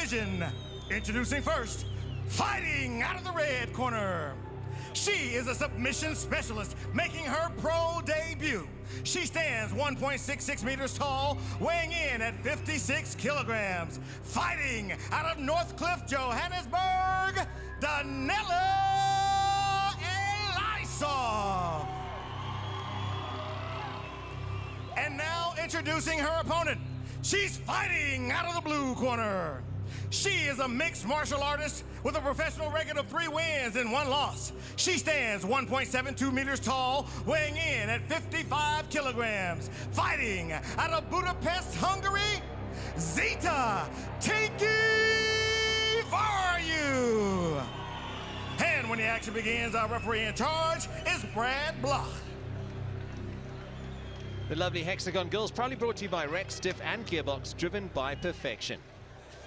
division. Introducing first, fighting out of the red corner. She is a submission specialist, making her pro debut. She stands 1.66 meters tall, weighing in at 56 kilograms. Fighting out of Northcliffe, Johannesburg, Danella Elisov. And now introducing her opponent. She's fighting out of the blue corner. She is a mixed martial artist with a professional record of 3 wins and 1 loss. She stands 1.72 meters tall, weighing in at 55 kilograms. Fighting out of Budapest, Hungary, Zita Tiki Varyu. And when the action begins, our referee in charge is Brad Bloch. The lovely Hexagon Girls, proudly brought to you by Rex, Stiff and Gearbox, driven by perfection.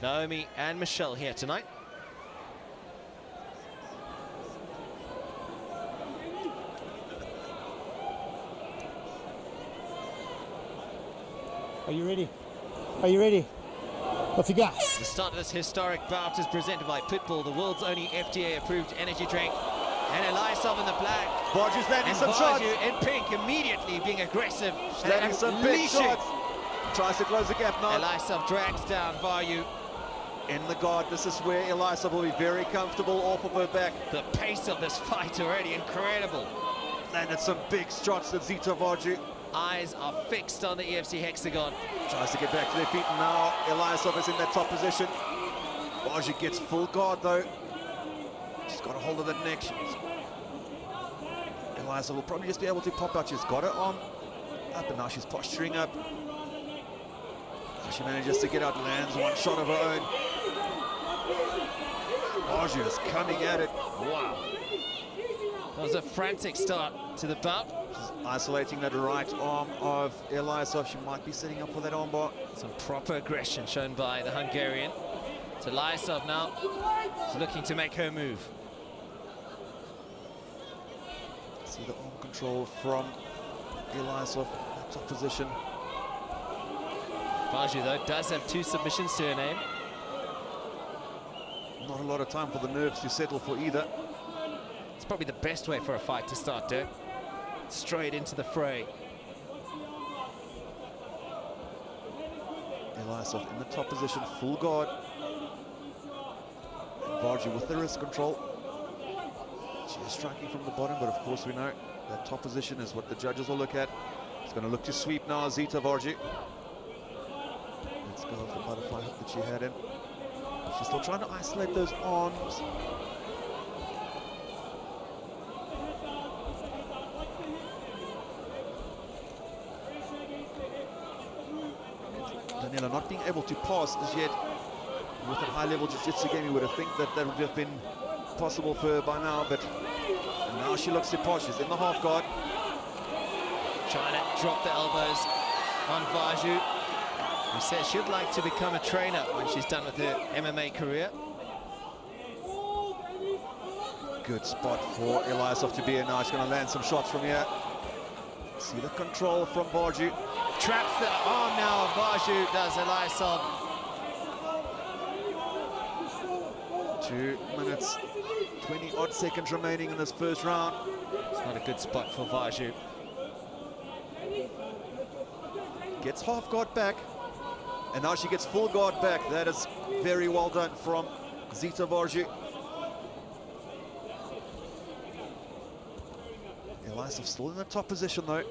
Naomi and Michelle here tonight. Are you ready? Are you ready? What you got? The start of this historic bout is presented by Pitbull, the world's only FDA-approved energy drink. And Elisov in the black. Varju's landing some shots. In pink, immediately being aggressive. She's landing some big shots. Tries to close the gap now. Elisov drags down Varju. In the guard, this is where Elisov will be very comfortable off of her back. The pace of this fight already incredible. Landed some big shots to Zita Varju. Eyes are fixed on the EFC Hexagon. Tries to get back to their feet, and now Elisov is in that top position. Varju gets full guard though. She's got a hold of the neck. Elisov will probably just be able to pop out. She's got her arm up, and now she's posturing up. She manages to get out, lands one shot of her own. Varju is coming at it. Wow. That was a frantic start to the bout. She's isolating that right arm of Elisov. She might be setting up for that armbar. Some proper aggression shown by the Hungarian. So Elisov now is looking to make her move. See the arm control from Elisov, top position. Varju, though, does have 2 submissions to her name. Not a lot of time for the nerves to settle for either. It's probably the best way for a fight to start, Dirk. Straight into the fray. Elisov in the top position, full guard. And Varju with the wrist control. She is striking from the bottom, but of course we know that top position is what the judges will look at. It's going to look to sweep now, Zita Varju. Let's go for the butterfly hook that she had in. She's still trying to isolate those arms. Daniela not being able to pass as yet. With a high-level jiu-jitsu game, you would have think that that would have been possible for her by now, but now she looks to pass. She's in the half guard. Trying to drop the elbows on Varju, who says she'd like to become a trainer when she's done with her MMA career. Good spot for Elisov to be in now. She's going to land some shots from here. See the control from Varju. Traps the arm now of Varju, does Elisov. 2 minutes, 20-odd seconds remaining in this first round. It's not a good spot for Varju. Gets half guard back, and now she gets full guard back. That is very well done from Zita Varju. Elisov still in the top position though.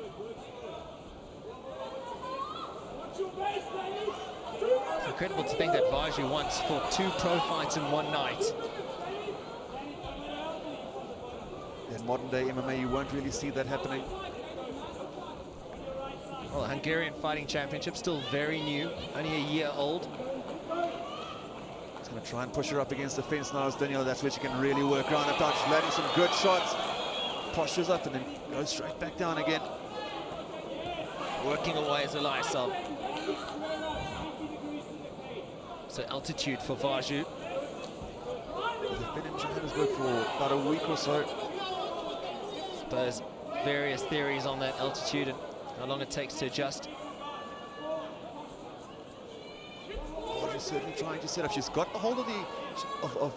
It's incredible to think that Varju once fought 2 pro fights in one night. In modern day MMA, you won't really see that happening. Well, the Hungarian Fighting Championship, still very new, only a year old. He's going to try and push her up against the fence now as Daniela. That's where she can really work around and touch. She's landing some good shots. Postures up and then goes straight back down again. Working away as Elisov. So altitude for Varju. They've been in Johannesburg for about a week or so. I suppose various theories on that altitude and how long it takes to adjust. Varju certainly trying to set up. She's got the hold of of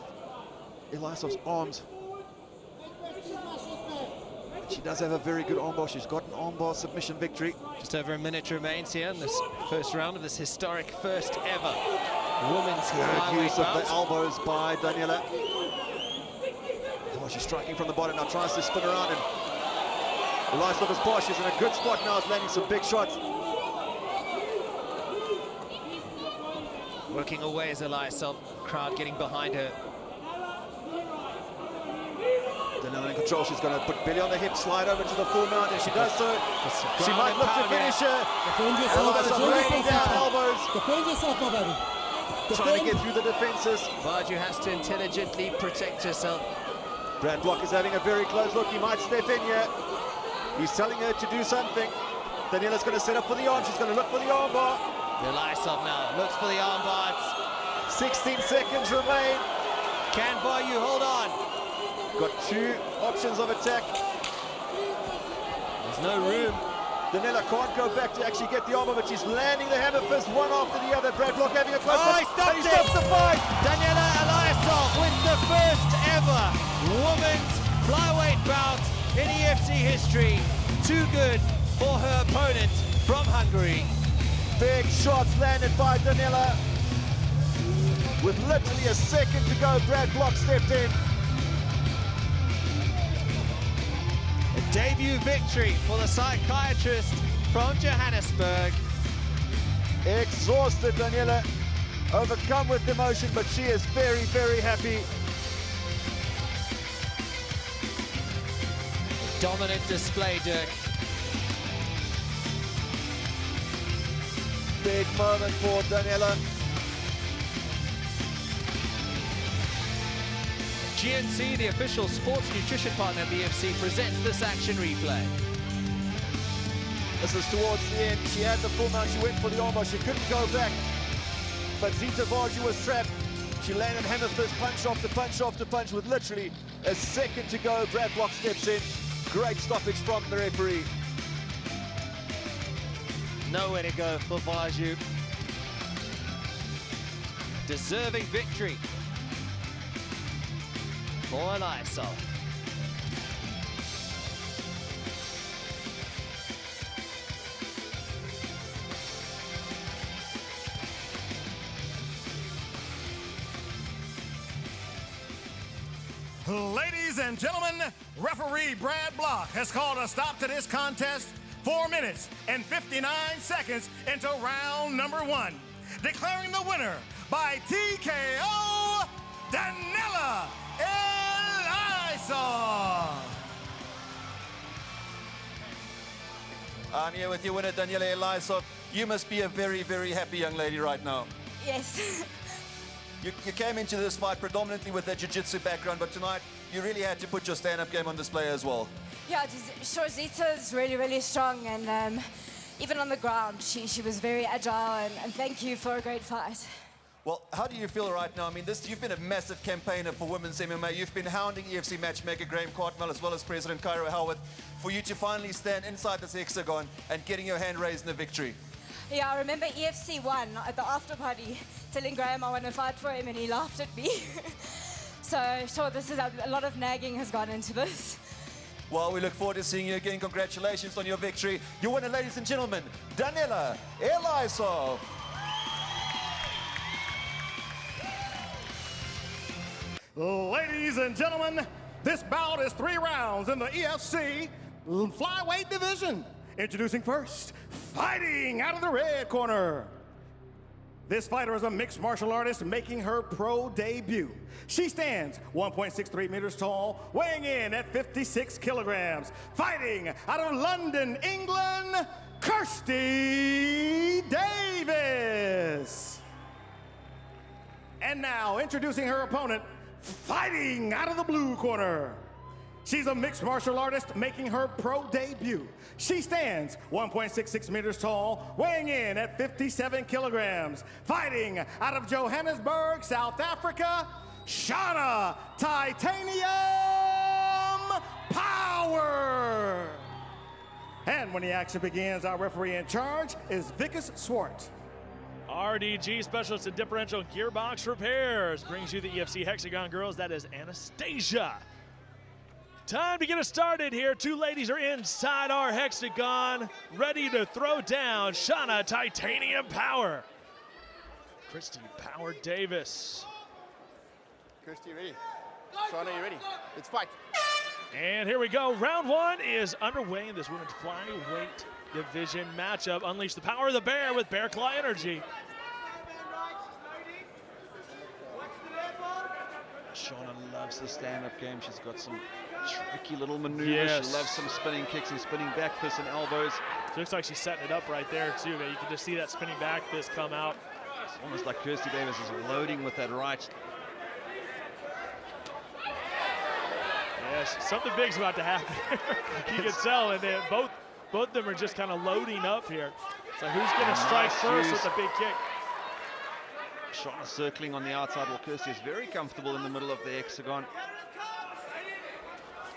Elysov's arms. She does have a very good armbar. She's got an armbar submission victory. Just over a minute remains here in this first round of this historic first ever women's flyweight Use of bout. the elbows by Daniela. Oh, she's striking from the bottom now, tries to spin around, and Elysov is posh. She's in a good spot now, is landing some big shots. Working away as Elysov, crowd getting behind her. Daniela in control. She's going to put belly on the hip, slide over to the full mount, and she does so. She might look to finish her. Defend yourself. Elysov raining down elbows, Defend yourself, my baby. trying to get through the defenses. Vaju has to intelligently protect herself. Brad Block is having a very close look. He might step in here. He's telling her to do something. Daniela's going to set up for the arm. She's going to look for the arm bar. Elysov now looks for the armbar. 16 seconds remain. Can Vaju hold on? Got two options of attack. There's no room. Daniela can't go back to actually get the armbar, but she's landing the hammer fist one after the other. Brad Block having a close look. He stopped He it. stops the fight. Daniela Elysov wins the first ever women's flyweight bout in EFC history. Too good for her opponent from Hungary. Big shots landed by Daniela. With literally a second to go, Brad Block stepped in. A debut victory for the psychiatrist from Johannesburg. Exhausted Daniela, overcome with emotion, but she is very, very happy. Dominant display, Dirk. Big moment for Daniela. GNC, the official sports nutrition partner of the EFC, presents this action replay. This is towards the end. She had the full mount. She went for the armbar. She couldn't go back. But Zita Vaju was trapped. She landed hammer fist, punch after punch after punch with literally a second to go. Brad Block steps in. Great stoppage from the referee. Nowhere to go for Vaju. Deserving victory for Elysov. Ladies and gentlemen, referee Brad Block has called a stop to this contest 4 minutes and 59 seconds into round number 1, declaring the winner by TKO, Daniela Elysov. I'm here with your winner, Daniela Elysov. You must be a very, very happy young lady right now. Yes. You came into this fight predominantly with a jiu-jitsu background, but tonight you really had to put your stand-up game on display as well. Yeah, sure, Zita's really, really strong, and even on the ground, she was very agile, and thank you for a great fight. Well, how do you feel right now? I mean, you've been a massive campaigner for women's MMA. You've been hounding EFC matchmaker Graham Cartmel as well as President Cairo Howarth for you to finally stand inside this hexagon and getting your hand raised in a victory. Yeah, I remember EFC 1 at the after party telling Graham I want to fight for him, and he laughed at me. So, sure, this is a lot of nagging has gone into this. Well, we look forward to seeing you again. Congratulations on your victory. Your winner, ladies and gentlemen, Daniela Elysov. Ladies and gentlemen, this bout is 3 rounds in the EFC flyweight division. Introducing first, fighting out of the red corner. This fighter is a mixed martial artist making her pro debut. She stands 1.63 meters tall, weighing in at 56 kilograms. Fighting out of London, England, Kirsty Davis. And now, introducing her opponent, fighting out of the blue corner. She's a mixed martial artist making her pro debut. She stands 1.66 meters tall, weighing in at 57 kilograms. Fighting out of Johannesburg, South Africa, Shauna Titanium Power. And when the action begins, our referee in charge is Vickers Swart. RDG, specialist in differential gearbox repairs, brings you the EFC Hexagon girls. That is Anastasia. Time to get us started here. Two ladies are inside our Hexagon, ready to throw down Shauna Titanium Power. Christy Power Davis. Kirsty, ready? Shauna, you ready? Let's fight. And here we go. Round one is underway in this women's flyweight division matchup. Unleash the power of the bear with Bear Claw Energy. Shauna loves the stand-up game. She's got some tricky little maneuvers. Yes. She loves some spinning kicks and spinning back fists and elbows. It looks like she's setting it up right there too. You can just see that spinning back fist come out. It's almost like Kirsty Davis is loading with that right. Yes, something big's about to happen. You can tell, and both of them are just kind of loading up here. So who's going to strike first with the big kick? Shauna circling on the outside while Kirsty is very comfortable in the middle of the hexagon.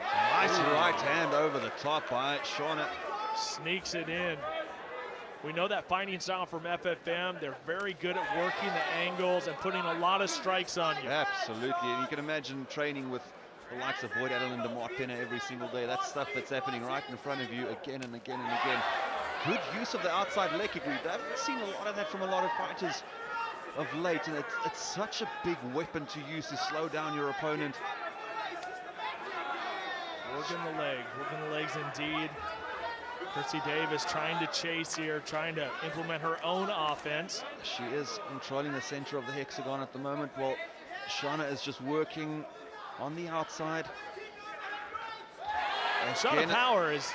Nice right hand over the top by Shauna. Sneaks it in. We know that fighting style from FFM. They're very good at working the angles and putting a lot of strikes on you. Absolutely, and you can imagine training with the likes of Boyd Adeline de Martena every single day. That's stuff that's happening right in front of you again and again and again. Good use of the outside leg kick. We haven't seen a lot of that from a lot of fighters of late, and it's such a big weapon to use to slow down your opponent. Working the legs indeed. Kirsty Davis trying to chase here, trying to implement her own offense. She is controlling the center of the hexagon at the moment, while Shauna is just working on the outside. Shauna Power is,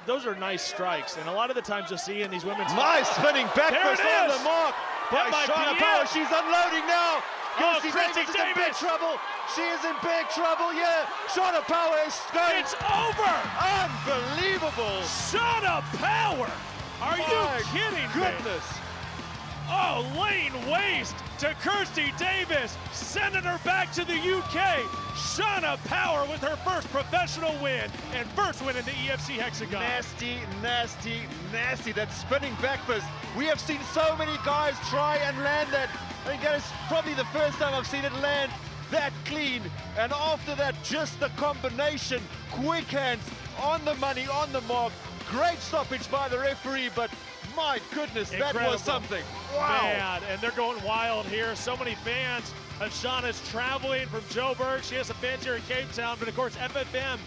those are nice strikes, and a lot of the times you'll see in these women's... Nice spinning back fist on the mark by might Shauna be Power. it. She's unloading now. Christy Davis is in big Davis. trouble. She is in big trouble, yeah. Shauna Power is going. It's over! Unbelievable. Shauna Power! Are you kidding Goodness. me? Oh, laying waste to Kirsty Davis, sending her back to the UK. Shauna Power with her first professional win and first win in the EFC Hexagon. Nasty, nasty, nasty. That spinning back fist. We have seen so many guys try and land that. I think that is probably the first time I've seen it land that clean. And after that, just the combination. Quick hands, on the money, on the mark. Great stoppage by the referee, but my goodness, Incredible. that was something. Wow. Man, and they're going wild here. So many fans of Shauna's traveling from Joburg. She has some fans here in Cape Town, but of course FFM,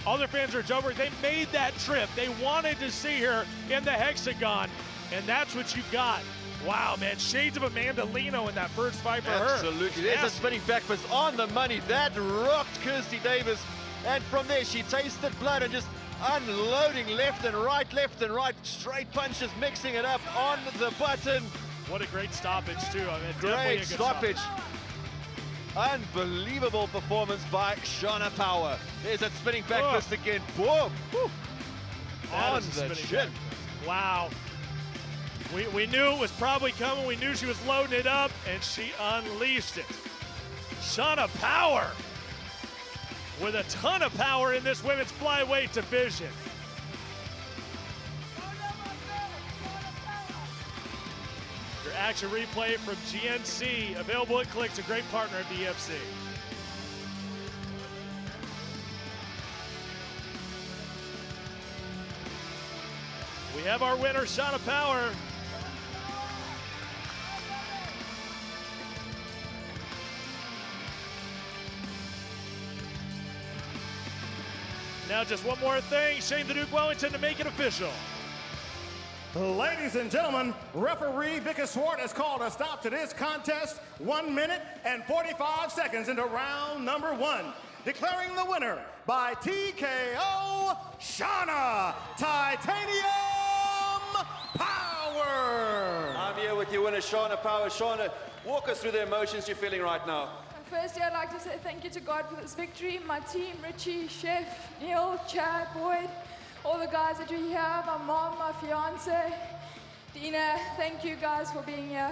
all their fans are in Joburg. They made that trip. They wanted to see her in the Hexagon, and that's what you got. Wow, man, shades of Amanda Lino in that first fight for her. Absolutely, there's a spinning back fist on the money. That rocked Kirsty Davis, and from there she tasted blood and just unloading left and right, straight punches, mixing it up on the button. What a great stoppage too. I mean, Great stoppage. Unbelievable performance by Shauna Power. There's that spinning back fist again. Boom! On the chin. Wow. We knew it was probably coming. We knew she was loading it up, and she unleashed it. Shauna Power with a ton of power in this women's flyweight division. Your action replay from GNC, available at Clicks, a great partner of the EFC. We have our winner, Shauna Power. Now just one more thing, Shane the Duke Wellington to make it official. Ladies and gentlemen, referee Vicky Swart has called a stop to this contest 1 minute and 45 seconds into round number one, declaring the winner by TKO, Shauna Titanium Power. I'm here with your winner, Shauna Power. Shauna, walk us through the emotions you're feeling right now. Firstly, I'd like to say thank you to God for this victory. My team, Richie, Chef, Neil, Chad, Boyd, all the guys that are here, my mom, my fiance, Dina, thank you guys for being here.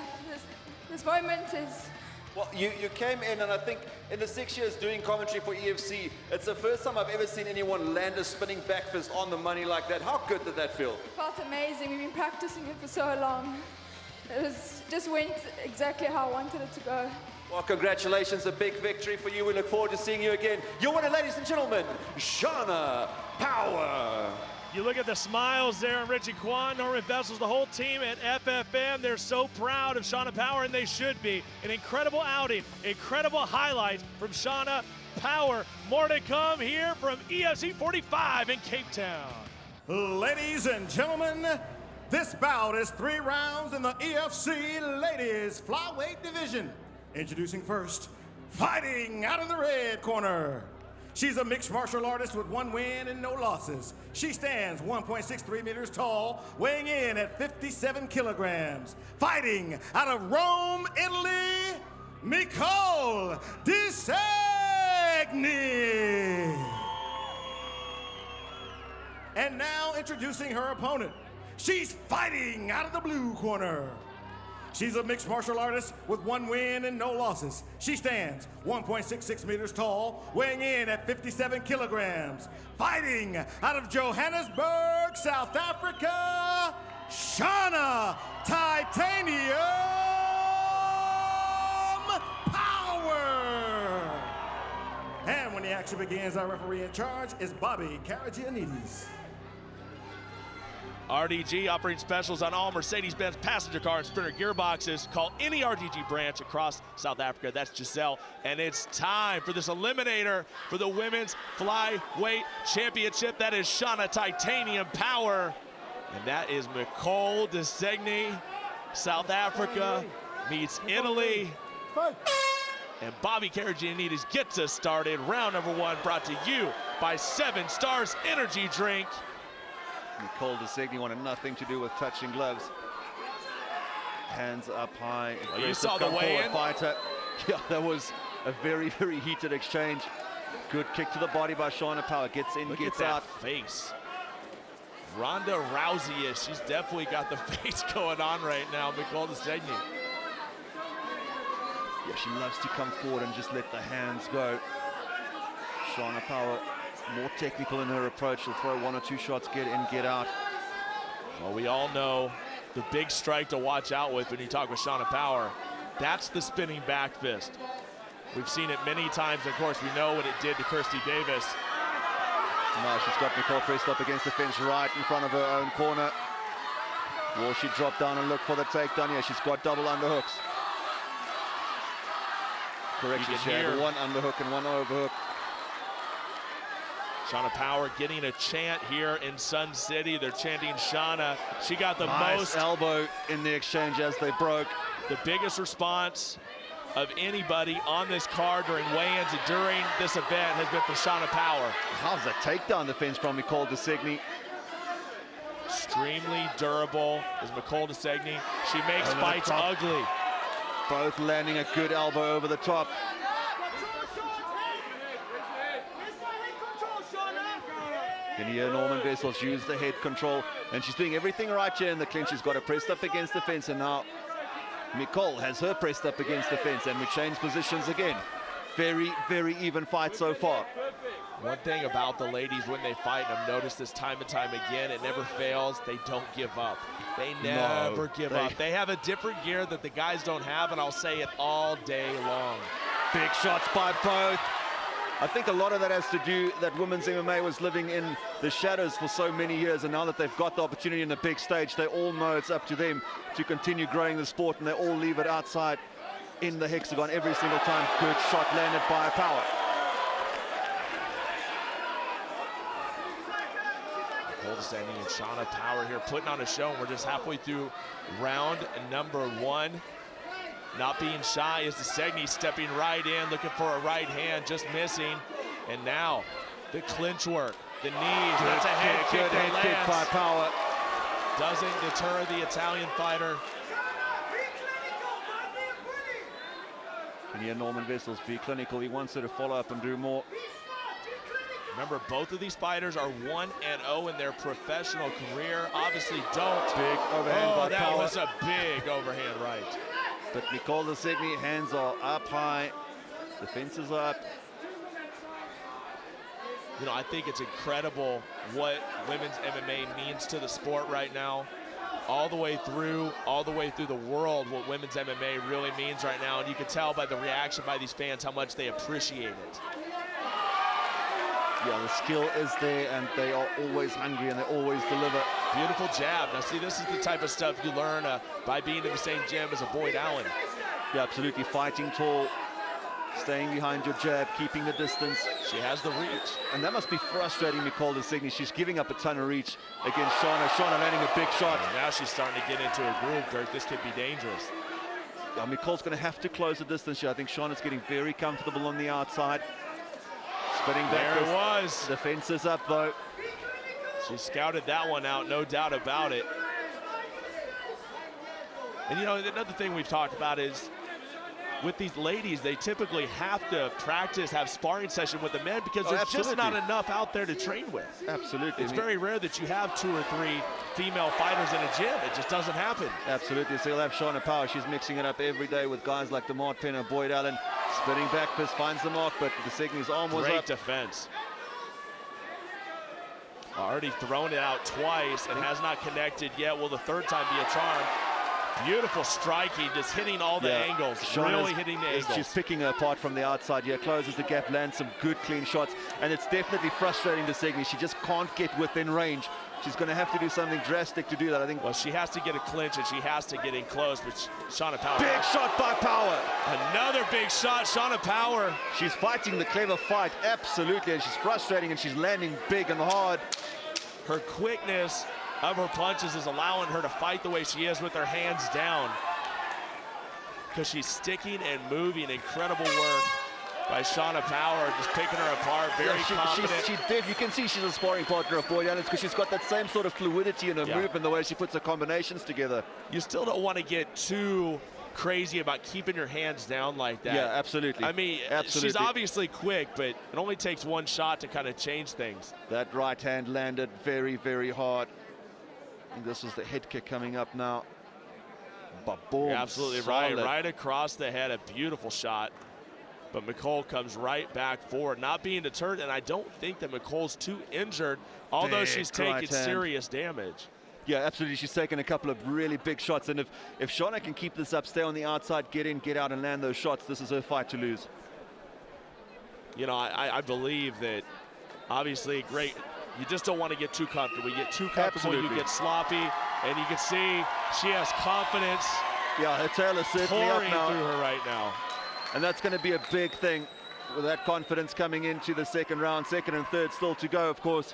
This moment is... Well, you came in, and I think in the 6 years doing commentary for EFC, it's the first time I've ever seen anyone land a spinning back fist on the money like that. How good did that feel? Felt amazing. We've been practicing it for so long. just went exactly how I wanted it to go. Well, congratulations, a big victory for you. We look forward to seeing you again. Your winner, ladies and gentlemen, Shauna Power. You look at the smiles there, and Richie Kwan, Norman Vessels, the whole team at FFM. They're so proud of Shauna Power, and they should be. An incredible outing, incredible highlights from Shauna Power. More to come here from EFC 45 in Cape Town. Ladies and gentlemen, this bout is 3 rounds in the EFC Ladies Flyweight Division. Introducing first, fighting out of the red corner. She's a mixed martial artist with 1 win and no losses. She stands 1.63 meters tall, weighing in at 57 kilograms. Fighting out of Rome, Italy, Nicole DeSegni. And now introducing her opponent. She's fighting out of the blue corner. She's a mixed martial artist with 1 win and no losses. She stands 1.66 meters tall, weighing in at 57 kilograms. Fighting out of Johannesburg, South Africa, Shauna Titanium Power. And when the action begins, our referee in charge is Bobby Karagianidis. RDG operating specials on all Mercedes-Benz passenger car and Sprinter gearboxes. Call any RDG branch across South Africa. That's Giselle. And it's time for this eliminator for the Women's Flyweight Championship. That is Shauna Titanium Power. And that is Nicole DeSegni. South Africa meets Italy. And Bobby Karagianidis gets us started. Round number 1 brought to you by 7 Stars Energy Drink. Nicole DeSegni wanted nothing to do with touching gloves. Hands up high. Well, you saw the weigh-in. Fighter. Yeah, that was a very, very heated exchange. Good kick to the body by Shauna Power. Gets in, Look gets at that out. face. Ronda Rousey-ish. She's definitely got the face going on right now, Nicole DeSegni. Yeah, she loves to come forward and just let the hands go. Shauna Power, more technical in her approach. She'll throw 1 or 2 shots, get in, get out. Well, we all know the big strike to watch out with when you talk with Shauna Power. That's the spinning back fist. We've seen it many times. Of course, we know what it did to Kirsty Davis. No, she's got Nicole pressed up against the fence right in front of her own corner. Will she drop down and look for the takedown? Yeah, she's got double underhooks. Correction, she had 1 underhook and 1 overhook. Shauna Power getting a chant here in Sun City. They're chanting Shauna. She got the most elbow in the exchange as they broke. The biggest response of anybody on this card during weigh-ins and during this event has been for Shauna Power. How's that takedown defense from Nicole DeSegni? Extremely durable is Nicole DeSegni. She makes fights ugly. Both landing a good elbow over the top. Can you hear Norman Vessels use the head control? And she's doing everything right here in the clinch. She's got her pressed up against the fence, and now Nicole has her pressed up against the fence, and we change positions again. Very, very even fight so far. One thing about the ladies when they fight, and I've noticed this time and time again, it never fails, they don't give up. They never give up. They have a different gear that the guys don't have, and I'll say it all day long. Big shots by both. I think a lot of that has to do that women's MMA was living in the shadows for so many years, and now that they've got the opportunity in the big stage, they all know it's up to them to continue growing the sport, and they all leave it outside in the hexagon every single time. Good shot landed by Power. Nicole DeSegni and Shauna Power here putting on a show, and we're just halfway through round number 1. Not being shy is DeSegni stepping right in, looking for a right hand, just missing. And now the clinch work, the knees, that's a head kick. Good head kick by Power. Doesn't deter the Italian fighter. Can you hear Norman Vessels be clinical? He wants her to follow up and do more. Remember, both of these fighters are 1-0 in their professional career. Obviously don't. Big overhand by that Power. was a big overhand right. But Nicole DeSegni, hands are up high. The fence is up. You know, I think it's incredible what women's MMA means to the sport right now. all the way through the world what women's MMA really means right now, and you can tell by the reaction by these fans how much they appreciate it. Yeah, the skill is there, and they are always hungry, and they always deliver. Beautiful jab. Now, see, this is the type of stuff you learn by being in the same gym as a Boyd Allen. Yeah, absolutely. Fighting tall, staying behind your jab, keeping the distance. She has the reach. And that must be frustrating Nicole de Signy. She's giving up a ton of reach against Shauna. Shauna landing a big shot. And now she's starting to get into a groove, Dirk. This could be dangerous. Yeah, Nicole's going to have to close the distance here. I think Shauna's getting very comfortable on the outside. Spinning back. There it was. The fence is up, though. She scouted that one out, no doubt about it. And, you know, another thing we've talked about is with these ladies, they typically have to practice, have sparring session with the men because there's just not enough out there to train with. Absolutely. It's very rare that you have 2 or 3 female fighters in a gym. It just doesn't happen. Absolutely. So you'll have Shauna Power. She's mixing it up every day with guys like DeMart Penner, Boyd Allen. Spinning back fist finds the mark, but de Signy's arm was up. Great defense. Already thrown it out twice and has not connected yet. Will the third time be a charm? Beautiful striking, just hitting all the angles, really hitting the angles. She's picking her apart from the outside here, closes the gap, lands some good clean shots, and it's definitely frustrating de Signy. She just can't get within range. She's going to have to do something drastic to do that, I think. Well, she has to get a clinch and she has to get in close, but Shauna Power. Big shot by Power. Another big shot, Shauna Power. She's fighting the clever fight, absolutely, and she's frustrating and she's landing big and hard. Her quickness of her punches is allowing her to fight the way she is with her hands down, because she's sticking and moving. Incredible work by Shauna Power, just picking her apart, very confident. You can see she's a sparring partner of Boyd Allen because she's got that same sort of fluidity in her movement, the way she puts her combinations together. You still don't want to get too crazy about keeping your hands down like that. Yeah, absolutely. I mean, she's obviously quick, but it only takes one shot to kind of change things. That right hand landed very, very hard. And this is the head kick coming up now. But boom, you're absolutely right. Right across the head, a beautiful shot. But McCall comes right back forward, not being deterred, and I don't think that McCall's too injured, although she's taking serious damage. Yeah, absolutely. She's taken a couple of really big shots, and if Shauna can keep this up, stay on the outside, get in, get out, and land those shots, this is her fight to lose. You know, I believe that obviously great. You just don't want to get too comfortable. You get too comfortable, you get sloppy, and you can see she has confidence. Yeah, her tail is certainly up now. Through her right now. And that's going to be a big thing with that confidence coming into the second round. Second and third still to go, of course.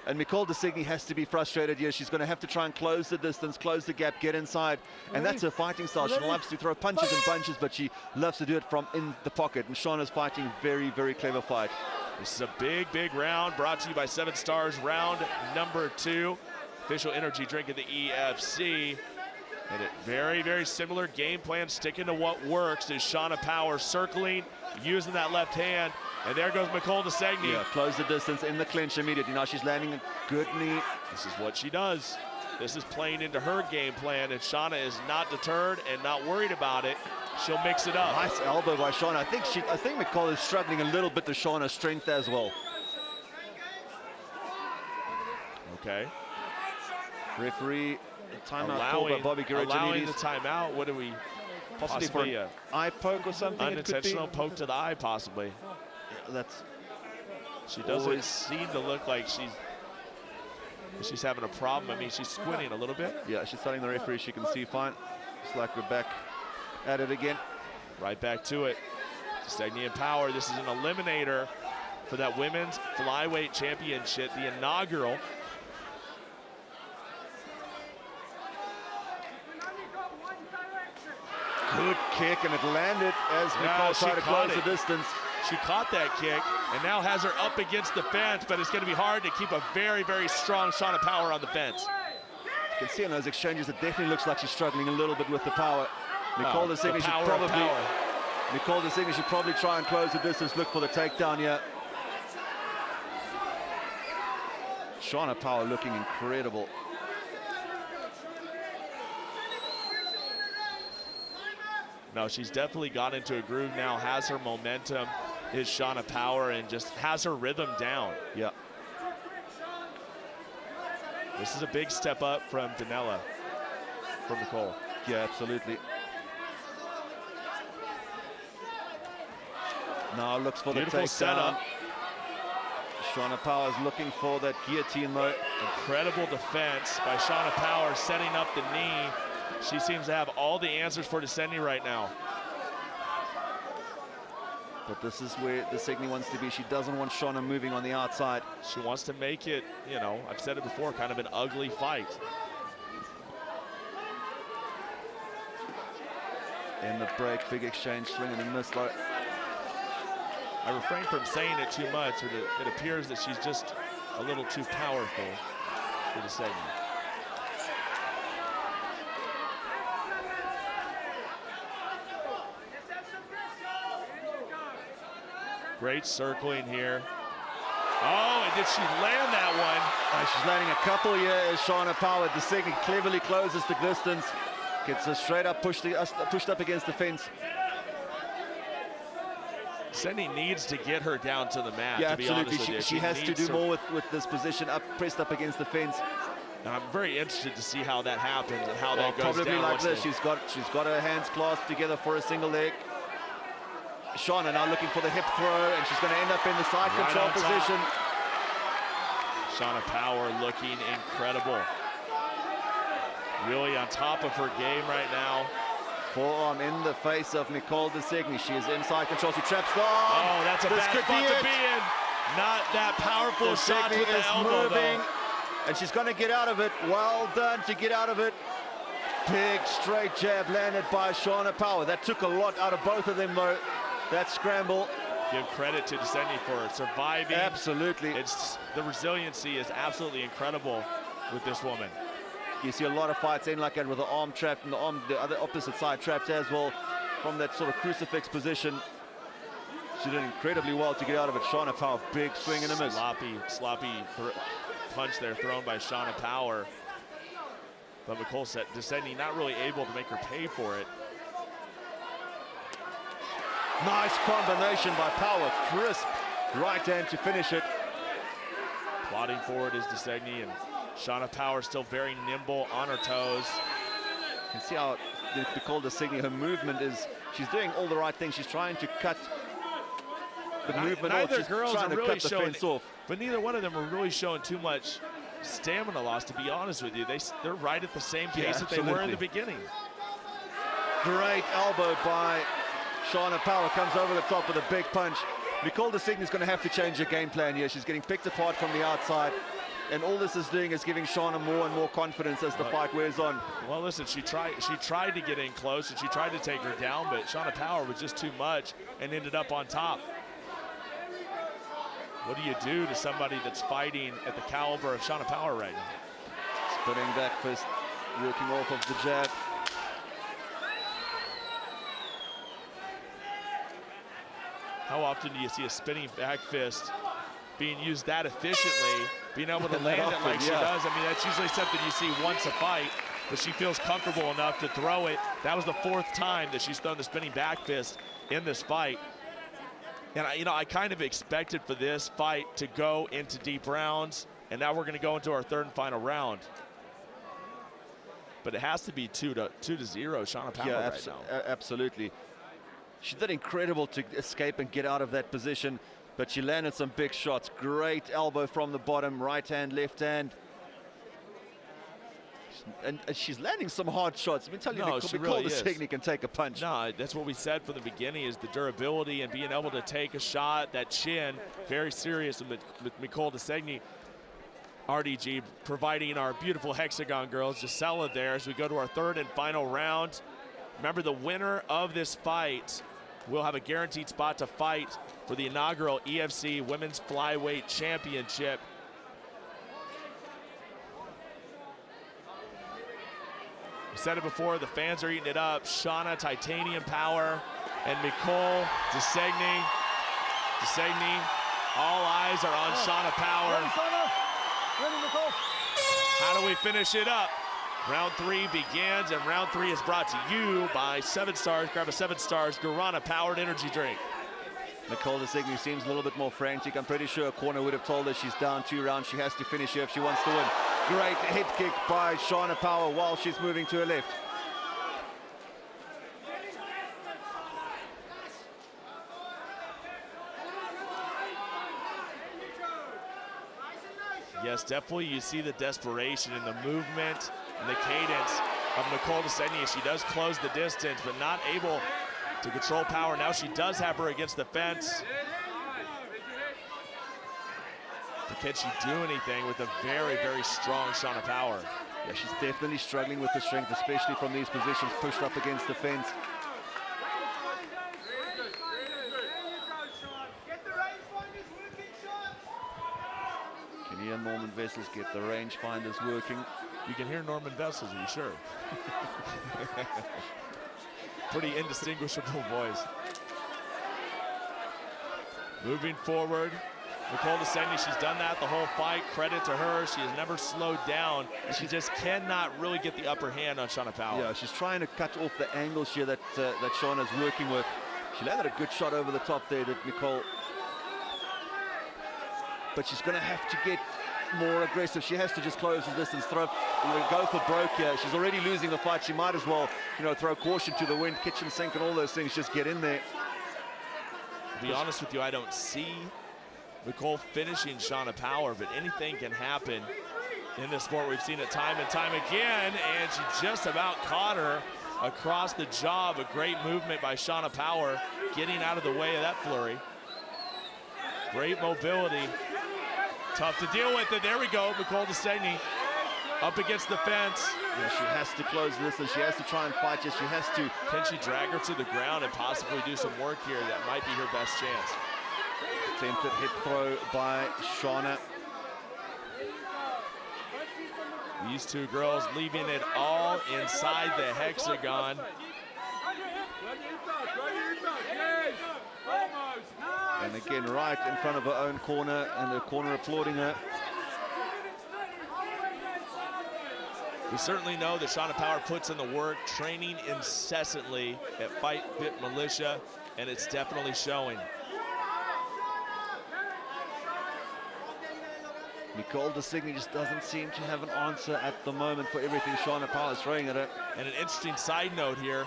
And Nicole de Signy has to be frustrated here. She's going to have to try and close the distance, close the gap, get inside. And that's her fighting style. She loves to throw punches and bunches, but she loves to do it from in the pocket. And Shauna's fighting very, very clever fight. This is a big, big round brought to you by 7 Stars, round number 2. Official energy drink of the EFC. And a very, very similar game plan, sticking to what works, is Shauna Power circling, using that left hand. And there goes Nicole de Signy. Yeah, close the distance in the clinch immediately. Now she's landing a good knee. This is what she does. This is playing into her game plan, and Shauna is not deterred and not worried about it. She'll mix it up. Nice elbow by Shauna. I think Nicole is struggling a little bit to Shauna's strength as well. Okay. Referee, timeout called by Bobby Garaginides. Allowing the timeout. What do we possibly for an eye poke or something? Unintentional poke to the eye, possibly. Yeah, that's. She doesn't seem to look like she's having a problem. I mean, she's squinting a little bit. Yeah, she's telling the referee she can see fine. It's like we're back at it again. Right back to it. Signy and Power. This is an eliminator for that women's flyweight championship, the inaugural. Good kick, and it landed as Nicole tried to close the distance. She caught that kick and now has her up against the fence, but it's going to be hard to keep a very, very strong Shauna Power on the fence. You can see in those exchanges, it definitely looks like she's struggling a little bit with the power. Nicole de Signy should probably try and close the distance, look for the takedown here. Shauna Power looking incredible. No, she's definitely got into a groove now, has her momentum, is Shauna Power, and just has her rhythm down. Yeah. This is a big step up from Danella, from Nicole. Yeah, absolutely. Now looks for Beautiful the takedown. setup. Shauna Powers looking for that guillotine though. Incredible defense by Shauna Power, setting up the knee. She seems to have all the answers for Descending right now. But this is where Desegni wants to be. She doesn't want Shauna moving on the outside. She wants to make it, you know, I've said it before, kind of an ugly fight. In the break, big exchange, swing and a miss. I refrain from saying it too much, but it appears that she's just a little too powerful for Desegni. Great circling here. Oh, and did she land that one? She's landing a couple here as Shauna Power. Desegni cleverly closes the distance. Gets her straight up, pushed up against the fence. Desegni needs to get her down to the mat. Yeah, to be absolutely. honest with you. She has to do more with this position up, pressed up against the fence. And I'm very interested to see how that happens and how that goes probably down. like this. She's got her hands clasped together for a single leg. Shauna now looking for the hip throw, and she's going to end up in the side control position. Shauna Power looking incredible. Really on top of her game right now. Forearm in the face of Nicole Desegni. She is inside control. She traps the arm. Oh, that's a bad spot to be in. Not that powerful shot with the elbow, moving, though. and she's going to get out of it. Well done to get out of it. Big straight jab landed by Shauna Power. That took a lot out of both of them, though. That scramble. Give credit to Desegni for surviving. Absolutely. The resiliency is absolutely incredible with this woman. You see a lot of fights end like that with the arm trapped and the other opposite side trapped as well from that sort of crucifix position. She did incredibly well to get out of it. Shauna Power, big swing and a miss. Sloppy punch there thrown by Shauna Power. But Nicole said Desegni not really able to make her pay for it. Nice combination by Power, crisp right hand to finish it. Plodding forward is Desegni, and Shauna Power still very nimble on her toes. You can see how Nicole Desegni, her movement is, she's doing all the right things. She's trying to cut the movement off. Neither She's girls trying are to really cut the showing, fence off. but neither one of them are really showing too much stamina loss, to be honest with you. They're right at the same pace that they were in the beginning. Great elbow by Shauna Power, comes over the top with a big punch. Nicole Desegni is going to have to change her game plan here. She's getting picked apart from the outside, and all this is doing is giving Shauna more and more confidence as the fight wears on. Well, listen, she tried to get in close, and she tried to take her down, but Shauna Power was just too much and ended up on top. What do you do to somebody that's fighting at the caliber of Shauna Power right now? Spinning back fist, working off of the jab. How often do you see a spinning back fist being used that efficiently, being able to land it like she does? I mean, that's usually something you see once a fight, but she feels comfortable enough to throw it. That was the 4th time that she's thrown the spinning back fist in this fight. And I kind of expected for this fight to go into deep rounds, and now we're going to go into our 3rd and final round. But it has to be 2-0 Shauna Power right now. Absolutely. She did incredible to escape and get out of that position, but she landed some big shots. Great elbow from the bottom, right hand, left hand. And she's landing some hard shots. Let me tell you, Nicole Desegni can take a punch. No, that's what we said from the beginning, is the durability and being able to take a shot. That chin, very serious with Nicole Desegni. RDG providing our beautiful hexagon girls, Gisela there, as we go to our 3rd and final round. Remember, the winner of this fight will have a guaranteed spot to fight for the inaugural EFC Women's Flyweight Championship. We said it before, the fans are eating it up. Shauna, Titanium Power, and Nicole Desegni. All eyes are on Shauna Power. How do we finish it up? Round 3 begins, and round 3 is brought to you by 7 Stars. Grab a 7 Stars Guarana powered energy drink. Nicole Desegni seems a little bit more frantic. I'm pretty sure a corner would have told her she's down 2 rounds. She has to finish here if she wants to win. great head kick by Shauna Power while she's moving to her left. Yes, definitely you see the desperation in the movement and the cadence of Nicole DeSegni. She does close the distance, but not able to control Power. Now she does have her against the fence. But can she do anything with a very, very strong Shauna Power? Yeah, she's definitely struggling with the strength, especially from these positions pushed up against the fence. Can hear Norman Vessels get the rangefinders working. You can hear Norman Vessels, are you sure? Pretty indistinguishable voice. Moving forward, Nicole DeSegni, she's done that the whole fight. Credit to her. She has never slowed down. She just cannot really get the upper hand on Shauna Power. Yeah, she's trying to cut off the angles here that Shauna's working with. She landed a good shot over the top there, that Nicole. But she's going to have to get more aggressive. She has to just close the distance, go for broke here. She's already losing the fight. She might as well, you know, throw caution to the wind, kitchen sink and all those things. Just get in there. To be honest with you, I don't see Nicole finishing Shauna Power, but anything can happen in this sport. We've seen it time and time again, and she just about caught her across the jaw. A great movement by Shauna Power, getting out of the way of that flurry. Great mobility. Tough to deal with it. There we go. Nicole DeSegni up against the fence. Yeah, she has to close this, and she has to try and fight. Yes, she has to. Can she drag her to the ground and possibly do some work here? That might be her best chance. Attempted hip throw by Shauna. These two girls leaving it all inside the hexagon. And again, right in front of her own corner, and the corner applauding her. We certainly know that Shauna Power puts in the work, training incessantly at Fight Fit Militia, and it's definitely showing. Nicole DeSegni just doesn't seem to have an answer at the moment for everything Shauna Power is throwing at her. And an interesting side note here,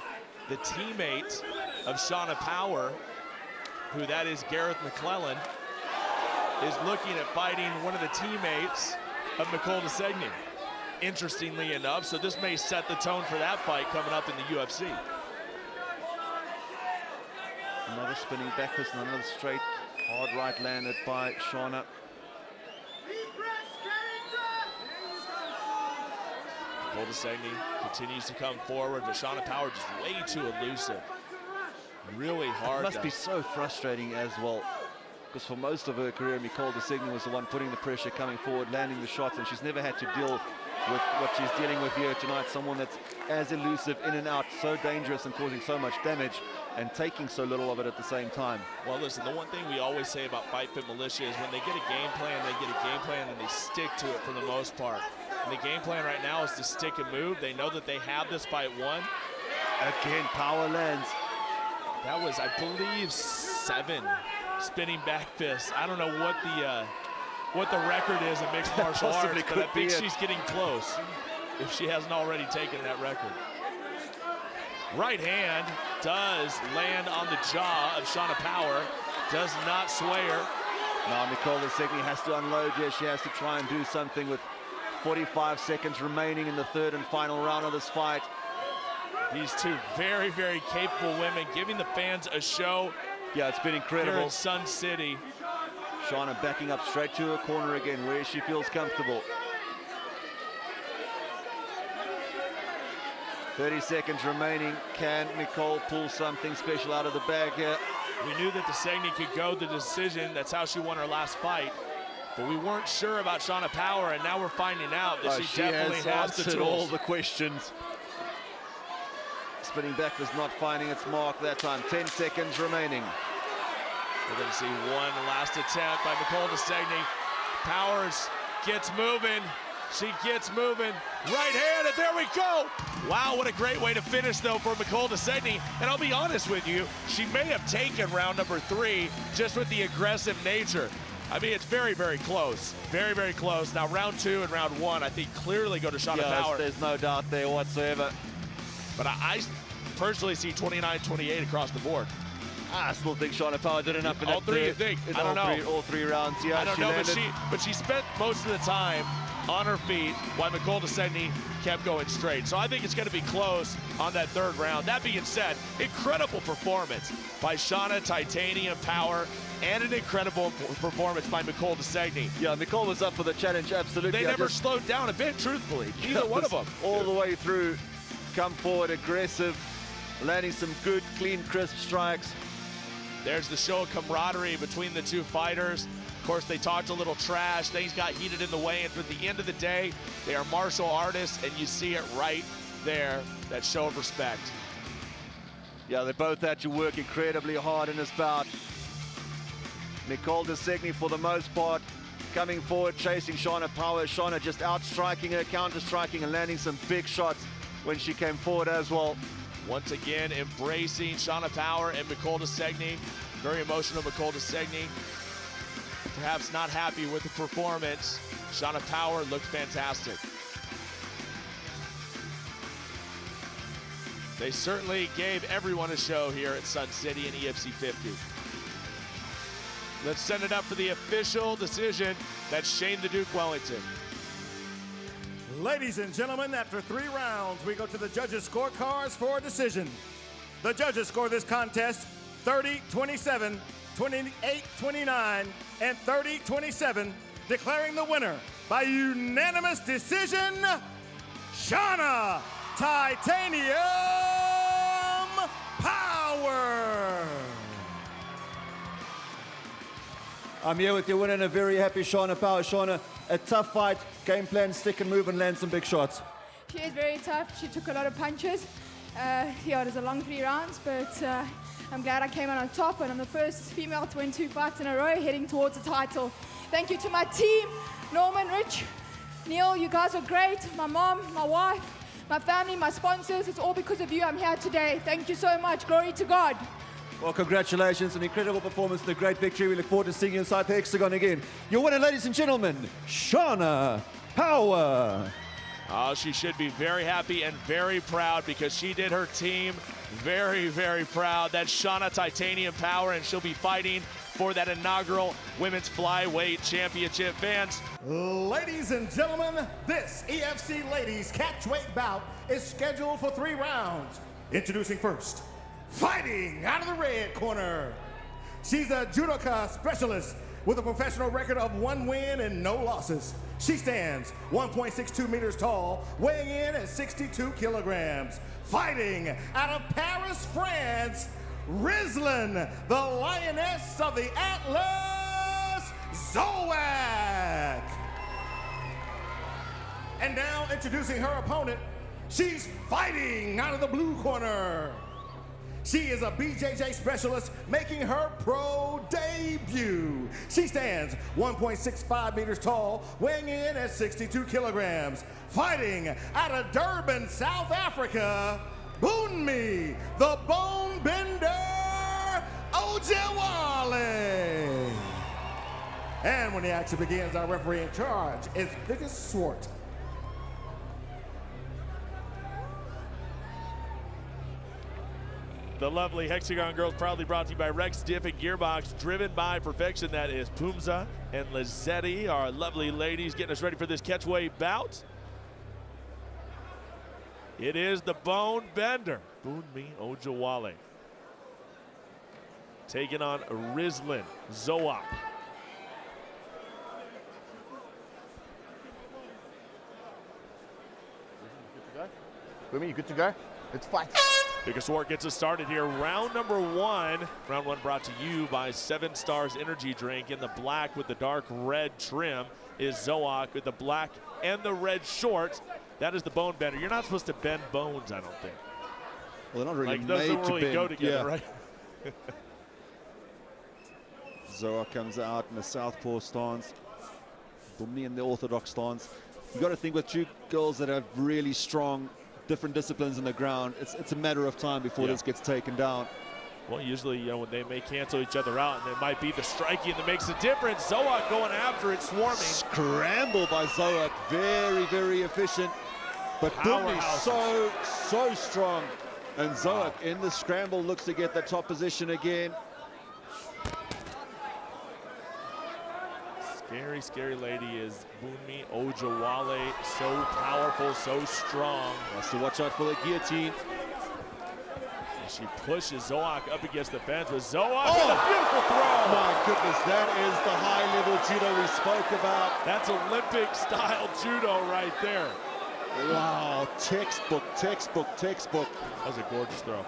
the teammate of Shauna Power, who that is Gareth McClellan, is looking at fighting one of the teammates of Nicole DeSegni. Interestingly enough, so this may set the tone for that fight coming up in the UFC. Another spinning back fist and another straight hard right landed by Shauna. Nicole DeSegni continues to come forward, but Shauna Power just way too elusive. Really hard. It must be so frustrating as well, because for most of her career, Nicole DeSegni was the one putting the pressure, coming forward, landing the shots, and she's never had to deal with what she's dealing with here tonight. Someone that's as elusive, in and out, so dangerous and causing so much damage and taking so little of it at the same time. Well, listen, the one thing we always say about Fight Fit Militia is when they get a game plan, and they stick to it for the most part. And the game plan right now is to stick and move. They know that they have this fight won. Again, Power lands. That was, I believe, 7 spinning back fists. I don't know what the record is in mixed martial arts, but I think she's getting close if she hasn't already taken that record. Right hand does land on the jaw of Shauna Power, does not sway her. Now Nicole DeSegni has to unload here. She has to try and do something with 45 seconds remaining in the third and final round of this fight. These two very, very capable women giving the fans a show. Yeah, it's been incredible. Here in Sun City. Shauna backing up straight to her corner again, where she feels comfortable. 30 seconds remaining. Can Nicole pull something special out of the bag here? We knew that DeSegni could go the decision. That's how she won her last fight. But we weren't sure about Shauna Power, and now we're finding out that she definitely has the tools. All the questions. Spinning back was not finding its mark that time. 10 seconds remaining. We're going to see one last attempt by Nicole DeSegni. Powers gets moving. She gets moving. Right hand, and there we go. Wow, what a great way to finish, though, for Nicole DeSegni. And I'll be honest with you, she may have taken round number 3 just with the aggressive nature. I mean, it's very, very close. Very, very close. Now, round 2 and round 1, I think clearly go to Shauna Power. There's no doubt there whatsoever. But I personally see 29-28 across the board. I still think Shauna Power did enough in all three, you think? I don't know. All three rounds, yeah. I don't know, but she spent most of the time on her feet while Nicole DeSegni kept going straight. So I think it's going to be close on that 3rd round. That being said, incredible performance by Shauna Titanium Power and an incredible performance by Nicole DeSegni. Yeah, Nicole was up for the challenge, absolutely. They never slowed down a bit, truthfully. Either one of them. All the way through, come forward, aggressive, landing some good, clean, crisp strikes. There's the show of camaraderie between the two fighters. Of course, they talked a little trash. Things got heated in the weigh-ins, but at the end of the day, they are martial artists, and you see it right there, that show of respect. Yeah, they both had to work incredibly hard in this bout. Nicole DeSegni, for the most part, coming forward, chasing Shauna Power. Shauna just outstriking her, counter-striking, and landing some big shots when she came forward as well. Once again, embracing Shauna Power and Nicole DeSegni. Very emotional Nicole DeSegni. Perhaps not happy with the performance. Shauna Power looked fantastic. They certainly gave everyone a show here at Sun City in EFC 50. Let's send it up for the official decision. That's Shane the Duke Wellington. Ladies and gentlemen, after 3 rounds, we go to the judges' scorecards for a decision. The judges score this contest 30-27, 28-29, and 30-27, declaring the winner by unanimous decision, Shauna Titanium Power. I'm here with your winner and a very happy Shauna Power. Shauna, a tough fight, game plan, stick and move and land some big shots. She is very tough. She took a lot of punches. Yeah, it was a long 3 rounds, but I'm glad I came out on top, and I'm the first female to win 2 fights in a row, heading towards the title. Thank you to my team, Norman, Rich, Neil, you guys are great. My mom, my wife, my family, my sponsors. It's all because of you I'm here today. Thank you so much. Glory to God. Well, congratulations, an incredible performance and a great victory. We look forward to seeing you inside the Hexagon again. Your winner, ladies and gentlemen, Shauna Power. Oh, she should be very happy and very proud because she did her team very, very proud. That's Shauna Titanium Power, and she'll be fighting for that inaugural Women's Flyweight Championship. Fans, ladies and gentlemen, this EFC Ladies Catchweight bout is scheduled for 3 rounds. Introducing first, fighting out of the red corner. She's a judoka specialist with a professional record of 1 win and no losses. She stands 1.62 meters tall, weighing in at 62 kilograms. Fighting out of Paris, France, Rizlan, the Lioness of the Atlas, Zoak. And now introducing her opponent, she's fighting out of the blue corner. She is a BJJ specialist making her pro debut. She stands 1.65 meters tall, weighing in at 62 kilograms. Fighting out of Durban, South Africa, Boonmi, the Bone Bender, Ojewale. And when the action begins, our referee in charge is Vickers Swart. the lovely Hexagon Girls, proudly brought to you by Rex Diff and Gearbox, driven by perfection. That is Pumza and Lizzetti, our lovely ladies, getting us ready for this catchweight bout. It is the Bone Bender, Boonmi Ojewale, taking on Rizlan Zoak. Boonmi, you good to go? Let's fight. Vickers Swart gets us started here. Round number one. Round one brought to you by 7 Stars Energy Drink. In the black with the dark red trim is Zoak with the black and the red shorts. That is the Bone Bender. You're not supposed to bend bones, I don't think. Well, they're not really like, those made don't to really bend. go together, Yeah. right? Zoak comes out in the southpaw stance. Boonmi in the orthodox stance. You got to think with two girls that have really strong different disciplines in the ground, it's a matter of time before this gets taken down. Well, usually, you know, they may cancel each other out, and it might be the striking that makes a difference. Zoak going after it, swarming. Scramble by Zoak, very, very efficient. But Bumi so strong. And Zoak in the scramble looks to get the top position again. Scary, scary lady is Bunmi Ojawale. So powerful, so strong. Has to watch out for the guillotine. And she pushes Zoak up against the fence with Zoak with a beautiful throw. My goodness, that is the high-level judo we spoke about. That's Olympic-style judo right there. Wow, textbook, textbook, textbook. That was a gorgeous throw.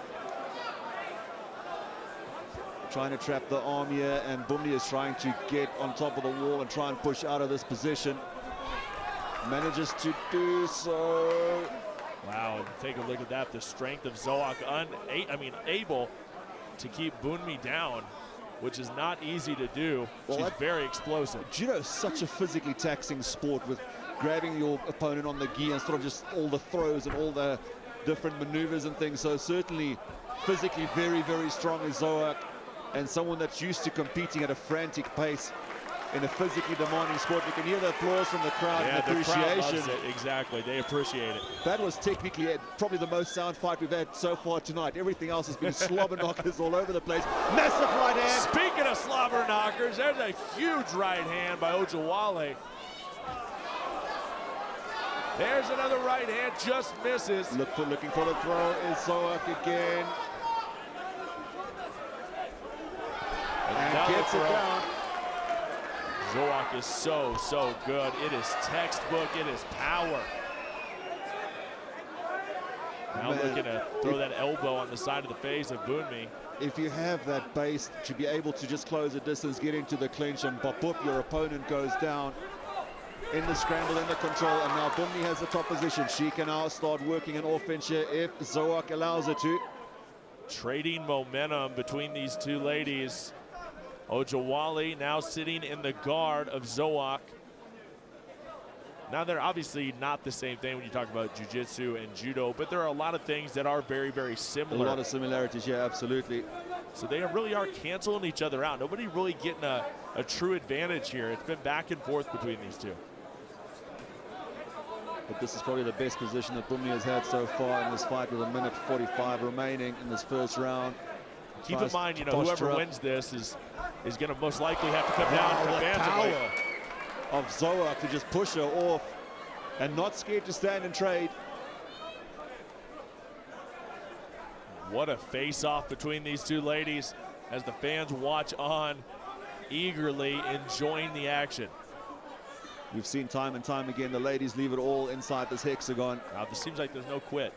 Trying to trap the arm here, and Bumni is trying to get on top of the wall and try and push out of this position. Manages to do so. Wow, and take a look at that. The strength of Zoak, able to keep Bunmi down, which is not easy to do. Well, she's very explosive. Judo is such a physically taxing sport, with grabbing your opponent on the gi instead of just all the throws and all the different maneuvers and things. So certainly physically very, very strong is Zoak, and someone that's used to competing at a frantic pace in a physically demanding sport. You can hear the applause from the crowd and appreciation. The crowd loves it. Exactly, they appreciate it. That was technically probably the most sound fight we've had so far tonight. Everything else has been slobber knockers all over the place. Massive right hand. Speaking of slobber knockers, there's a huge right hand by Ojawale. There's another right hand, just misses. Looking for the throw is Zoak again. And gets it down. Zoak is so good. It is textbook, it is power. Now looking to throw that elbow on the side of the face of Bunmi. If you have that base to be able to just close the distance, get into the clinch, and pop up, your opponent goes down in the scramble, in the control, and now Bunmi has the top position. She can now start working an offense here if Zoak allows her to. Trading momentum between these two ladies. Ojawale now sitting in the guard of Zoak. Now, they're obviously not the same thing when you talk about jiu-jitsu and judo, but there are a lot of things that are very, very similar. A lot of similarities, yeah, absolutely. So they really are canceling each other out. Nobody really getting a true advantage here. It's been back and forth between these two. But this is probably the best position that Bunmi has had so far in this fight, with 1:45 remaining in this first round. Keep in mind, you know, whoever wins this is going to most likely have to come down from bantamweight. Of Zoak to just push her off and not scared to stand and trade. What a face-off between these two ladies as the fans watch on, eagerly enjoying the action. We've seen time and time again the ladies leave it all inside this hexagon. Now, this seems like there's no quit.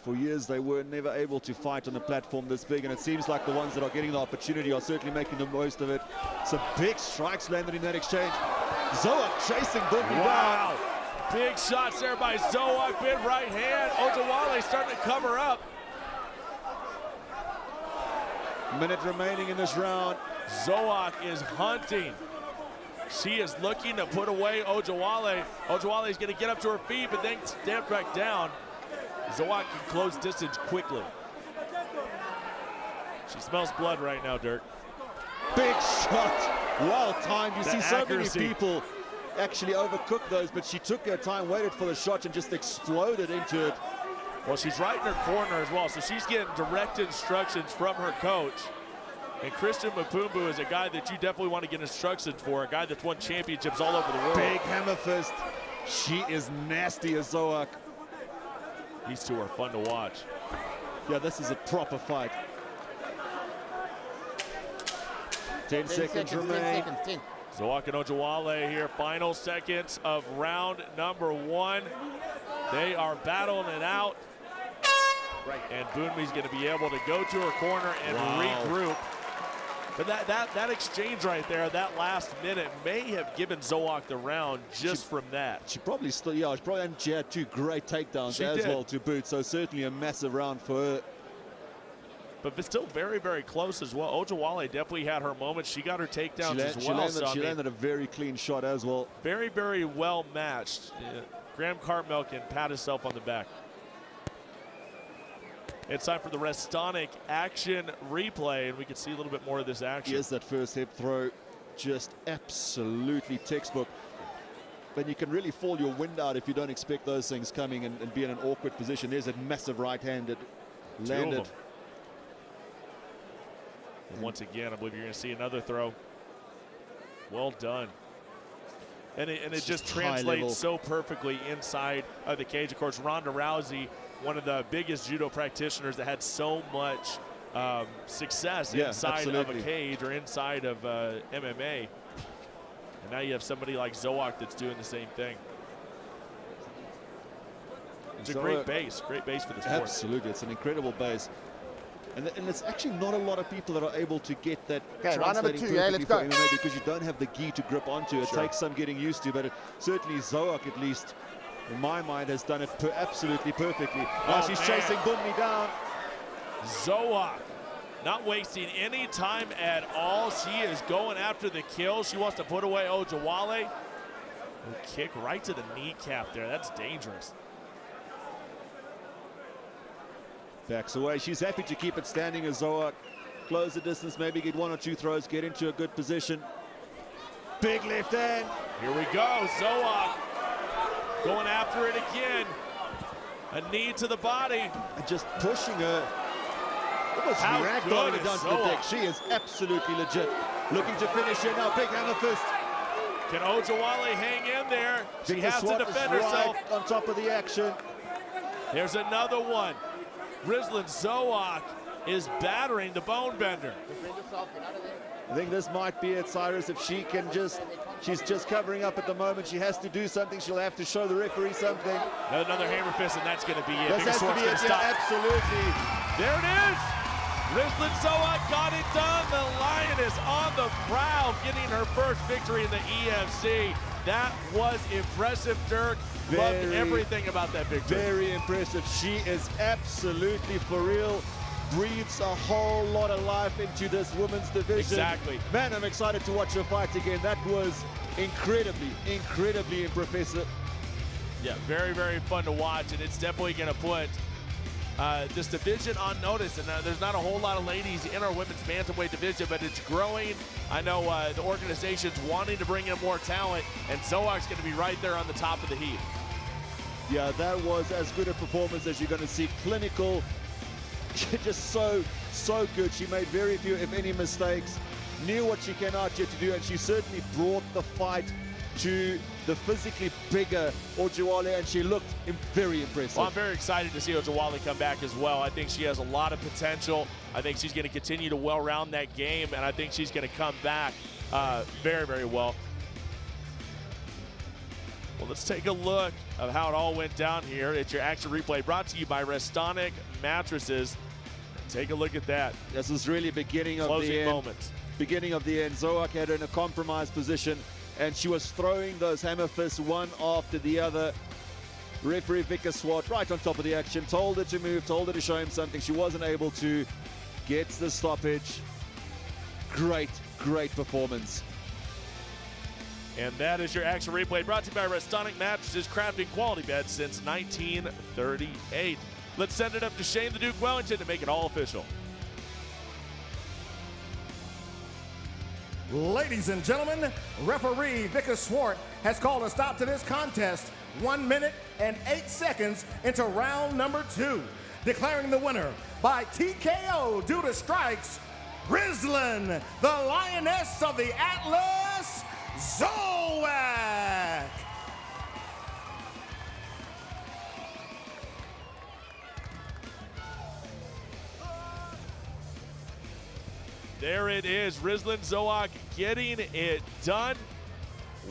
For years, they were never able to fight on a platform this big, and it seems like the ones that are getting the opportunity are certainly making the most of it. Some big strikes landed in that exchange. Zoak chasing Bunmi down. Wow, big shots there by Zoak, big right hand. Ojawale starting to cover up. Minute remaining in this round. Zoak is hunting. She is looking to put away Ojawale. Ojawale is going to get up to her feet, but then step back down. Zoak can close distance quickly. She smells blood right now, Dirk. Big shot. Well timed. You see so many accuracy. people actually overcook those, but she took her time, waited for the shot, and just exploded into it. Well, she's right in her corner as well, so she's getting direct instructions from her coach. And Christian Mapumbu is a guy that you definitely want to get instructions for, a guy that's won championships all over the world. Big hammer fist. She is nasty as Zoak. These two are fun to watch. Yeah, this is a proper fight. 10 seconds remain. Zoak and Ojawale here, final seconds of round number 1. They are battling it out. And Bunmi's going to be able to go to her corner and regroup. But that exchange right there, that last minute, may have given Zoak the round just from that. She probably still, and she had 2 great takedowns well to boot. So certainly a massive round for her. But it's still very, very close as well. Ojawale definitely had her moments. She got her takedowns as well. She landed a very clean shot as well. Very, very well matched. Graham Cartmel can pat himself on the back. It's time for the Restonic action replay, and we can see a little bit more of this action. Here's that first hip throw, just absolutely textbook. But you can really fall your wind out if you don't expect those things coming and be in an awkward position. There's a massive right hand that landed. And once again, I believe you're going to see another throw. Well done. And it just translates so perfectly inside of the cage. Of course, Ronda Rousey, one of the biggest judo practitioners that had so much success inside of a cage or inside of MMA. And now you have somebody like Zoak that's doing the same thing. It's a great base for the sport. Absolutely, it's an incredible base. And it's actually not a lot of people that are able to get that round number 2, let's go. MMA because you don't have the gi to grip onto. It takes some getting used to, but certainly Zoak, at least in my mind, has done it absolutely perfectly. Now she's chasing Bunmi down. Zoak not wasting any time at all. She is going after the kill. She wants to put away Ojawale. A kick right to the kneecap there. That's dangerous. Backs away. She's happy to keep it standing as Zoak. Close the distance, maybe get 1 or 2 throws, get into a good position. Big left hand. Here we go. Zoak going after it again. A knee to the body. And just pushing her. Almost ragdolling her down to the deck. She is absolutely legit. Looking to finish here now. Big hammer fist. Can Ojawale hang in there? She has to defend herself. On top of the action. There's another one. Rizlan Zoak is battering the bone bender. I think this might be it, Cyrus. If she can she's just covering up at the moment. She has to do something. She'll have to show the referee something. Another hammer fist, and that's going to be it. This has to be it, absolutely. There it is. Rizlan Zoak got it done. The Lioness on the prowl, getting her first victory in the EFC. That was impressive, Dirk. Loved everything about that victory. Very impressive. She is absolutely for real. Breathes a whole lot of life into this women's division. Exactly. Man, I'm excited to watch her fight again. That was incredibly impressive. Yeah, very, very fun to watch, and it's definitely going to put this division on notice. And there's not a whole lot of ladies in our women's bantamweight division, but it's growing. I know the organization's wanting to bring in more talent, and Zoak's going to be right there on the top of the heap. Yeah, that was as good a performance as you're going to see. Clinical, just so good. She made very few, if any, mistakes. Knew what she came out here to do, and she certainly brought the fight to the physically bigger Ojawale, and she looked very impressive. Well, I'm very excited to see Ojawale come back as well. I think she has a lot of potential. I think she's going to continue to well-round that game, and I think she's going to come back very, very well. Well, let's take a look at how it all went down here. It's your action replay brought to you by Restonic Mattresses. Take a look at that. This is really beginning of Closing the end. moments. Beginning of the end. Zoak had her in a compromised position, and she was throwing those hammer fists one after the other. Referee Vicker Swart right on top of the action, told her to move, told her to show him something. She wasn't able to. Gets the stoppage. Great performance. And that is your action replay brought to you by Restonic Mattresses, crafting quality beds since 1938. Let's send it up to Shane the Duke Wellington to make it all official. Ladies and gentlemen, referee Vicker Swart has called a stop to this contest 1 minute and 8 seconds into round number 2, declaring the winner by TKO due to strikes, Rizlan, the Lioness of the Atlas, Zoak. There it is, Rizlan Zoak getting it done.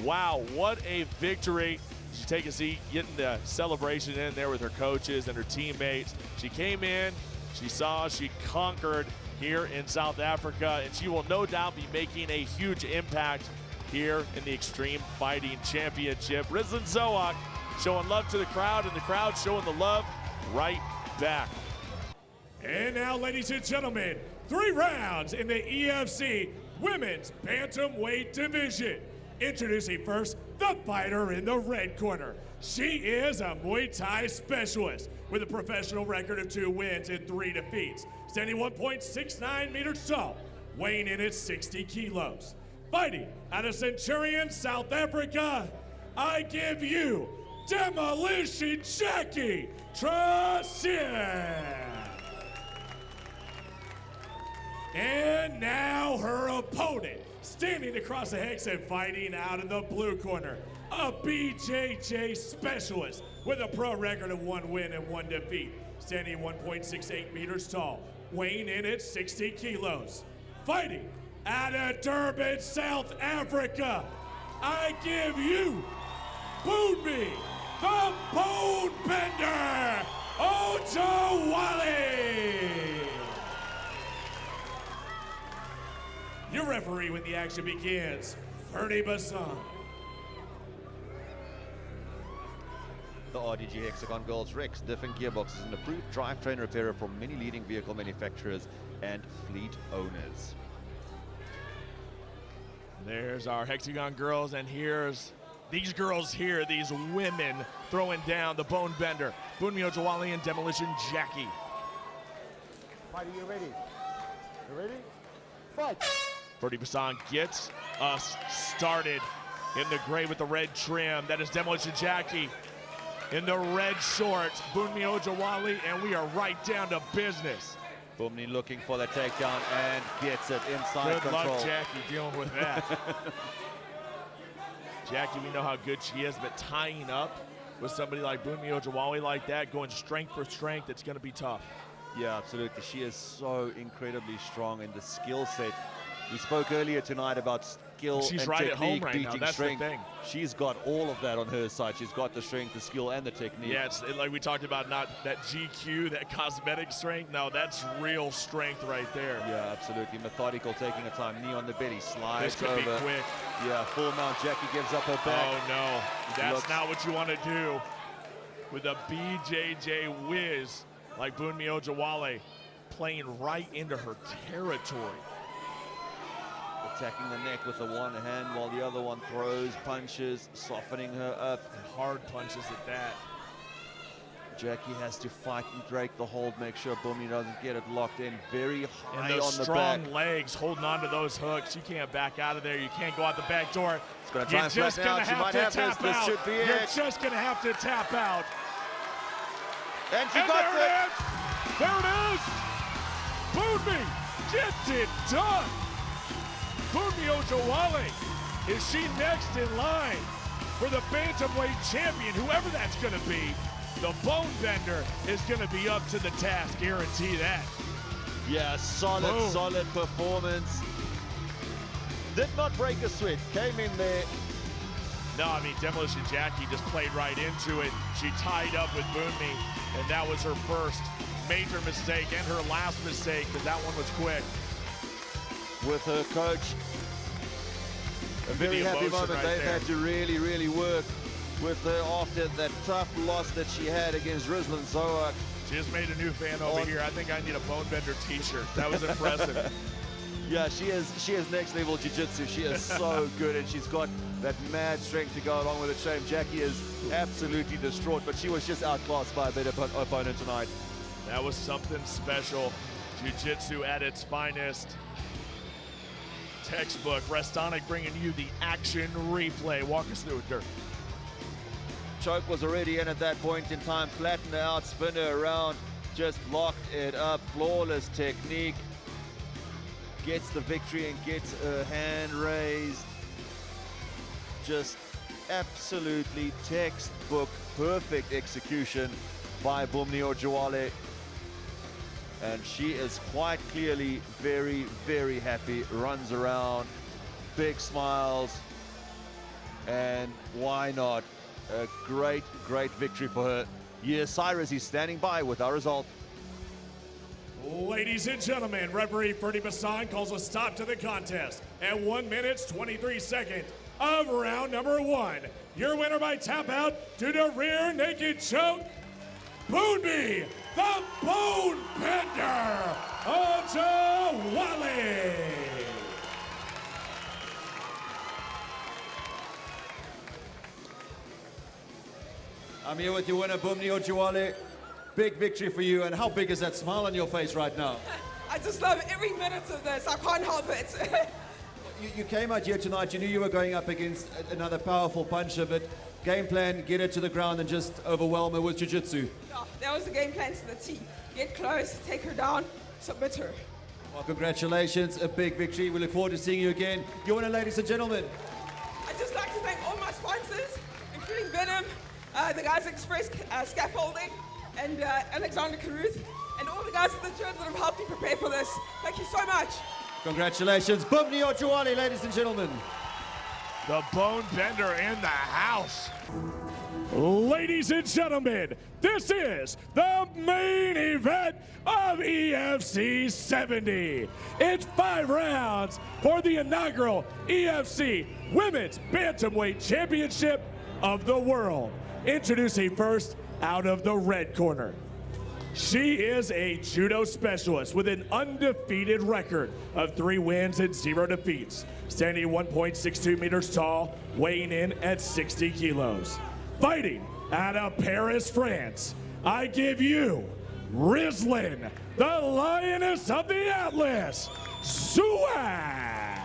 Wow, what a victory. She take a seat, getting the celebration in there with her coaches and her teammates. She came in, she saw, she conquered here in South Africa, and she will no doubt be making a huge impact here in the Extreme Fighting Championship. Rizlan Zoak showing love to the crowd, and the crowd showing the love right back. And now, ladies and gentlemen, 3 rounds in the EFC Women's Bantamweight Division. Introducing first, the fighter in the red corner, She is a Muay Thai specialist with a professional record of 2 wins and 3 defeats. Standing 1.69 meters tall, weighing in at 60 kilos. Fighting out of Centurion, South Africa, I give you Demolition Jackie Tracien. And now her opponent, standing across the hex and fighting out of the blue corner, a BJJ specialist with a pro record of 1 win and 1 defeat, standing 1.68 meters tall, weighing in at 60 kilos. Fighting out of Durban, South Africa, I give you Boonby, the Bone Bender, Ojawale. Your referee when the action begins, Ferdy Bassan. The RDG Hexagon Girls Rex Different Gearbox is an approved drivetrain repairer from many leading vehicle manufacturers and fleet owners. There's our Hexagon girls, and here's these girls here, these women throwing down the Bone Bender, Boonby Ojawale and Demolition Jackie. Fighter, you ready? You ready? Fight! Ferdy Bassan gets us started in the gray with the red trim. That is Demolition Jackie in the red shorts, Boonby Ojawale, and we are right down to business. Boonby looking for the takedown and gets it inside Good control. luck, Jackie, dealing with that. Jackie, we know how good she is, but tying up with somebody like Boonby Ojawale like that, going strength for strength, it's going to be tough. Yeah, absolutely. She is so incredibly strong in the skill set. We spoke earlier tonight about skill She's and right technique at home right beating now. That's strength. the thing. She's got all of that on her side. She's got the strength, the skill, and the technique. Yeah, it's like we talked about, not that GQ, that cosmetic strength. No, that's real strength right there. Yeah, absolutely. Methodical, taking her time. Knee on the belly, slides This could over. be quick. Yeah, full mount. Jackie gives up her back. Oh, no. That's not what you want to do with a BJJ whiz like Boonby Ojawale, playing right into her territory. Attacking the neck with the one hand while the other one throws punches, softening her up. And hard punches at that. Jackie has to fight and break the hold, make sure Boonby doesn't get it locked in. Very high And those on the strong back. legs holding on to those hooks. You can't back out of there. You can't go out the back door. It's going to try You're and just flatten going out. to She might have tap this. This out. should be You're it. just going to have to tap out. And she And got there it. it is. There it is. Boonby gets it done. Boonby Ojawale, is she next in line for the bantamweight champion, whoever that's going to be? The Bone Bender is going to be up to the task, guarantee that. Yeah, solid, Boom. solid performance. Did not break a sweat. Came in there. No, I mean, Demolition Jackie just played right into it. She tied up with Boonby, and that was her first major mistake and her last mistake, because that one was quick. With her coach. A very happy moment. right They've there. had to really, really work with her after that tough loss that she had against Rizlan Zoak. She just made a new fan over here. I think I need a Bone Bender t-shirt. That was impressive. Yeah, she is next level jiu-jitsu. She is so good, and she's got that mad strength to go along with it. Shame Jackie is absolutely distraught, but she was just outclassed by a better opponent tonight. That was something special. Jiu-jitsu at its finest. Textbook. Restonic bringing you the action replay. Walk us through it, Dirk. Choke was already in at that point in time. Flattened her out, spin her around, just locked it up. Flawless technique. Gets the victory and gets her hand raised. Just absolutely textbook perfect execution by Boonby Ojawale. And she is quite clearly very, very happy. Runs around, big smiles, and why not? A great, great victory for her. Yes, Cyrus is standing by with our result. Ladies and gentlemen, referee Ferdy Bassan calls a stop to the contest at 1 minute 23 seconds of round number 1. Your winner by tap out due to rear naked choke, Boonby, the Bone Bender, Ojawale. I'm here with your winner, Bumni Ojwale. Big victory for you, and how big is that smile on your face right now? I just love every minute of this. I can't help it. You came out here tonight, you knew you were going up against another powerful puncher, but game plan, get her to the ground and just overwhelm her with jiu-jitsu. Yeah, that was the game plan to the T. Get close, take her down, submit her. Well, congratulations, a big victory. We look forward to seeing you again. Your winner, ladies and gentlemen. I'd just like to thank all my sponsors, including Venom, the guys at Express Scaffolding, and Alexander Caruth, and all the guys at the gym that have helped me prepare for this. Thank you so much. Congratulations, Bumni Ojwale, ladies and gentlemen. The bone bender in the house. Ladies and gentlemen, this is the main event of EFC 70. It's 5 rounds for the inaugural EFC Women's Bantamweight Championship of the World. Introducing first, out of the red corner. She is a judo specialist with an undefeated record of 3 wins and 0 defeats. Standing 1.62 meters tall, weighing in at 60 kilos. Fighting out of Paris, France, I give you Rizlin, the Lioness of the Atlas, Suak.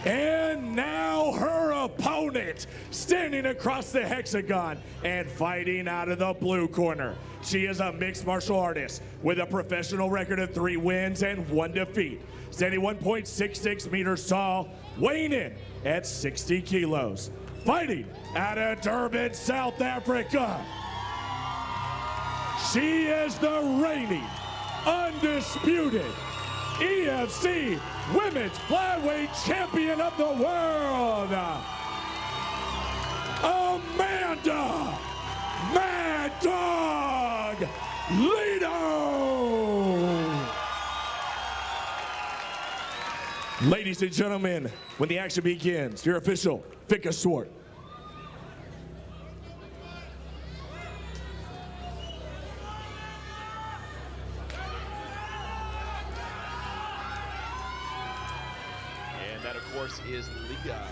And now her opponent, standing across the hexagon and fighting out of the blue corner. She is a mixed martial artist with a professional record of 3 wins and 1 defeat. Standing 1.66 meters tall, weighing in at 60 kilos. Fighting out of Durban, South Africa. She is the reigning, undisputed EFC Women's Flyweight Champion of the World, Amanda Mad Dog Lino. Ladies and gentlemen, when the action begins, your official, Victor Swart. And that, of course, is Leah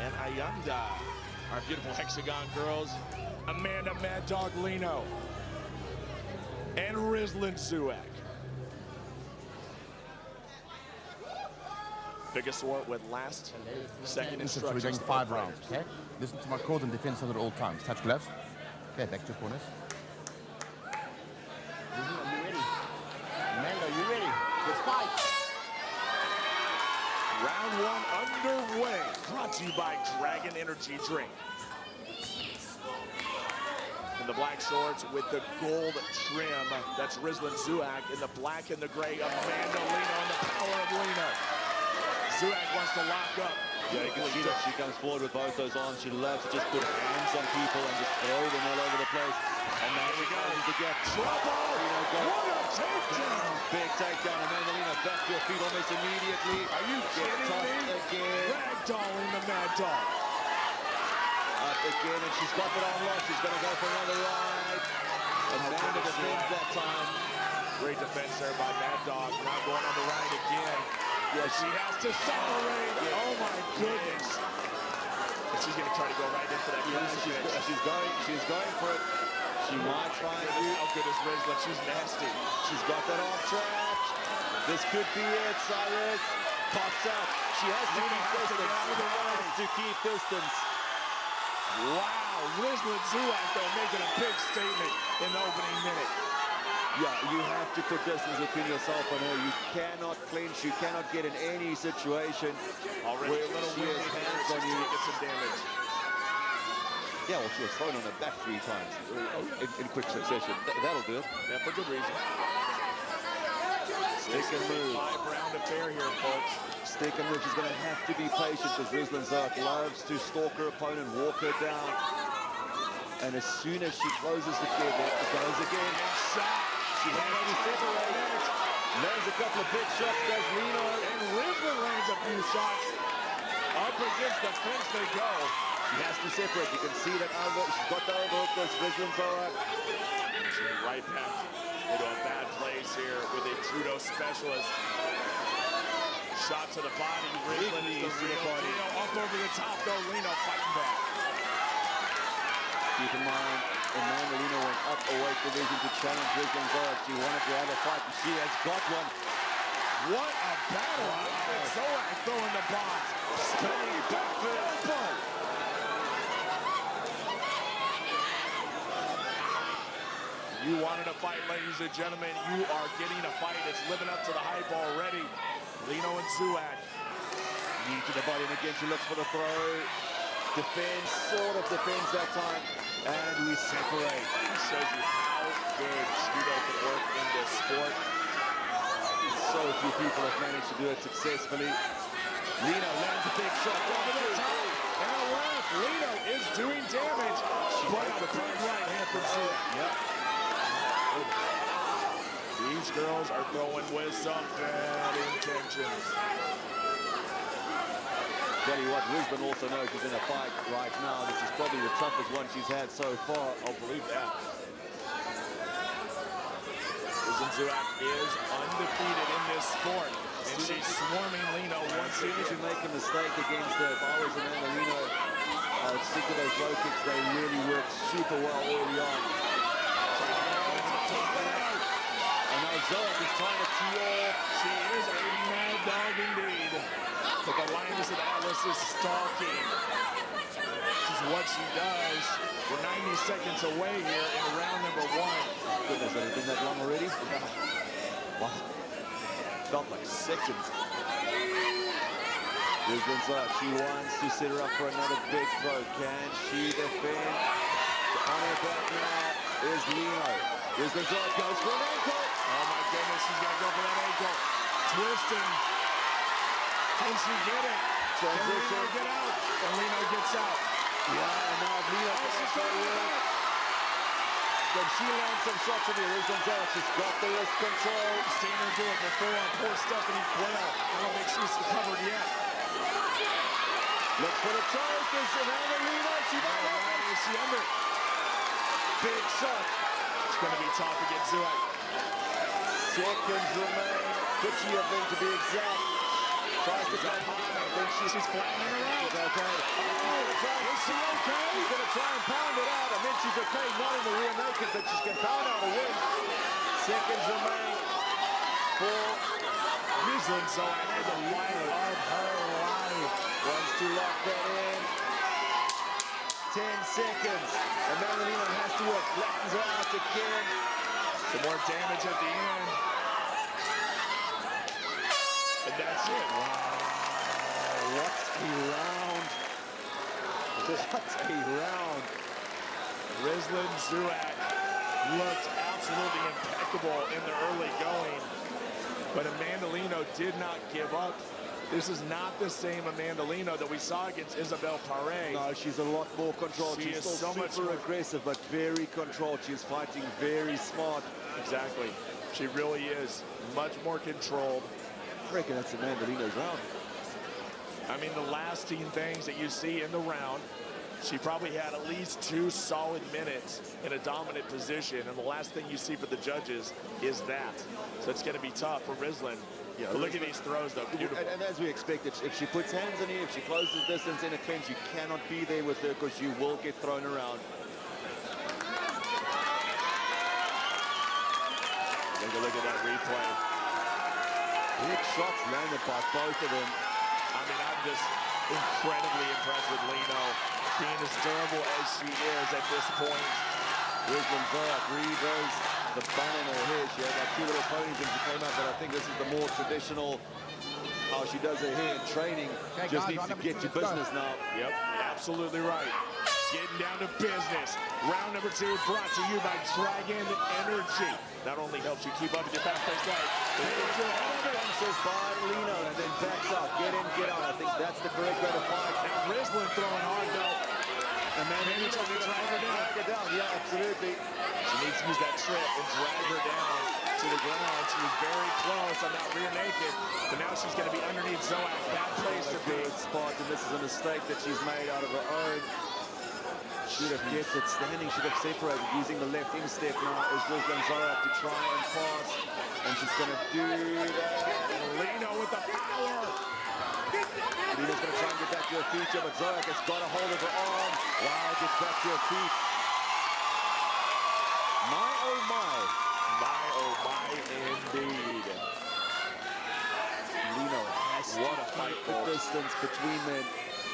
and Ayanda, our beautiful hexagon girls, Amanda Mad Dog Lino and Rizlin Suak. Biggest Swart with last, second instructions. We're going 5 rounds, okay? Listen to my calls and defense at all times. Touch gloves. Okay, back to your corners. Are you ready? Amanda, are you ready? Let's fight. Round 1 underway, brought to you by Dragon Energy Drink. In the black shorts with the gold trim, that's Rizlin Suak. In the black and the gray, Amanda Lino, and the power of Lino. Suak wants to lock up. Yeah, you can see that she comes forward with both those arms. She loves to just put hands on people and just throw them all over the place. And now she closes the gap. Trouble! What a takedown! Big takedown. Amanda Lino back to her feet almost immediately. Are you kidding me? Again. Ragdolling the Mad Dog. Up again, and she's got it on lock. She's going to go for another ride. Amanda defends that time. Great defense there by Mad Dog. Now going on the right again. Yeah, she has to separate. Yeah. Oh my goodness. And she's going to try to go right into that. Yeah, she's going for it. She might try and do. How good is Rizlin? She's nasty. She's got that arm trapped. This could be it. Cyrus pops out. She has to keep distance. To keep distance. Wow, Rizlin Suak though making a big statement in the opening minute. Yeah, you have to put distance between yourself and her. You cannot clinch. You cannot get in any situation Already where a little she has hands on you. Get some damage. Yeah, well, she was thrown on her back 3 times in quick succession. That'll do it. Yeah, for good reason. Stick and move. 5-round affair here, folks. Stick and move. She's going to have to be patient because Rizlin Suak loves to stalk her opponent, walk her down. And as soon as she closes the kid, it goes again. She has to separate. Lands a couple of big shots, does Lino. And Rizlin lands a few shots. Up against the fence they go. She has to separate. You can see that she's got the overhook because Rizlin's all right. Right back into a bad place here with a judo specialist. Shot to the body. Rizlin is the real deal. Up over the top though. Lino fighting back. Keep in mind, Amanda Lino went up a weight division to challenge Rizwan Zorak. She wanted to have a fight, and she has got one. What a battle! Zorak throwing the bombs. Spinning back fist. You wanted a fight, ladies and gentlemen. You are getting a fight. It's living up to the hype already. Lino and Zorak. Knee to the body, and again she looks for the throw. Defends, sort of defends that time. And we separate. It shows you how good judo can work in this sport. So few people have managed to do it successfully. Lino lands a big shot. Over the top and a left. Lino is doing damage. But a big right hand from Zorak. Yep. These girls are throwing with some bad intentions. Tell you what, Rizwan also knows she's in a fight right now. This is probably the toughest one she's had so far. I'll believe that. Rizwan Zorak is undefeated in this sport, and she's swarming Lino once As soon as you again. make a mistake against her, if I was Amanda Lino, I would stick to those low kicks. They really work super well early on. And now Zorak is trying to tee off. She is a mad dog indeed. But the Lioness of Atlas is stalking. This is what she does. We're 90 seconds away here in round number 1. Goodness, has it been that long already? Wow. Felt like seconds. Rizwan Zorak, she wants to set her up for another big throw. Can she defend? On her back now is Lino. Rizwan Zorak goes for an ankle. Oh my goodness, she's gonna go for that ankle. Twisting. Can she get it? Can Lino get out? And Lino gets out. Yeah, and now Lino she's going back. Can she land some shots in here? Rizwan Zorak, she's got the wrist control. Seen her do it before on poor Stephanie Quayle. I don't think she's recovered yet. Look for the choke. Is Amanda Lino? She might have it. Is she under? Big shot. It's going to be tough against Zorak. Seconds remain. 50 of them to be exact. Tries to come high. I think she's flattening her out. She's okay. Is she okay? She's going to try and pound it out. I mean, she's okay, not in the rear naked, but she's going to pound out a win. Seconds remain for Rizwan Zorak had the fight of her life. Wants to lock that in. 10 seconds. Amanda Lino has to work. Flattens her out again. Some more damage at the end. And that's it. Wow. What a round. What a round. Rizwan Zorak looked absolutely impeccable in the early going. But Amanda Lino did not give up. This is not the same Amanda Lino that we saw against Isabelle Paré. No, she's a lot more controlled. She she's is still so much super more aggressive, but very controlled. She's fighting very smart. Exactly. She really is much more controlled. I reckon that's Amanda Lino's round. I mean, the lasting things that you see in the round, she probably had at least 2 solid minutes in a dominant position, and the last thing you see for the judges is that. So it's going to be tough for Rizwan. Yeah, but look at these throws, though. Beautiful. And as we expected, if she puts hands on you, if she closes distance in a clinch, you cannot be there with her because you will get thrown around. Take a look at that replay. Big shots landed by both of them. I mean, I'm just incredibly impressed with Lino being as durable as she is at this point. Rizwan Zorak reversed the bun in her hair. She had like 2 little ponies when she came out, but I think this is the more traditional how she does her hair in training. Okay, just guys, needs to get to business now. Yep, absolutely right. Getting down to business. Round number 2 brought to you by Dragon Energy. Not only helps you keep up with your fast-paced life, Says by Lino and then backs out. Get in, get out. I think that's the correct way to fight. Now Rizwan throwing hard though. And maybe trying to drag her down. Yeah, absolutely. She needs to use that trip and drag her down to the ground. She was very close on that rear naked, but now she's going to be underneath Zorak. Bad place to be. Good spot, and this is a mistake that she's made out of her own. Should have kept it standing, should have separated. Using the left instep now is Rizwan Zorak to try and pass. And she's going to do that. Lino with the power. Lino's going to try and get back to her feet, but Zorak has got a hold of her arm. Wow, gets back to her feet. oh my, indeed. Lino has What a fight, the folks. distance between them.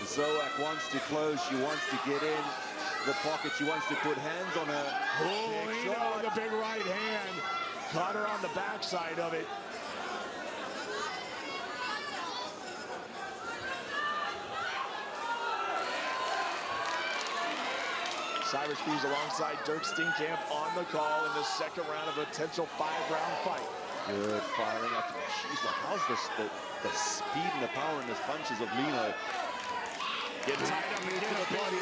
Zoak wants to close. She wants to get in the pocket. She wants to put hands on her. Oh, Big Lino shot. with a big right hand. Caught her on the backside of it. Cyrus Fuse alongside Dirk Steenkamp on the call in the second round of a potential 5-round fight. Good firing up. She's like, how's this, the speed and the power in his punches of Lino. Getting tied up Knee again. to the body.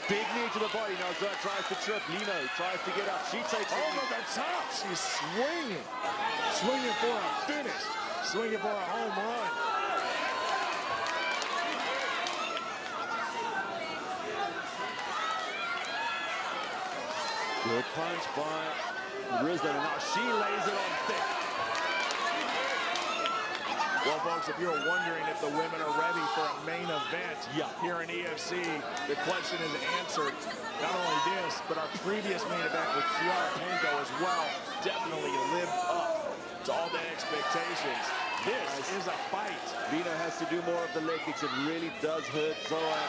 Big knee to the body. Now Zoak tries to trip. Lino tries to get up. She takes it. Over the top. She's swinging. Swinging for a finish. Swinging for a home run. Good punch by Risden, and now she lays it on thick. Well, folks, if you're wondering if the women are ready for a main event here in EFC, the question is answered. Not only this, but our previous main event with Kiara Panko as well definitely lived up to all the expectations. This is a fight. Lino has to do more of the leg kicks. It really does hurt Zoak.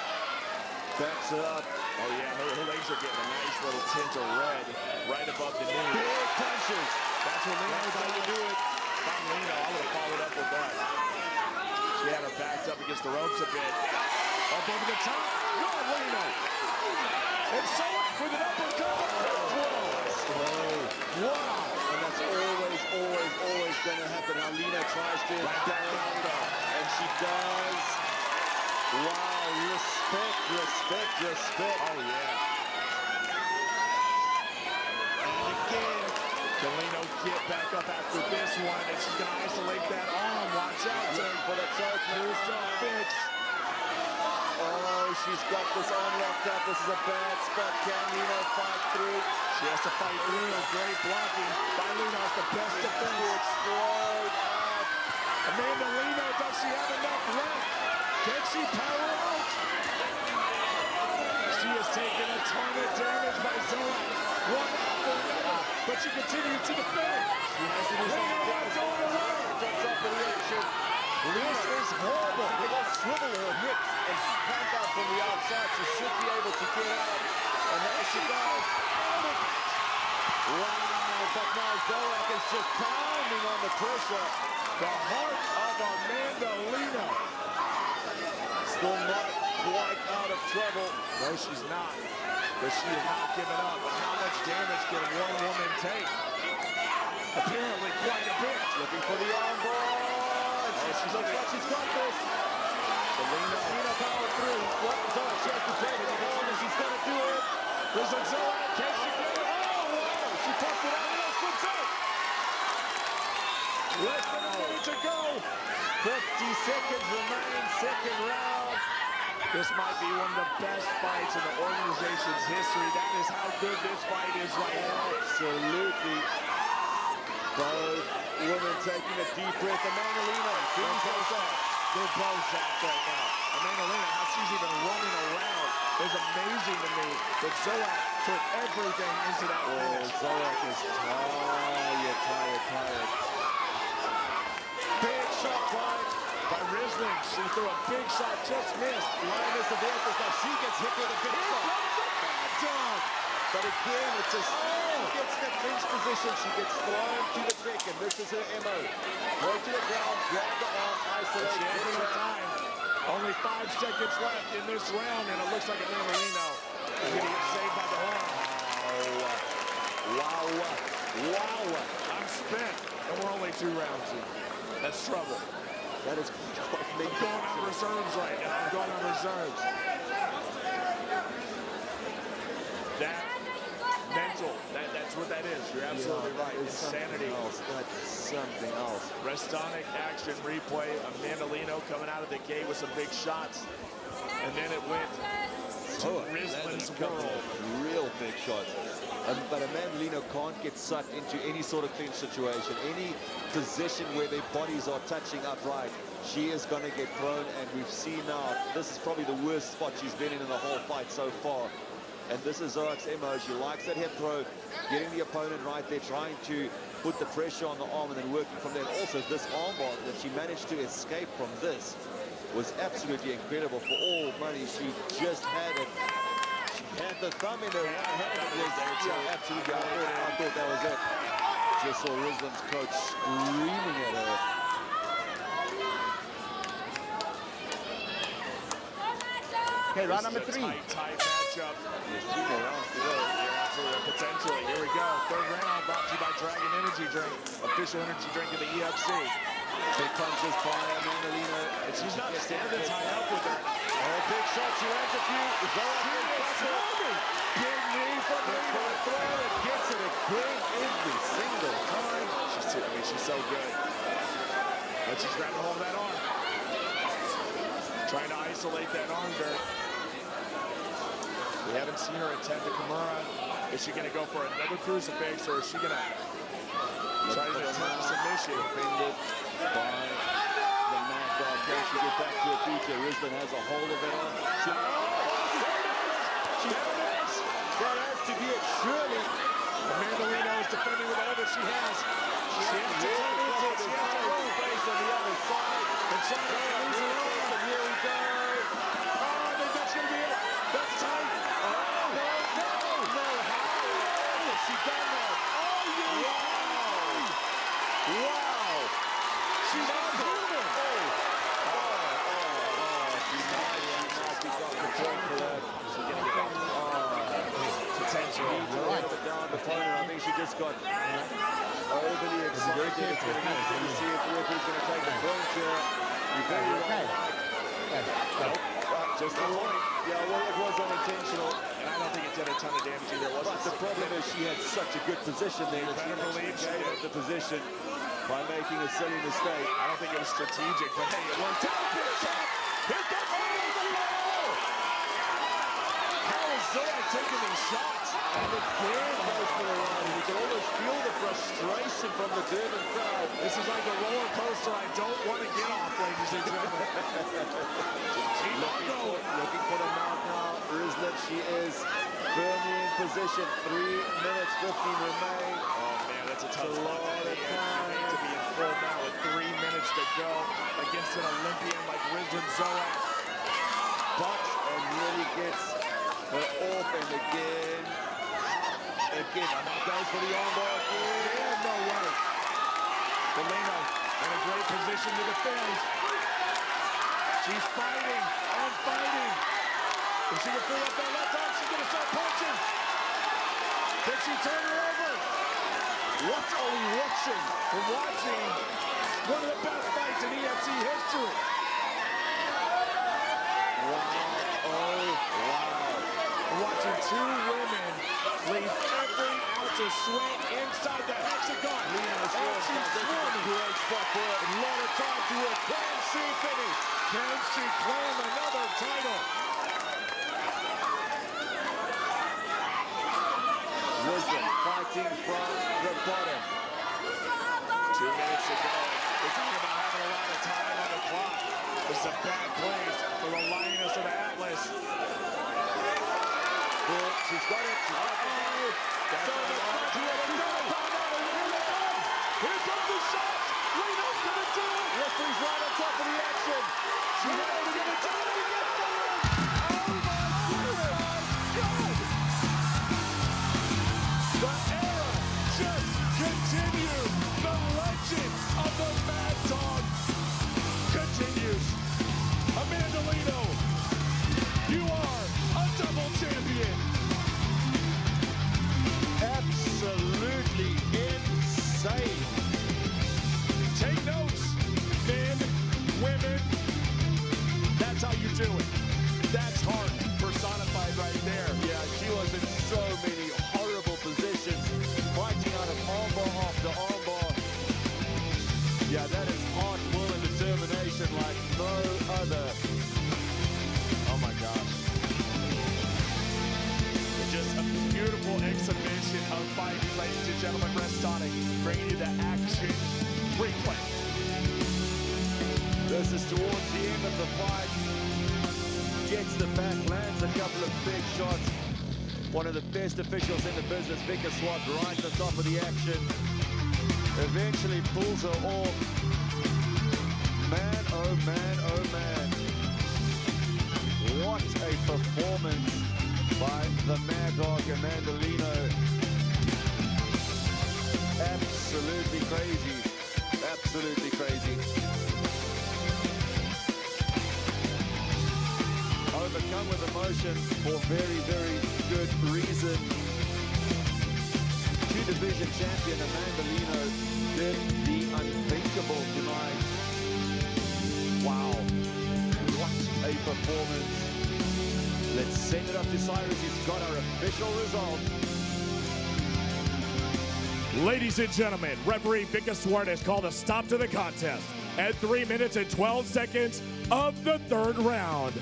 Backs her up. Oh, yeah, her legs are getting a nice little tint of red right above the knee. Big punches. That's what Lino tried to do it. If I'm Lino, I would have followed up with that. She had her backed up against the ropes a bit. Up over the top. Good, Lino. And so with an uppercut. Wow. And that's always going to happen. Now Lino tries to and she does. Wow, respect. Oh, yeah. And again, can Lino get back up after this one? And she's going to isolate that arm. Watch out. Looking for the choke. Here's the fix. Oh, she's got this arm locked up. This is a bad spot. Can Lino fight through? She has to fight through. Great blocking by Lino. It's the best defense. Explode out. Amanda Lino, does she have enough left? Can she power out? She has taken a ton of damage by Zoak. One after another, but she continues to defend. She has to do something going around. That's up in the action. This is horrible. They will swivel her hips and pump out from the outside. She should be able to get out. And there she goes. Wow, but now Zoak is just pounding on the pressure. The heart of Amanda Lino. Still not quite out of trouble. No, she's not. But she is not giving up. But how much damage can one woman take? Apparently quite a bit. Looking for the arm bar. She's looks like she's got this. Lino power through. What? Zoak, she has to take it. And she's going to do it. There's a Zoak. Can she get it? Oh, wow. She popped it out. Lino flips out. Less than a minute to go. 50 seconds remain, second round. This might be one of the best fights in the organization's history. That is how good this fight is right now. Absolutely. Both women taking a deep breath. Amanda Lino. They're both out right now. Amanda Lino, how she's even running around is amazing to me. But Zoak put everything into that finish. Zoak is tired. Big shot by Risling. She threw a big shot, just missed. Lioness of the Empress. Now she gets hit with a big shot. But again, it's just she gets that clinch position. She gets thrown to the deck, and this is her MO. Go to the ground, grab the arm, isolate. She has enough time. Only 5 seconds left in this round, and it looks like Amanda Lino is going to get saved by the horn. Wow. I'm spent, and we're only 2 rounds in. That's trouble. That is I'm going on reserves right now. I'm going on reserves. That mental, that's what that is. You're absolutely right. Insanity. That's something else. Restonic action replay. Amanda Lino coming out of the gate with some big shots. And then it went to Risling's world. Real big shots. But Amanda Lino can't get sucked into any sort of clinch situation, any position where their bodies are touching upright. She is going to get thrown, and we've seen now, this is probably the worst spot she's been in the whole fight so far. And this is Zoak's MO. She likes that hip throw, getting the opponent right there, trying to put the pressure on the arm and then working from there. And also this armbar that she managed to escape from this was absolutely incredible for all money. She just had it. She had the thumb in her right hand. Yeah, absolutely. I thought that was it. Just saw Risland's coach screaming at her. Okay, round number 3. Tight matchup. There's 3 more rounds to go. Yeah, absolutely. Potentially. Here we go. Third round brought to you by Dragon Energy Drink, official energy drink of the EFC. Big punches by Mandolino. And she's not scared to tie up with her. Oh, big shot. She lands a few. Big knee from Lino. Throw it. Gets it again every single time. She's so good. But she's grabbing hold of that arm. Trying to isolate that arm, Dirk. We haven't seen her attempt the Kimura. Is she going to go for another crucifix, or is she going to try to attempt a submission? Defended by the Mad Dog. Can she get back to her feet? Risland has a hold of it on. She has. That has to be it, surely. Mandolino is defending with whatever she has. She has to turn into it. She has to roll face on the other side. And try to lose it on. And here we go. Oh, I think that's going to be it. That's tight. Oh, no. How has she done that? Oh, wow. Wow. She's not human. She might be got the point for that. She's going to get back. Potentially. Right. Down the opponent. I think she just got overly excited. It's going to be interesting to see if the referee's going to take the point here. You're very right. Just a point. Yeah, well, it was unintentional. And I don't think it did a ton of damage either. But the problem is she had such a good position there. You better believe she gave up the position by making a silly mistake. I don't think it was strategic, but hey, it worked out. Here comes How is Zoak taking these shots? And again goes for the run. You can almost feel the frustration from the Durban crowd. This is like a roller coaster I don't want to get off, ladies and gentlemen. Looking for the mount now. Risland, she is firmly in position. 3 minutes, 15 remain. Oh, man, that's a tough spot to be in full now with 3 minutes to go against an Olympian like Risland Zoak. Bucks and really gets her off, and again, goes for the armbar again. Yeah, no way. Delino in a great position to defend. She's fighting and fighting. If she can free up that left arm, she's going to start punching. Can she turn her over? What are we watching? We're watching one of the best fights in EFC history. Wow. Oh, wow. We're watching 2 women leave every ounce of sweat inside the hexagon. And she's swimming. Great spot for her. A lot of time to work. Can she finish? Can she claim another title? Risland fighting from the bottom. 2 minutes to go. We're talking about having a lot of time on the clock. This is a bad place for the Lioness of Atlas. She's got it. She's got it. Here comes the shot. Lino's gonna do it. Referee's right on top of the action. She's gonna do it. Oh my God. The era just continued. The legend of the Mad Dog continues. Amanda Lino, you are a double champion. Absolutely insane. Take notes, men, women. That's how you do it. That's heart personified right there. Yeah, she was in so many horrible positions, fighting out of armbar after armbar. Yeah, that is heart, will, and determination like no other. Oh my gosh. Just a beautiful exhibition of fighting, ladies and gentlemen. Restonic, bringing you the action replay. This is towards the end of the fight. Gets the back, lands a couple of big shots. one of the best officials in the business, Vicker Swart, right at the top of the action. Eventually pulls her off. Man, oh man, oh man. What a performance by the Mad Dog, Amanda Lino. Absolutely crazy. Absolutely crazy. Overcome with emotion for very, very good reason. Two-division champion Amanda Lino did the unthinkable tonight. Wow. What a performance. Let's send it up to Cyrus. He's got our official result. Ladies and gentlemen, referee Vicker Swart has called a stop to the contest at 3 minutes and 12 seconds of the third round.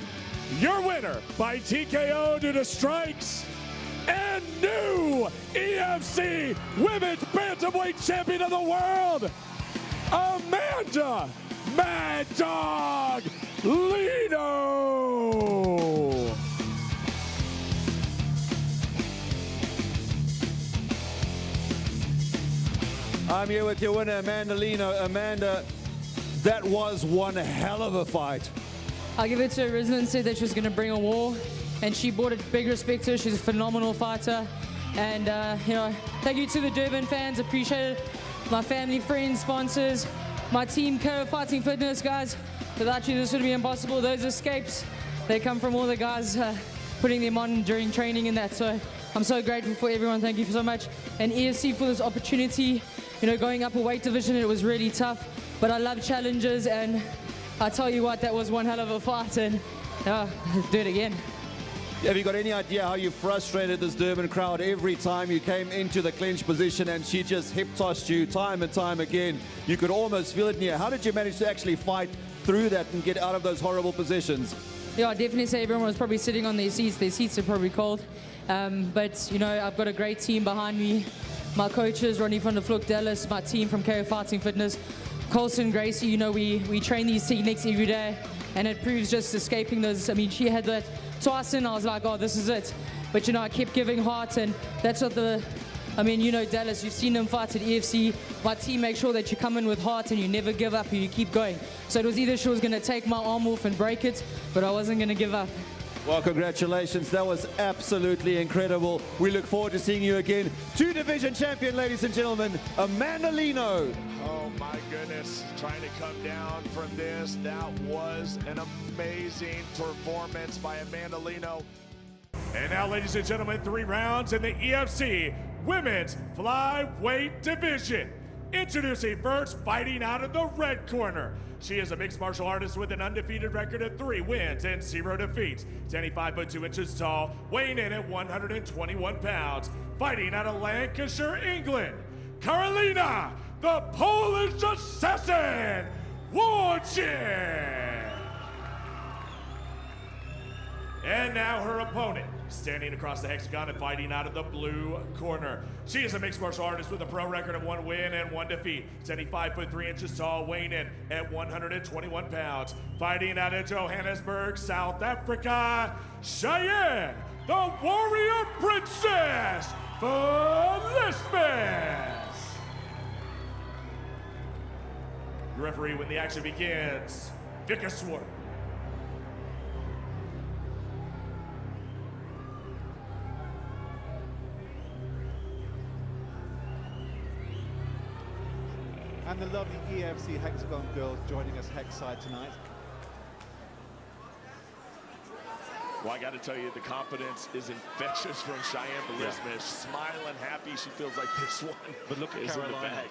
Your winner by TKO due to strikes and new EFC Women's Bantamweight Champion of the World, Amanda Mad Dog Lino. I'm here with your winner, Amanda Lino. Amanda, that was one hell of a fight. I give it to her. Resident said that she was going to bring a war, and she brought it big respect to her. She's a phenomenal fighter. And, you know, thank you to the Durban fans. Appreciate it. My family, friends, sponsors, my team, Kara Fighting Fitness, guys. Without you, this would be impossible. Those escapes, they come from all the guys putting them on during training and that. So I'm so grateful for everyone. Thank you so much. And EFC for this opportunity. You know, going up a weight division, it was really tough. But I love challenges, and I tell you what, that was one hell of a fight, and do it again. Have you got any idea how you frustrated this Durban crowd every time you came into the clinch position and she just hip-tossed you time and time again? You could almost feel it in here. How did you manage to actually fight through that and get out of those horrible positions? Yeah, I definitely say everyone was probably sitting on their seats. Their seats are probably cold. But, you know, I've got a great team behind me. My coaches, Ronnie van der Vloek, Dallas, my team from KO Fighting Fitness, Colson, Gracie, you know, we train these techniques every day, and it proves just escaping those. I mean, she had that twice and I was like, oh, this is it. But, you know, I kept giving heart, and that's what I mean, you know, Dallas, you've seen them fight at EFC. My team makes sure that you come in with heart and you never give up and you keep going. So it was either she was going to take my arm off and break it, but I wasn't going to give up. Well, congratulations. That was absolutely incredible. We look forward to seeing you again. Two-division champion, ladies and gentlemen, Amanda Lino. Oh, my goodness. Trying to come down from this. That was an amazing performance by Amanda Lino. And now, ladies and gentlemen, 3 rounds in the EFC Women's Flyweight Division. Introducing first, fighting out of the red corner. She is a mixed martial artist with an undefeated record of 3 wins and 0 defeats. 75 foot 2 inches tall, weighing in at 121 pounds. Fighting out of Lancashire, England, Karolina, the Polish Assassin, Wojcik. And now her opponent, standing across the hexagon and fighting out of the blue corner. She is a mixed martial artist with a pro record of 1 win and 1 defeat. 75 foot 3 inches tall, weighing in at 121 pounds. Fighting out of Johannesburg, South Africa, Cheyenne, the Warrior Princess, Velismus. The referee, when the action begins, Vicker Swart. And the lovely EFC Hexagon girls joining us Hexside tonight. Well, I got to tell you, the confidence is infectious from Cheyenne Velismus. Smiling, happy. She feels like this one But look at is in the Carolina. bag.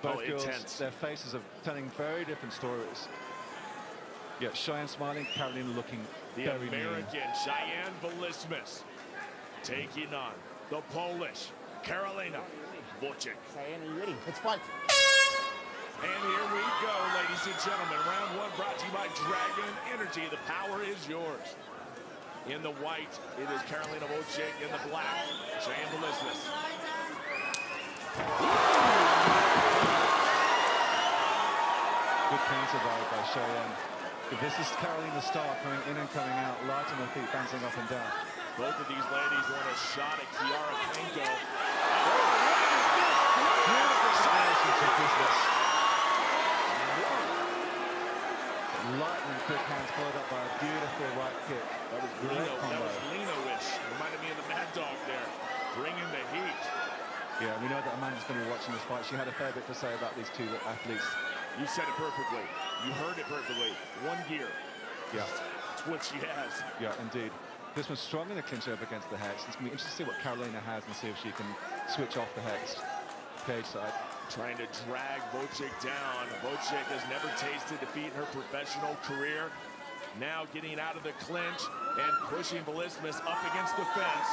Both girls, intense. their faces are telling very different stories. Yeah, Cheyenne smiling, Carolina looking The very mean. American Cheyenne Velismus taking on the Polish Karolina Wojcik. Cheyenne, are you ready? Let's fight. And here we go, ladies and gentlemen. Round 1 brought to you by Dragon Energy. The power is yours. In the white, it is Karolina Wojcik. In the black, Cheyenne Velismus. Good counter by Cheyenne. This is Carolina Starr coming in and coming out, light on her feet, bouncing up and down. Both of these ladies want a shot at Kiara Panko. Lightning quick hands followed up by a beautiful right kick. That was Lino-ish. Reminded me of the Mad Dog there. Bringing the heat. Yeah, we know that Amanda's going to be watching this fight. She had a fair bit to say about these two athletes. You said it perfectly. You heard it perfectly. One gear. Yeah. It's what she has. Yeah, indeed. This one's strong in the clinch up against the Hex. It's going to be interesting to see what Carolina has and see if she can switch off the Hex. Cage side. Trying to drag Vojcik down. Vojcik has never tasted defeat in her professional career. Now getting out of the clinch and pushing Belismas up against the fence.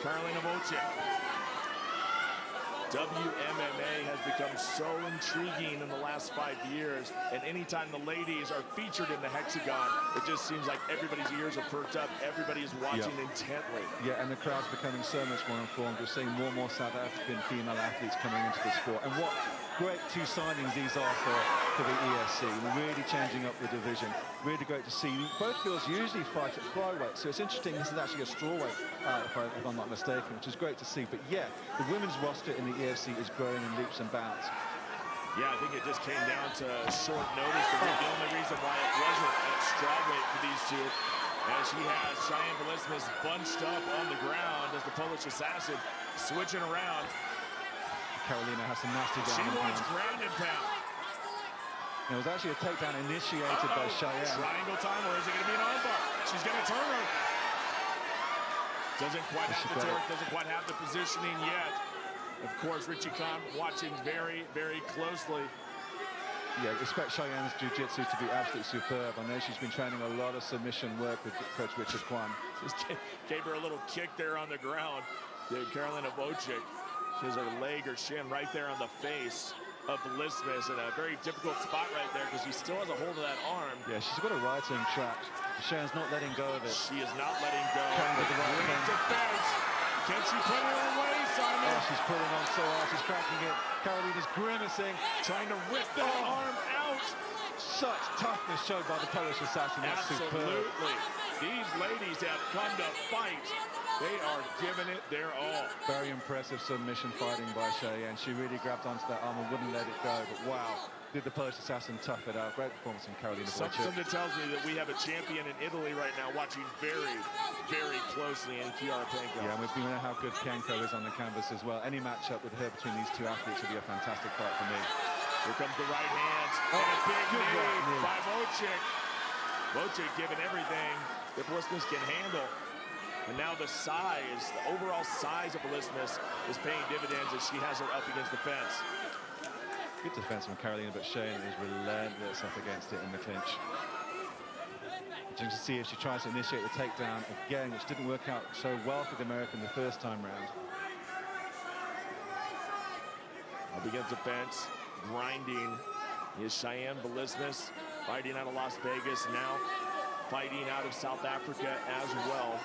Carolina Vojcik. WMMA has become so intriguing in the last 5 years, and anytime the ladies are featured in the hexagon, it just seems like everybody's ears are perked up. Everybody is watching intently. Yeah, and the crowd's becoming so much more informed. We're seeing more and more South African female athletes coming into the sport. And what great two signings these are for the EFC. Really changing up the division. Really great to see. Both girls usually fight at flyweight, so it's interesting. This is actually a strawweight, if I'm not mistaken, which is great to see. But yeah, the women's roster in the EFC is growing in leaps and bounds. Yeah, I think it just came down to short notice. The only reason why it wasn't at strawweight for these two, as she has Cheyenne Belismas bunched up on the ground as the Polish assassin switching around. Carolina has some nasty ground. She wants ground and pound. It was actually a takedown initiated by Cheyenne. Triangle time, or is it going to be an armbar? She's going to turn her. Doesn't quite have the torque, doesn't quite have the positioning yet. Of course, Richie Khan watching very, very closely. Yeah, expect Cheyenne's jiu-jitsu to be absolutely superb. I know she's been training a lot of submission work with Coach Richard Kwan. Just gave her a little kick there on the ground. Did Carolina Vojcik. She has her leg or shin right there on the face of Belismas in a very difficult spot right there because she still has a hold of that arm. Yeah, she's got a right hand trapped. Cheyenne's not letting go of it. She is not letting go. Great defense. Can she put her away, Simon? Oh, she's pulling on so hard. She's cracking it. Carolina's grimacing. Trying to rip that arm out. Such toughness showed by the Polish assassin. That's Absolutely. Superb. These ladies have come to fight. They are giving it their all. Very impressive submission fighting by Cheyenne. She really grabbed onto that arm and wouldn't let it go. But wow, did the Polish assassin tough it out. Great performance from Carolina Vojcik. Something tells me that we have a champion in Italy right now watching very, very closely in Kiara Panko. Yeah, and we know how good Panko is on the canvas as well. Any matchup with her between these two athletes would be a fantastic fight for me. Here comes the right hand. And a big knee by Vojcik. Vojcik giving everything that Belismas can handle. And now the size, the overall size of Belismas is paying dividends as she has her up against the fence. Good defense from Carolina, but Cheyenne is relentless up against it in the clinch. Just to see if she tries to initiate the takedown again, which didn't work out so well for the American the first time round. Up against the fence, grinding is Cheyenne Belismas, fighting out of Las Vegas, now fighting out of South Africa as well.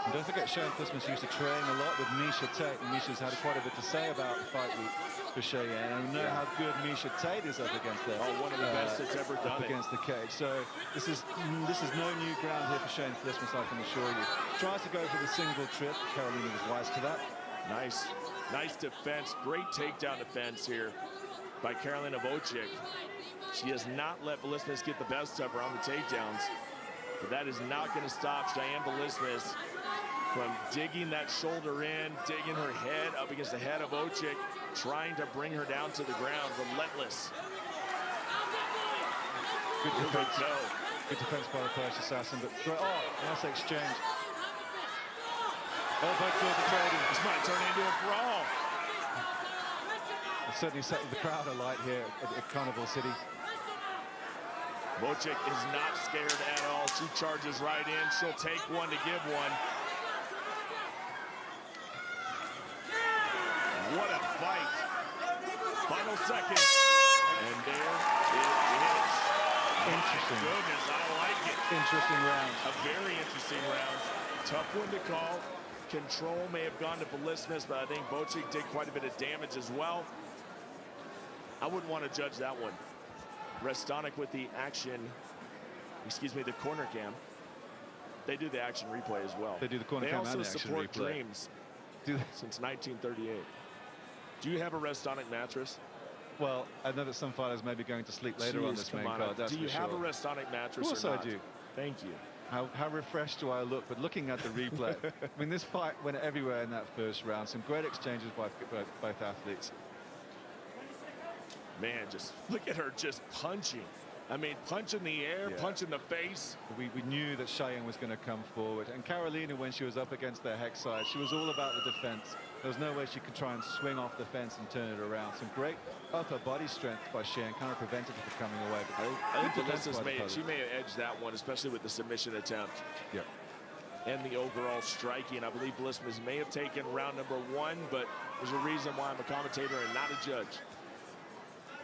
And don't forget, Cheyenne Belismas used to train a lot with Misha Tate, and Misha's had quite a bit to say about the fight week for Cheyenne. And we know how good Misha Tate is up against her. Oh, one of the best that's ever done against the cage. So this is no new ground here for Cheyenne Belismas, I can assure you. Tries to go for the single trip. Carolina was wise to that. Nice defense. Great takedown defense here by Carolina Vojcik. She has not let Belismas get the best of her on the takedowns. But that is not going to stop Cheyenne Belismas from digging that shoulder in, digging her head up against the head of Vojcik, trying to bring her down to the ground, relentless. Good defense. Good defense by the Polish assassin, but nice exchange. Oh, both girls are trading. This might turn into a brawl. It certainly set the crowd alight here at Carnival City. Vojcik is not scared at all. She charges right in. She'll take one to give one. What a fight. Final seconds. And there it is. Interesting. My goodness, I like it. Interesting round. A very interesting round. Tough one to call. Control may have gone to Belismas, but I think Vojcik did quite a bit of damage as well. I wouldn't want to judge that one. Restonic with the action, the corner cam. They do the action replay as well. They do the corner They count and also the action support replay. Dreams Do they? since 1938. Do you have a Restonic mattress? Well, I know that some fighters may be going to sleep later on Jeez, this come main on. card. That's Do you for have sure. a Restonic mattress? Of course or I not? do. Thank you. How refreshed do I look? But looking at the replay, I mean, this fight went everywhere in that first round. Some great exchanges by both athletes. Man, just look at her just punching. I mean, punch in the air, punch in the face. We knew that Cheyenne was going to come forward. And Carolina, when she was up against the hex side, she was all about the defense. There was no way she could try and swing off the fence and turn it around. Some great upper body strength by Cheyenne kind of prevented her from coming away. But I think good defense Melissa's by the she may have edged that one, especially with the submission attempt. Yeah. And the overall striking. I believe Blismus may have taken round number 1, but there's a reason why I'm a commentator and not a judge.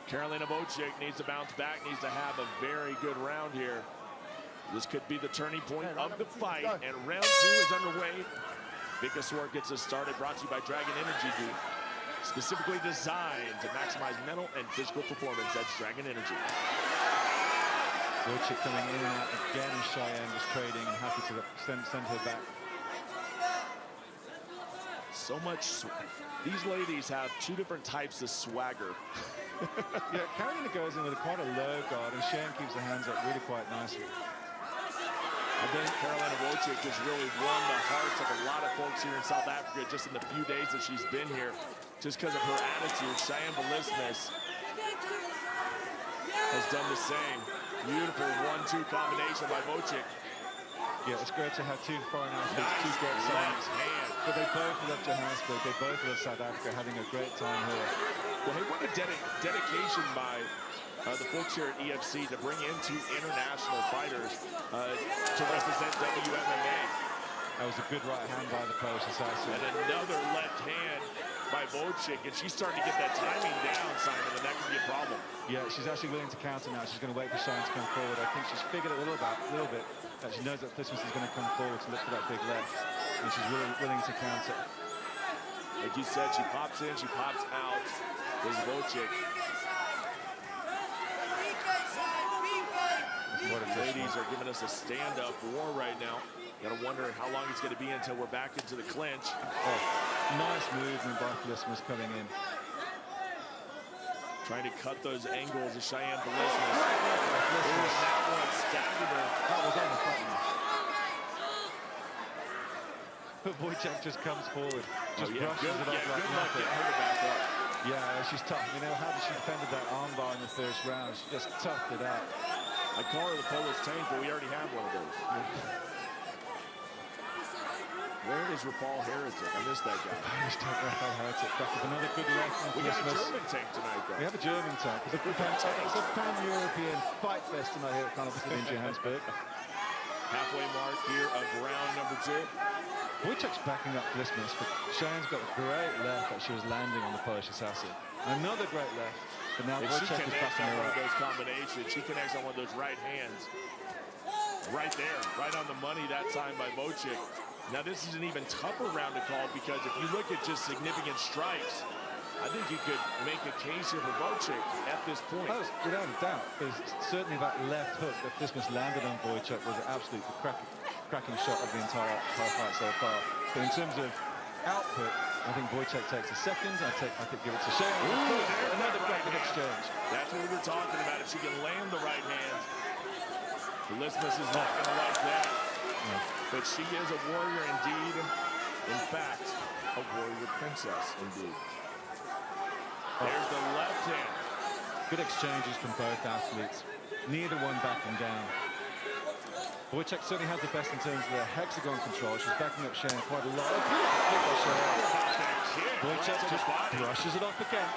Karolina Wojcik needs to bounce back, needs to have a very good round here. This could be the turning point of the fight, and round 2 is underway. Vikaswar gets us started, brought to you by Dragon Energy Group. Specifically designed to maximize mental and physical performance. That's Dragon Energy. Wojcik coming in and out again, and Cheyenne was trading and happy to send her back. So much. These ladies have 2 different types of swagger. Yeah, Carolina goes in with quite a low guard, and Cheyenne keeps her hands up really quite nicely. I think Karolina Wojcik has really won the hearts of a lot of folks here in South Africa just in the few days that she's been here, just because of her attitude. Cheyenne Blismus has done the same. Beautiful 1-2 combination by Wojcik. Yeah, it's great to have 2 foreign athletes, 2 great sides. But they both love Johannesburg, they both love South Africa, having a great time here. Well, hey, what a dedication by the folks here at EFC to bring in 2 international fighters to represent WMMA. That was a good right hand by the Polish assassin. And another left hand by Wojcik, and she's starting to get that timing down, Simon, and that could be a problem. Yeah, she's actually willing to counter now. She's going to wait for Cheyenne to come forward. I think she's figured it a little bit that she knows that Blismus is going to come forward to look for that big left, and she's willing to counter. Like you said, she pops in, she pops out. There's Wojcik. Ladies are giving us a stand-up war right now. Gotta wonder how long it's gonna be until we're back into the clinch. Oh, nice movement by Blismus coming in. Trying to cut those angles of Cheyenne Blismus. That one staggered her. That was on the button. But Wojcik just comes forward, just brushes it off like nothing. Yeah, she's tough. You know, how did she defended that armbar in the first round? She just toughed it out. I call her the Polish tank, but we already have one of those. Where is Rafal Heretic? I missed that guy. Polish tank, Rafal Heretic. Back with another good left. We got a German tank tonight, though. We have a German tank. It's a pan-European fight fest tonight here at Carnival in Johannesburg. Halfway mark here of round number 2. Wojcik's backing up Blismus, but Cheyenne's got a great left that she was landing on the Polish assassin. Another great left, but now If she Wojcik is connects backing on her one of up. those combinations, she connects on one of those right hands. Right there, right on the money that time by Wojcik. Now this is an even tougher round to call because if you look at just significant strikes, I think you could make a case here for Wojcik at this point. Oh, without a doubt, because certainly that left hook that Blismus landed on Wojcik was absolutely the cracking shot of the entire fight so far. But in terms of output, I think Wojcik takes the seconds. I think give it to Cheyenne. Another cracking exchange. That's what we were talking about. If she can land the right hands, Blismus is not going to like that. No. But she is a warrior indeed. In fact, a warrior princess indeed. There's the left hand. Good exchanges from both athletes. Neither one backing down. Wojcik certainly has the best in terms of the hexagon control. She's backing up Cheyenne quite a lot. Wojcik just brushes it off again.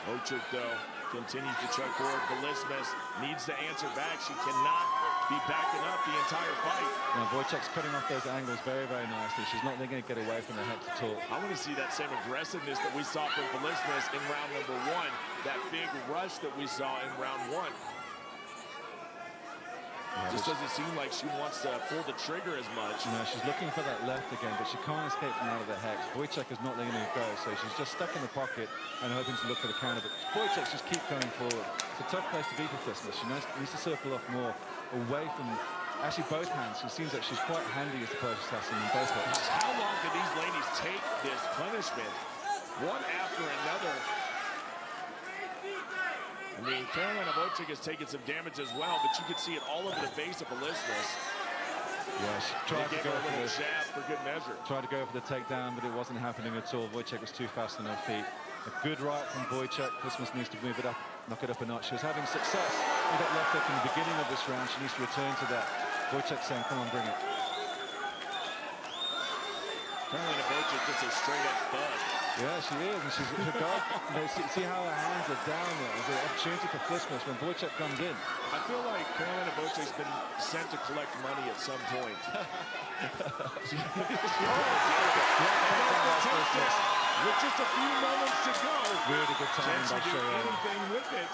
Wojcik, though, continues to choke forward. Blismus needs to answer back. She cannot be backing up the entire fight. Now, Wojcik's cutting off those angles very, very nicely. She's not going to get away from the hex at all. I want to see that same aggressiveness that we saw from Blismus in round number 1. That big rush that we saw in round 1. Just doesn't seem like she wants to pull the trigger as much. No, she's looking for that left again, but she can't escape from out of the hex. Wojcik is not letting her go, so she's just stuck in the pocket and hoping to look for the counter. But Wojcik just keep going forward. It's a tough place to be for Blismus. She needs to circle off more away from actually both hands. She seems like she's quite handy as the Polish assassin in both hands. How long can these ladies take this punishment? One after another. I mean, Carolina Wojcik has taken some damage as well, but you could see it all over the face of Belismas. Yeah, she tried to go for the jab for good measure. Tried to go for the takedown, but it wasn't happening at all. Wojcik was too fast on her feet. A good right from Wojcik. Belismas needs to move it up, knock it up a notch. She was having success with that left hook in the beginning of this round. She needs to return to that. Wojcik saying, come on, bring it. Carolina Wojcik just a straight-up thud. Yeah, she is, and she's her guard. See how her hands are down there. There's an opportunity for Belismas when Wojcik comes in. I feel like Carolina Wojcik's been sent to collect money at some point. With just a few moments to go. Really good timing by Cheyenne. Anything with it.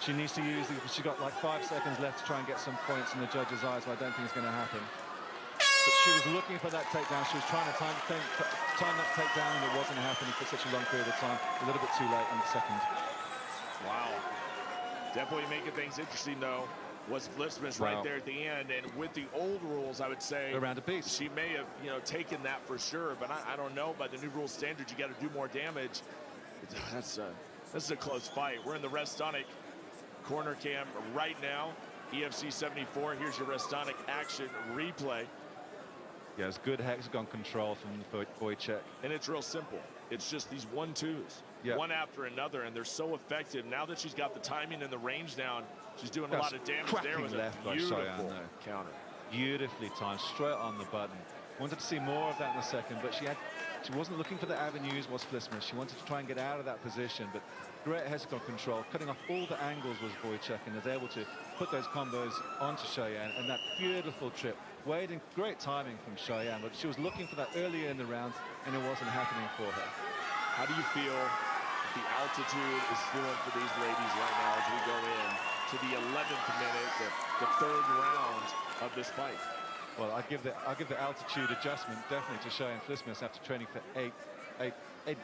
She needs to use it. She got like 5 seconds left to try and get some points in the judge's eyes, so I don't think it's going to happen. But she was looking for that takedown. She was trying to time that takedown, and it wasn't happening for such a long period of time. A little bit too late on the second. Wow. Definitely making things interesting, though, was Belismas right there at the end. And with the old rules, I would say around a piece. She may have, taken that for sure. But I don't know. By the new rule standards, you got to do more damage. This is a close fight. We're in the Restonic corner cam right now. EFC 74. Here's your Restonic action replay. Yeah, it's good hexagon control from Wojcik. And it's real simple. It's just these 1-2s, one after another, and they're so effective. Now that she's got the timing and the range down, she's doing a lot of damage there with a beautiful counter. Beautifully timed, straight on the button. Wanted to see more of that in a second, but she wasn't looking for the avenues, was Belismas. She wanted to try and get out of that position, but great hexagon control, cutting off all the angles was Wojcik, and was able to put those combos onto Cheyenne, and that beautiful trip. Wade, and great timing from Cheyenne, but she was looking for that earlier in the round, and it wasn't happening for her. How do you feel the altitude is feeling for these ladies right now as we go in to the 11th minute, the third round of this fight? Well, I give the altitude adjustment definitely to Cheyenne Belismas after training for eight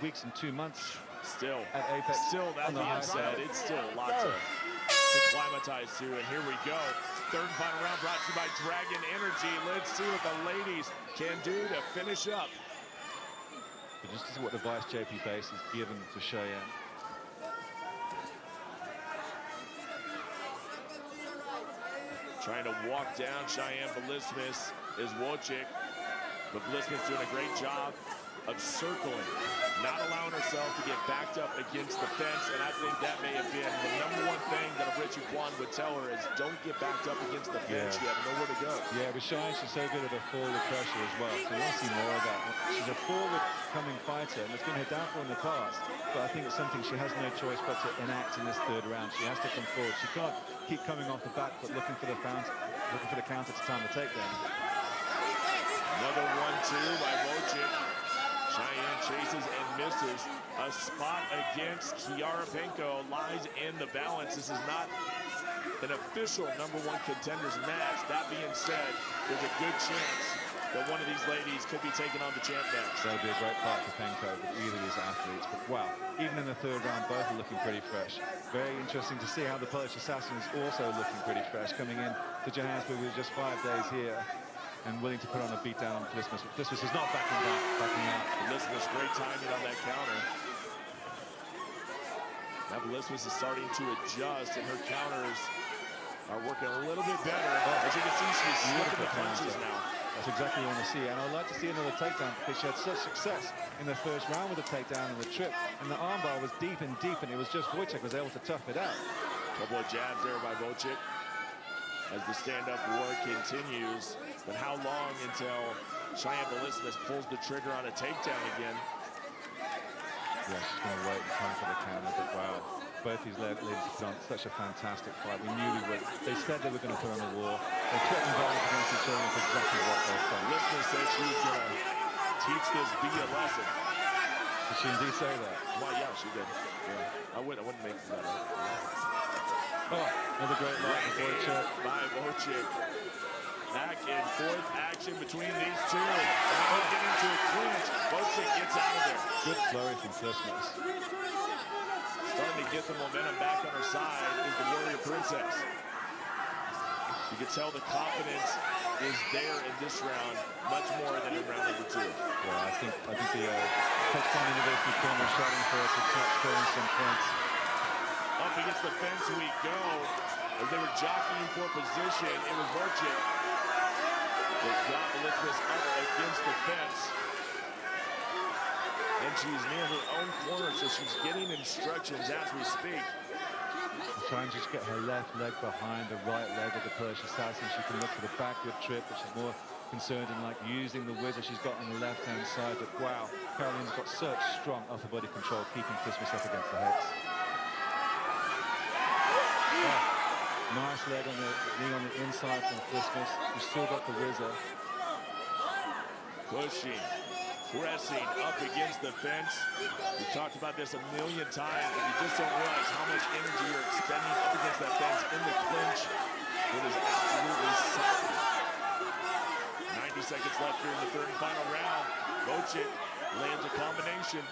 weeks and 2 months. Still at Apex. Still, that being said, it's still a lot to acclimatize to. And here we go. Third and final round brought to you by Dragon Energy. Let's see what the ladies can do to finish up. But just to see what the Vice JP base is given to Cheyenne. Trying to walk down Cheyenne Belismas is Wojcik. But Belismas doing a great job of circling, not allowing herself to get backed up against the fence, and I think that may have been the #1 thing that Richie Kwan would tell her is don't get backed up against the fence. You have nowhere to go. Yeah, with Cheyenne, she's so good at her forward pressure as well, so you want to see more of that. She's a forward-coming fighter, and it's been her downfall in the past, but I think it's something she has no choice but to enact in this third round. She has to come forward. She can't keep coming off the back, but looking for the counter to time the takedown. Another 1-2 by Wojcik. Cheyenne chases and misses. A spot against Kiara Penko lies in the balance. This is not an official #1 contenders match. That being said, there's a good chance that one of these ladies could be taking on the champ next. That would be a great fight for Penko with either of these athletes. But wow, even in the third round, both are looking pretty fresh. Very interesting to see how the Polish assassin is also looking pretty fresh, coming in to Johannesburg with just 5 days here and willing to put on a beatdown on Belismas. But Belismas is not backing out. Belismas, great timing on that counter. Now Belismas is starting to adjust, and her counters are working a little bit better. As you can see, she's slipping the punches now. That's exactly what I want to see, and I'd like to see another takedown because she had such success in the first round with the takedown and the trip, and the armbar was deep, and it was just Wojcik was able to tough it out. Couple of jabs there by Wojcik as the stand-up war continues. But how long until Cheyenne Belismas pulls the trigger on a takedown again? Yeah, she's going to wait in time for the counter, but wow. Both these ladies have done such a fantastic fight. We knew we would. They said they were going to put on a war. They threatened violence against each other. That's exactly what they've done. Belismas said she was going to teach this be a lesson. Did she indeed say that? Well, yeah, she did. Yeah. I wouldn't make that up. Oh, another great line by Wojcik. Back and forth action between these two. Now getting into a clinch. Wojcik gets out of there. Good flurry from Belismas. Starting to get the momentum back on her side is the Warrior Princess. You can tell the confidence is there in this round much more than in round number 2. Yeah, I think the Touchdown University corner is shouting for us to start scoring some points. Up against the fence we go. As they were jockeying for position, it was Vorchik that got Elizabeth up against the fence. And she's near her own corner, so she's getting instructions as we speak. Trying to just get her left leg behind the right leg of the Polish assassin. She can look for the backward trip, but she's more concerned in like using the whizzer she's got on the left-hand side. But wow, Caroline's got such strong upper body control, keeping Christmas up against the hex. Oh, nice leg on the knee on the inside from Christmas. She's still got the whizzer. Pushing, pressing up against the fence. We've talked about this a million times, and you just don't realize how much energy you're expending up against that fence in the clinch. It is absolutely solid. 90 seconds left here in the third and final round. Vorchik lands a combination.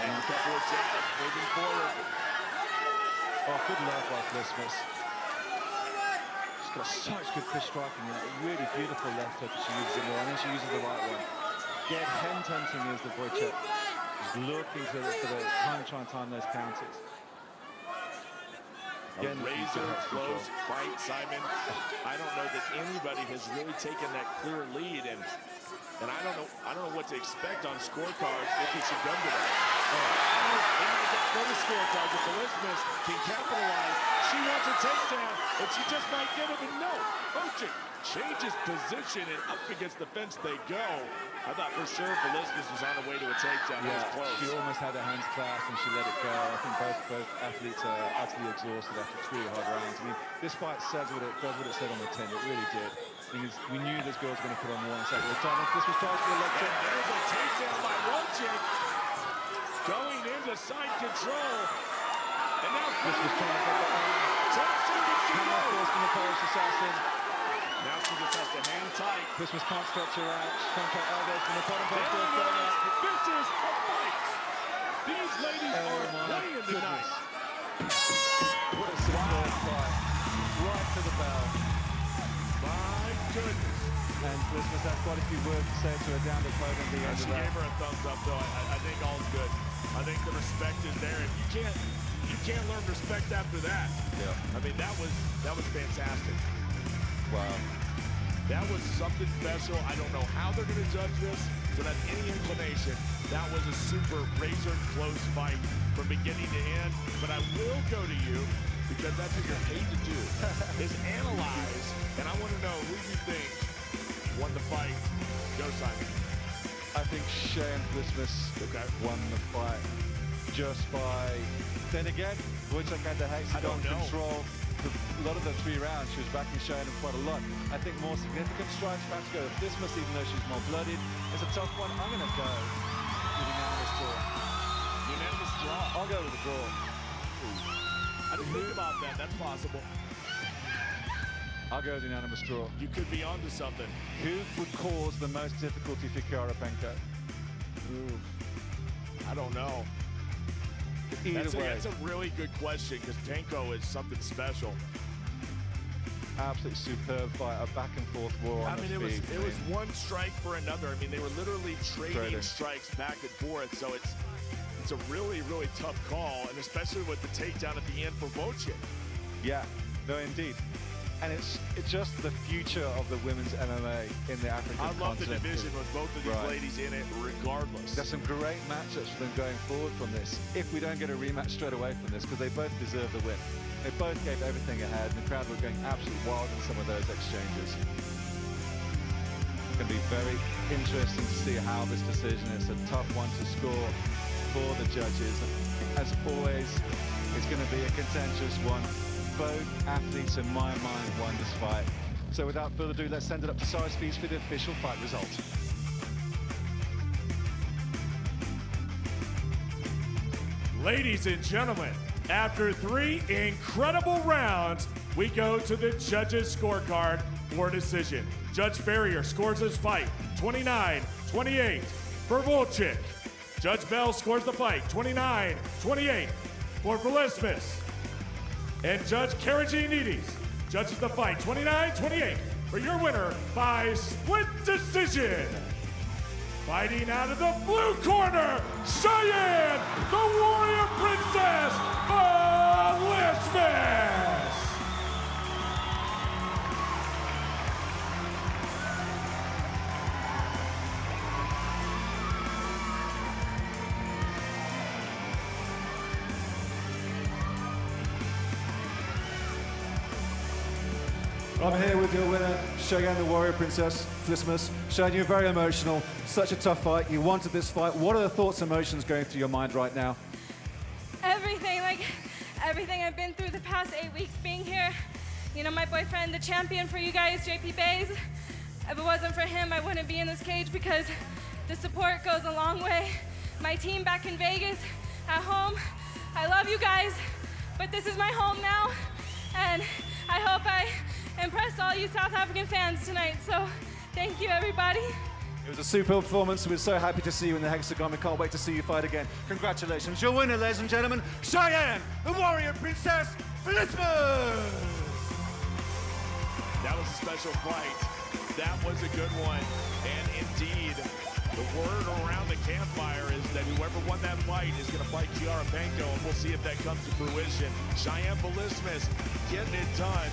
And a couple of jabs moving forward. Oh, good left by Christmas. She's got such good fist striking, and a really beautiful left hook she uses in there, and then she uses the right one. Get hand hunting is the Vorchik. She's looking for the trying to time those counters. A razor-close fight, Simon. I don't know that anybody has really taken that clear lead, and I don't know what to expect on scorecards if it should come to that. For the scorecards, if Elizabeth can capitalize, she wants a takedown, but she just might get it. And no, Vorchik changes position, and up against the fence they go. I thought for sure Elizabeth was on her way to a takedown. Yeah, it was close. she almost had her hands clasped and she let it go. I think both athletes are utterly exhausted after 3 hard rounds. I mean, this fight does what it said on the tin. It really did. We knew this girl was going to put on one second. This was tries for a leg kick. There's a takedown by Vorchik. Going into side control. And now this was trying to get that hammer force from the Polish assassin. Now she just has to hang tight. Christmas can't stretch her out. She can't try elbows from the bottom. This is a fight. These ladies are playing tonight. What a superb fight. Right to the bell. My goodness. And Christmas has quite a few words to say to her down the podium at the end of She that. gave her a thumbs up, though. I think all's good. I think the respect is there, and you can't learn respect after that. Yeah. I mean, that was fantastic. Wow. That was something special. I don't know how they're going to judge this. Don't have any inclination. That was a super razor-close fight from beginning to end. But I will go to you, because that's what you're paid to do, is analyze. And I want to know who you think won the fight. Go, Simon. I think Cheyenne Christmas won the fight just by... Then again, Vorchik had the hexagon control. A lot of the 3 rounds, she was backing Cheyenne quite a lot. I think more significant strikes perhaps go with Christmas, even though she's more blooded. It's a tough one. I'm going to go with unanimous draw. Unanimous draw? I'll go with a draw. I didn't think about that. That's possible. I'll go with unanimous draw. You could be onto something. Who would cause the most difficulty for Kiara Penko? I don't know. That's a really good question, because Penko is something special. Absolutely superb fight, a back and forth war on the feet. It was one strike for another. I mean, they were literally trading strikes back and forth. So it's a really, really tough call, and especially with the takedown at the end for Vorchik. Yeah, no, indeed. And it's just the future of the women's MMA in the African continent. I love the division with both of these ladies in it, regardless. There's some great matchups for them going forward from this, if we don't get a rematch straight away from this, because they both deserve the win. They both gave everything ahead, and the crowd were going absolutely wild in some of those exchanges. It's going to be very interesting to see how this decision is. A tough one to score for the judges. As always, it's going to be a contentious one. Both athletes, in my mind, won this fight. So without further ado, let's send it up to Cyrus Fees for the official fight result. Ladies and gentlemen, after 3 incredible rounds, we go to the judges' scorecard for decision. Judge Farrier scores his fight 29-28 for Vorchik. Judge Bell scores the fight 29-28 for Elizabeth. And Judge Karagianidis judges the fight 29-28 for your winner by split decision. Fighting out of the blue corner, Cheyenne, the Warrior Princess of Lisbon. I'm here with your winner, Cheyenne the Warrior Princess, Flismus. Cheyenne, you're very emotional. Such a tough fight. You wanted this fight. What are the thoughts and emotions going through your mind right now? Everything, like everything I've been through the past 8 weeks being here. You know, my boyfriend, the champion for you guys, JP Bays. If it wasn't for him, I wouldn't be in this cage because the support goes a long way. My team back in Vegas, at home, I love you guys, but this is my home now, and I hope I impress all you South African fans tonight, so thank you, everybody. It was a superb performance. We're so happy to see you in the Hexagon. We can't wait to see you fight again. Congratulations. Your winner, ladies and gentlemen, Cheyenne, the Warrior Princess, Lisbon! That was a special fight. That was a good one. And indeed, the word around the campfire is that whoever won that fight is going to fight Kiara Penko, and we'll see if that comes to fruition. Cheyenne Belismas getting it done.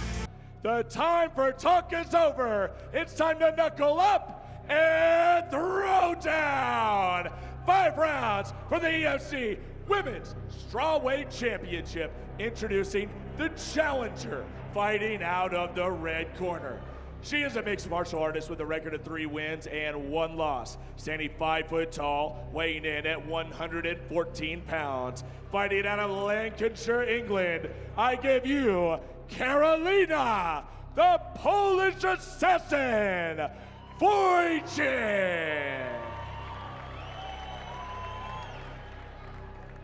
The time for talk is over. It's time to knuckle up and throw down. 5 rounds for the EFC Women's Strawweight Championship. Introducing the challenger, fighting out of the red corner. She is a mixed martial artist with a record of 3 wins and 1 loss. Standing 5 foot tall, weighing in at 114 pounds. Fighting out of Lancashire, England, I give you Karolina, the Polish assassin, Wojciech.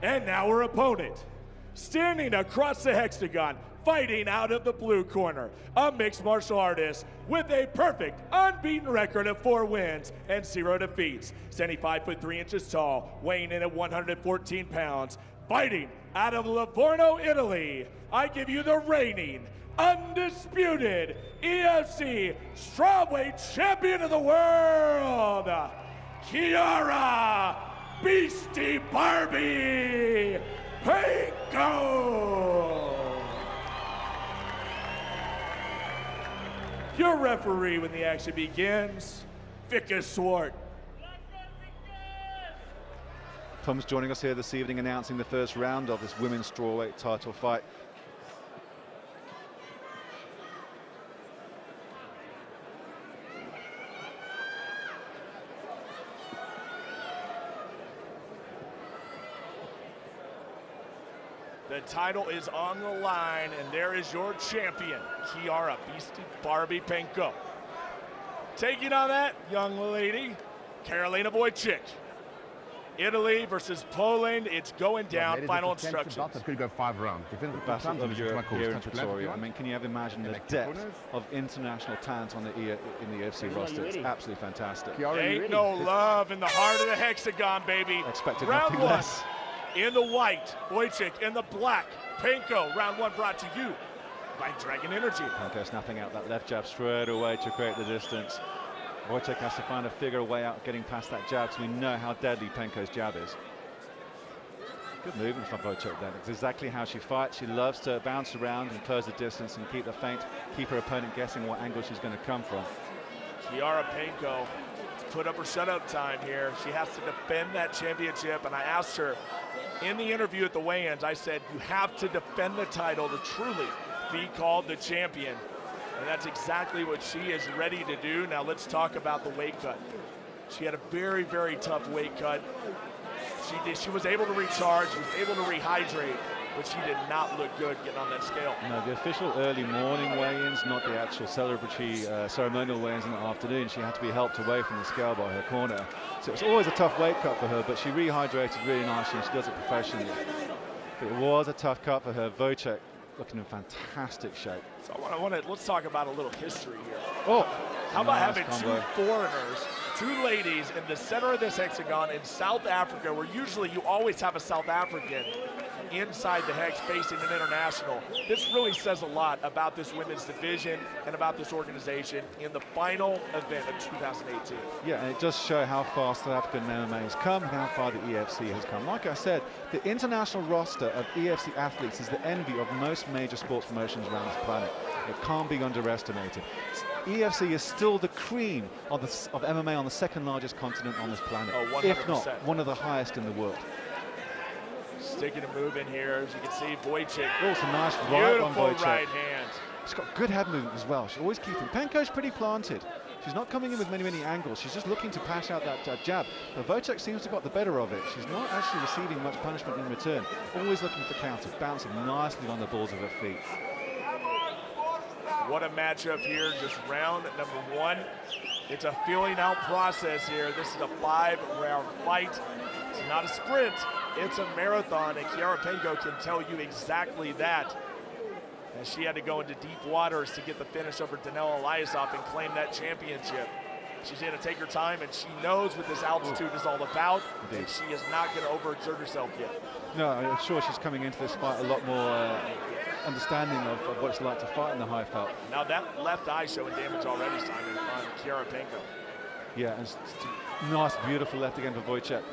And now her opponent, standing across the hexagon, fighting out of the blue corner, a mixed martial artist with a perfect, unbeaten record of 4 wins and 0 defeats. Standing 5 foot 3 inches tall, weighing in at 114 pounds, fighting out of Livorno, Italy, I give you the reigning, undisputed EFC Strawweight Champion of the World, Kiara Beastie Barbie Penko. Your referee when the action begins, Vickers Swart. Tom's joining us here this evening, announcing the first round of this women's strawweight title fight. The title is on the line, and there is your champion, Kiara Beastie Barbie Penko. Taking on that young lady, Karolina Wojciech. Italy versus Poland, it's going down. Final instructions. That could go 5 rounds. The battle of Europe here in Pretoria. I mean, can you ever imagine the depth of international talent on in the UFC roster? It's absolutely fantastic. Ain't no love in the heart of the hexagon, baby. Expected round nothing 1 less. in the white, Wojciech in the black, Penko. Round 1 brought to you by Dragon Energy. Penko snapping out that left jab straight away to create the distance. Wojciech has to find a way out getting past that jab, so we know how deadly Penko's jab is. Good movement from Wojciech then. It's exactly how she fights. She loves to bounce around and close the distance and keep the feint, keep her opponent guessing what angle she's going to come from. Kiara Penko put up her shutout time here. She has to defend that championship, and I asked her in the interview at the weigh-ins, I said, you have to defend the title to truly be called the champion. And that's exactly what she is ready to do. Now let's talk about the weight cut. She had a very, very tough weight cut. She was able to recharge, she was able to rehydrate, but she did not look good getting on that scale. No, the official early morning weigh-ins, not the actual celebratory ceremonial weigh-ins in the afternoon. She had to be helped away from the scale by her corner. So it was always a tough weight cut for her, but she rehydrated really nicely and she does it professionally. But it was a tough cut for her. Wojciech looking in fantastic shape. So let's talk about a little history here. Oh, how about nice having combo. 2 foreigners, 2 ladies in the center of this hexagon in South Africa, where usually you always have a South African inside the hex facing an international. This really says a lot about this women's division and about this organization in the final event of 2018. Yeah, and it does show how far South African MMA has come and how far the EFC has come. Like I said, the international roster of EFC athletes is the envy of most major sports promotions around this planet. It can't be underestimated. EFC is still the cream of MMA on the second largest continent on this planet, if not one of the highest in the world. Sticking a move in here, as you can see, Wojcik. Oh, it's a nice right on Wojcik. Right hand. She's got good head movement as well. She's always keeping. Penko's pretty planted. She's not coming in with many angles. She's just looking to pass out that jab. But Wojcik seems to have got the better of it. She's not actually receiving much punishment in return. Always looking for counters, bouncing nicely on the balls of her feet. What a matchup here, just round number 1. It's a feeling out process here. This is a 5-round fight. It's not a sprint, it's a marathon, and Kiara Penko can tell you exactly that. And she had to go into deep waters to get the finish over Danelle Eliasov and claim that championship. She's going to take her time, and she knows what this altitude is all about, and she is not going to overexert herself yet. No, I'm sure she's coming into this fight a lot more understanding of what it's like to fight in the high felt. Now that left eye showing damage already, Simon, on Kiara Penko. Yeah, and it's nice, beautiful left again for Wojcik.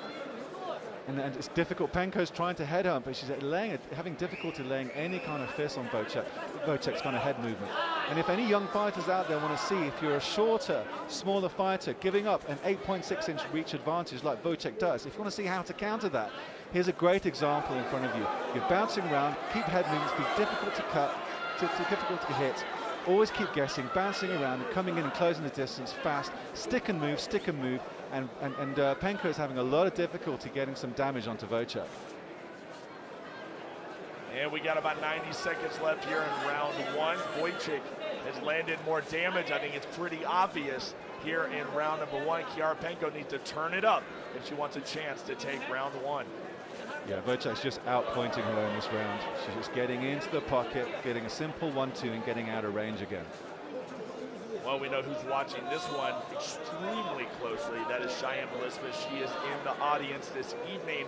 And it's difficult. Penko's trying to head her, but she's having difficulty laying any kind of fist on Wojcik's kind of head movement. And if any young fighters out there want to see if you're a shorter, smaller fighter giving up an 8.6-inch reach advantage like Wojcik does, if you want to see how to counter that, here's a great example in front of you. You're bouncing around, keep head movements, be difficult to cut, difficult to hit. Always keep guessing, bouncing around, and coming in and closing the distance fast. Stick and move, and Penko is having a lot of difficulty getting some damage onto Wojcik. And we got about 90 seconds left here in round 1. Wojcik has landed more damage. I think it's pretty obvious here in round number 1. Kiara Penko needs to turn it up if she wants a chance to take round 1. Yeah, Wojcik's just outpointing her in this round. She's just getting into the pocket, getting a simple 1-2 and getting out of range again. Well, we know who's watching this one extremely closely. That is Cheyenne Blismus. She is in the audience this evening.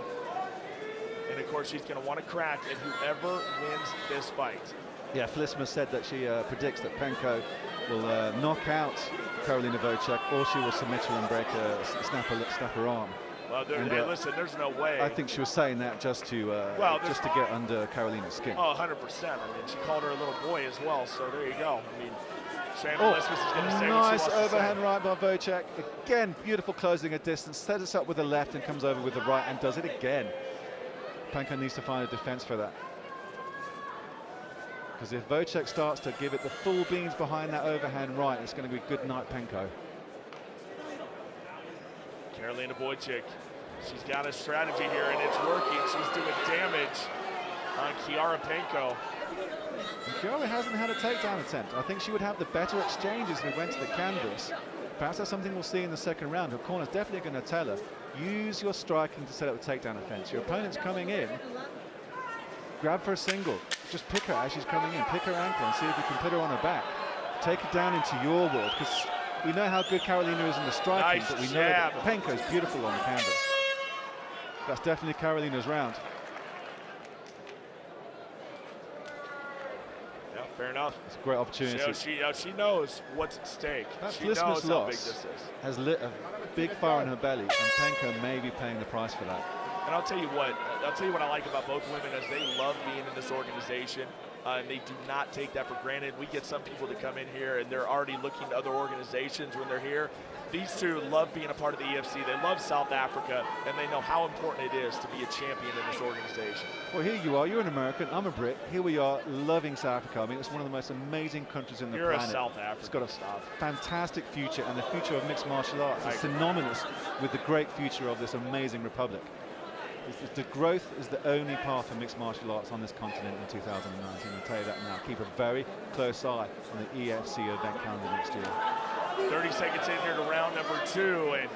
And of course, she's going to want to crack at whoever wins this fight. Yeah, Blismus said that she predicts that Penko will knock out Karolina Wojcik, or she will submit her and break snap her arm. Well, hey, listen, there's no way. I think she was saying that just to get under Karolina's skin. Oh, 100%. I mean, she called her a little boy as well, so there you go. I mean, Cheyenne Blismus is going to say what she wants to say. Nice overhand right by Wojcik. Again, beautiful closing at distance. Sets us up with the left and comes over with the right and does it again. Penko needs to find a defense for that. Because if Wojcik starts to give it the full beans behind that overhand right, it's going to be good night, Penko. Karolina Wojcik, she's got a strategy here and it's working. She's doing damage on Kiara Penko. And Kiara hasn't had a takedown attempt. I think she would have the better exchanges if we went to the canvas. Perhaps that's something we'll see in the second round. Her corner's definitely going to tell her, use your striking to set up the takedown offense. Your opponent's coming in, grab for a single. Just pick her as she's coming in. Pick her ankle and see if you can put her on her back. Take her down into your world, because we know how good Karolina is in the striking, nice but we know jab. that Penko's beautiful on the canvas. That's definitely Karolina's round. Yeah, fair enough. It's a great opportunity. She knows what's at stake. That She knows Blismus how big loss this is. has lit a big fire in her belly, and Penko may be paying the price for that. And I'll tell you what I like about both women is they love being in this organization. And they do not take that for granted. We get some people that come in here and they're already looking to other organizations when they're here. These two love being a part of the EFC. They love South Africa, and they know how important it is to be a champion in this organization. Well, here you are. You're an American. I'm a Brit. Here we are, loving South Africa. I mean, it's one of the most amazing countries in the planet. You're a South African. It's got a fantastic future, and the future of mixed martial arts is synonymous with the great future of this amazing republic. The growth is the only path for mixed martial arts on this continent in 2019. I'll tell you that now. Keep a very close eye on the EFC event calendar next year. 30 seconds in here to round number 2, and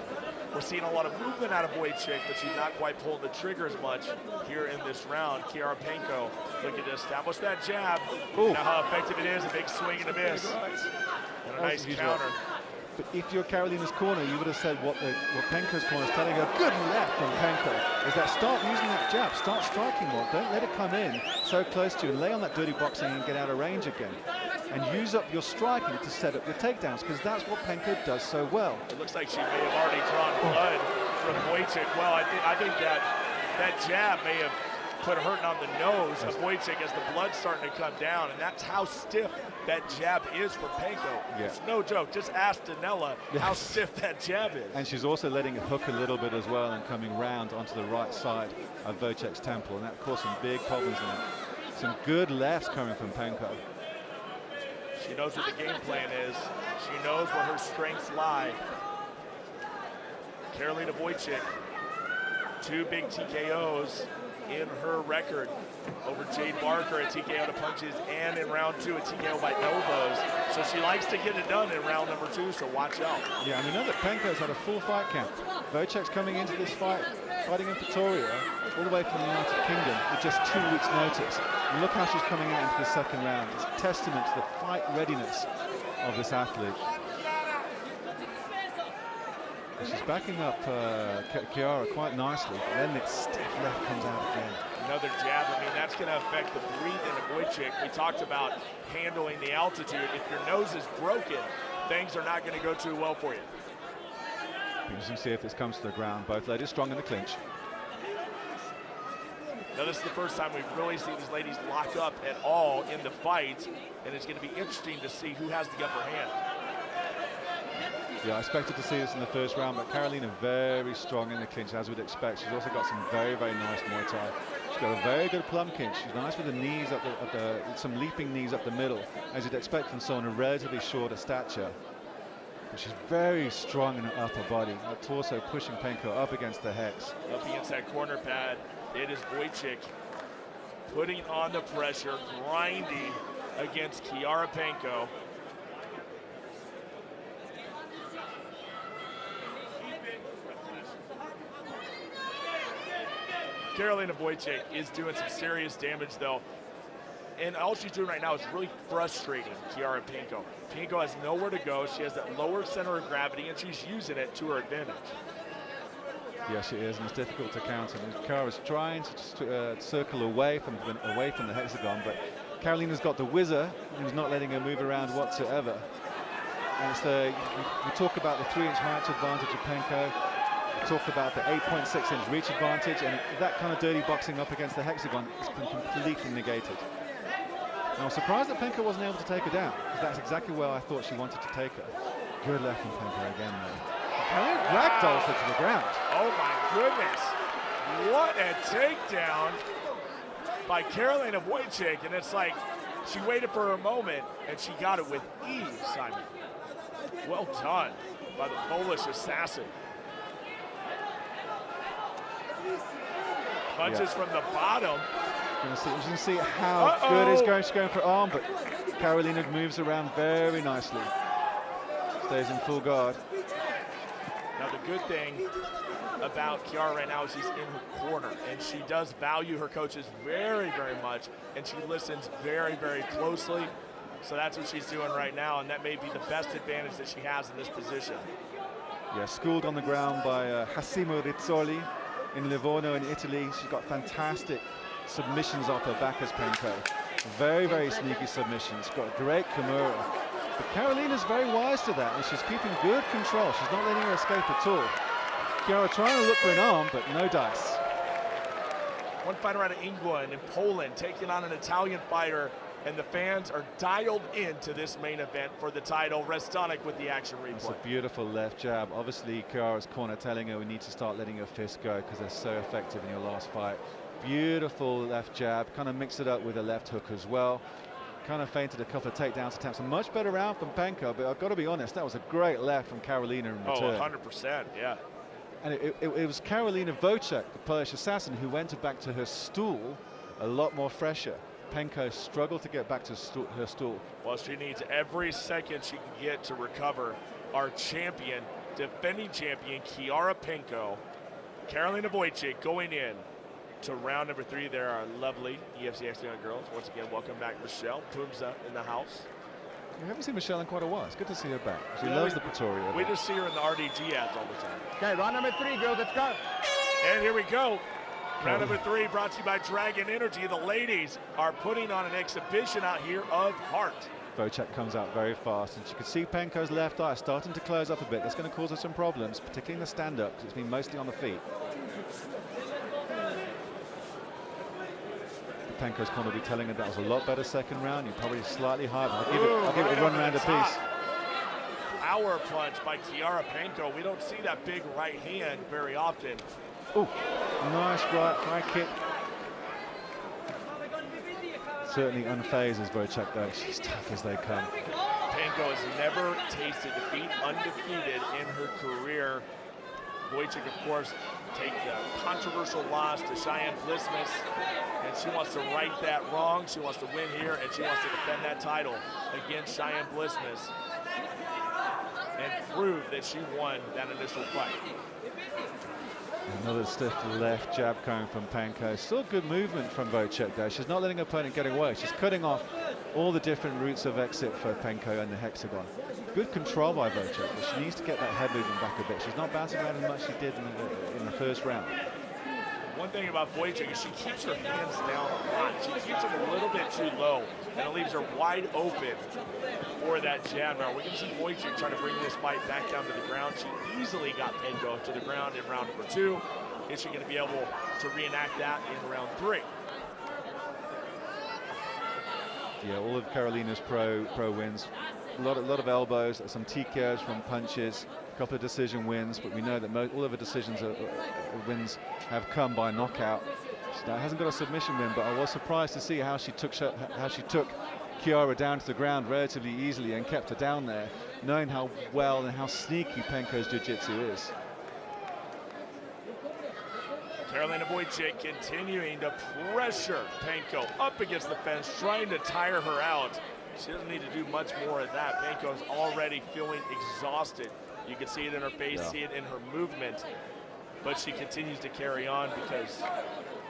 we're seeing a lot of movement out of Wojcik, but she's not quite pulling the trigger as much here in this round. Kiara Penko looking to establish that jab. Ooh. Now how effective it is, a big swing and a miss. And a nice counter. But if you're Karolina's corner, you would have said what Penko's corner is telling her. Good left from Penko. Is that start using that jab, start striking more. Don't let it come in so close to you and lay on that dirty boxing and get out of range again. And use up your striking to set up your takedowns, because that's what Penko does so well. It looks like she may have already drawn blood from Wojcik. Well, I think that jab may have put hurting on the nose of Wojcik as the blood's starting to come down, and that's how stiff that jab is for Penko. Yeah. It's no joke. Just ask Danella how stiff that jab is. And she's also letting it hook a little bit as well and coming round onto the right side of Wojcik's temple, and that caused some big problems in it. Some good lefts coming from Penko. She knows what the game plan is. She knows where her strengths lie. Karolina Wojcik, 2 big TKOs in her record over Jade Barker, a TKO to punches, and in round 2 a TKO by elbows. So she likes to get it done in round number 2, so watch out. Yeah, and we know that Penko's had a full fight camp. Wojcik's coming into this fight, fighting in Pretoria, all the way from the United Kingdom with just 2 weeks' notice. And look how she's coming out into the second round. It's a testament to the fight readiness of this athlete. And she's backing up Chiara quite nicely, but then that stiff left comes out again. Another jab. I mean, that's going to affect the breathing of Wojcik. We talked about handling the altitude. If your nose is broken, things are not going to go too well for you. Interesting to see if this comes to the ground. Both ladies strong in the clinch. Now, this is the first time we've really seen these ladies lock up at all in the fight, and it's going to be interesting to see who has the upper hand. Yeah, I expected to see this in the first round, but Karolina very strong in the clinch, as we'd expect. She's also got some very, very nice Muay Thai. She's got a very good plum clinch. She's nice with the knees up some leaping knees up the middle, as you'd expect from someone of relatively shorter stature. But she's very strong in her upper body. Her torso pushing Penko up against the hex. Up against that corner pad, it is Wojcik putting on the pressure, grinding against Chiara Penko. Karolina Wojcik is doing some serious damage, though. And all she's doing right now is really frustrating Chiara Penko. Penko has nowhere to go. She has that lower center of gravity, and she's using it to her advantage. Yeah, she is, and it's difficult to counter. Chiara's trying to circle away from the hexagon, but Karolina's got the whizzer and is not letting her move around whatsoever. And it's we talk about the 3-inch height advantage of Penko. We talk about the 8.6-inch reach advantage, and that kind of dirty boxing up against the hexagon has been completely negated. And I was surprised that Penko wasn't able to take her down, because that's exactly where I thought she wanted to take her. Good left from Penko again, though. Karolina ragdolls her to the ground. Oh my goodness. What a takedown by Karolina Wojcik. And it's like she waited for her moment and she got it with ease, Simon. Well done by the Polish assassin. Punches from the bottom. You can see how good it's going. She's going for arm, but Karolina moves around very nicely. Stays in full guard. Now the good thing about Chiara right now is she's in her corner, and she does value her coaches very, very much, and she listens very, very closely. So that's what she's doing right now, and that may be the best advantage that she has in this position. Yeah, schooled on the ground by Massimo Rizzoli in Livorno in Italy. She's got fantastic submissions off her back as Penko. Very, very sneaky submissions. Got a great Kimura. But Karolina's very wise to that, and she's keeping good control. She's not letting her escape at all. Chiara trying to look for an arm, but no dice. One fighter out of England in Poland taking on an Italian fighter, and the fans are dialed into this main event for the title. Restonic with the action replay. It's a beautiful left jab. Obviously, Chiara's corner telling her we need to start letting your fists go because they're so effective in your last fight. Beautiful left jab, kind of mix it up with a left hook as well. Kind of feinted a couple of takedowns attempts. A much better round from Penko, but I've got to be honest, that was a great left from Karolina in return. Oh, 100%, yeah. And it was Karolina Wojcik, the Polish assassin, who went back to her stool a lot more fresher. Penko struggled to get back to her stool. Well, she needs every second she can get to recover. Our champion, defending champion, Chiara Penko. Karolina Wojcik going in to round number 3. There are lovely UFC Hexagon girls. Once again, welcome back, Michelle. Pumza in the house. We haven't seen Michelle in quite a while. It's good to see her back. She loves the Pretoria. We just see her in the RDG ads all the time. Okay, round number 3, girls, let's go. And here we go. Round number 3 brought to you by Dragon Energy. The ladies are putting on an exhibition out here of heart. Wojciech comes out very fast, and you can see Penko's left eye starting to close up a bit. That's going to cause her some problems, particularly in the stand-up, because it's been mostly on the feet. Penko's corner will be telling her that was a lot better second round. You're probably slightly higher. I'll give it a run round a piece. Power punch by Kiara Penko. We don't see that big right hand very often. Oh, nice right kick. Certainly unfazed as Wojciech though. She's tough as they come. Penko has never tasted defeat, undefeated in her career. Wojciech, of course, take the controversial loss to Cheyenne Blismus, and she wants to right that wrong. She wants to win here, and she wants to defend that title against Cheyenne Blismus and prove that she won that initial fight. Another stiff left jab coming from Penko. Still good movement from Wojciech there. She's not letting her opponent get away. She's cutting off all the different routes of exit for Penko and the hexagon. Good control by Wojciech, but she needs to get that head movement back a bit. She's not bouncing around as much as she did in the first round. One thing about Wojciech is she keeps her hands down a lot. She keeps them a little bit too low, and it leaves her wide open for that jab. Now, we're going to see Wojciech trying to bring this fight back down to the ground. She easily got Penko to the ground in round number 2. Is she going to be able to reenact that in round 3? Yeah, all of Carolina's pro wins. A lot of elbows, some TKOs from punches, a couple of decision wins, but we know that all of her decisions wins have come by knockout. She hasn't got a submission win, but I was surprised to see how she took Kiara down to the ground relatively easily and kept her down there, knowing how well and how sneaky Penko's jiu-jitsu is. Karolina Wojciech continuing to pressure Penko up against the fence, trying to tire her out. She doesn't need to do much more of that. Penko's already feeling exhausted. You can see it in her face, see it in her movement. But she continues to carry on because,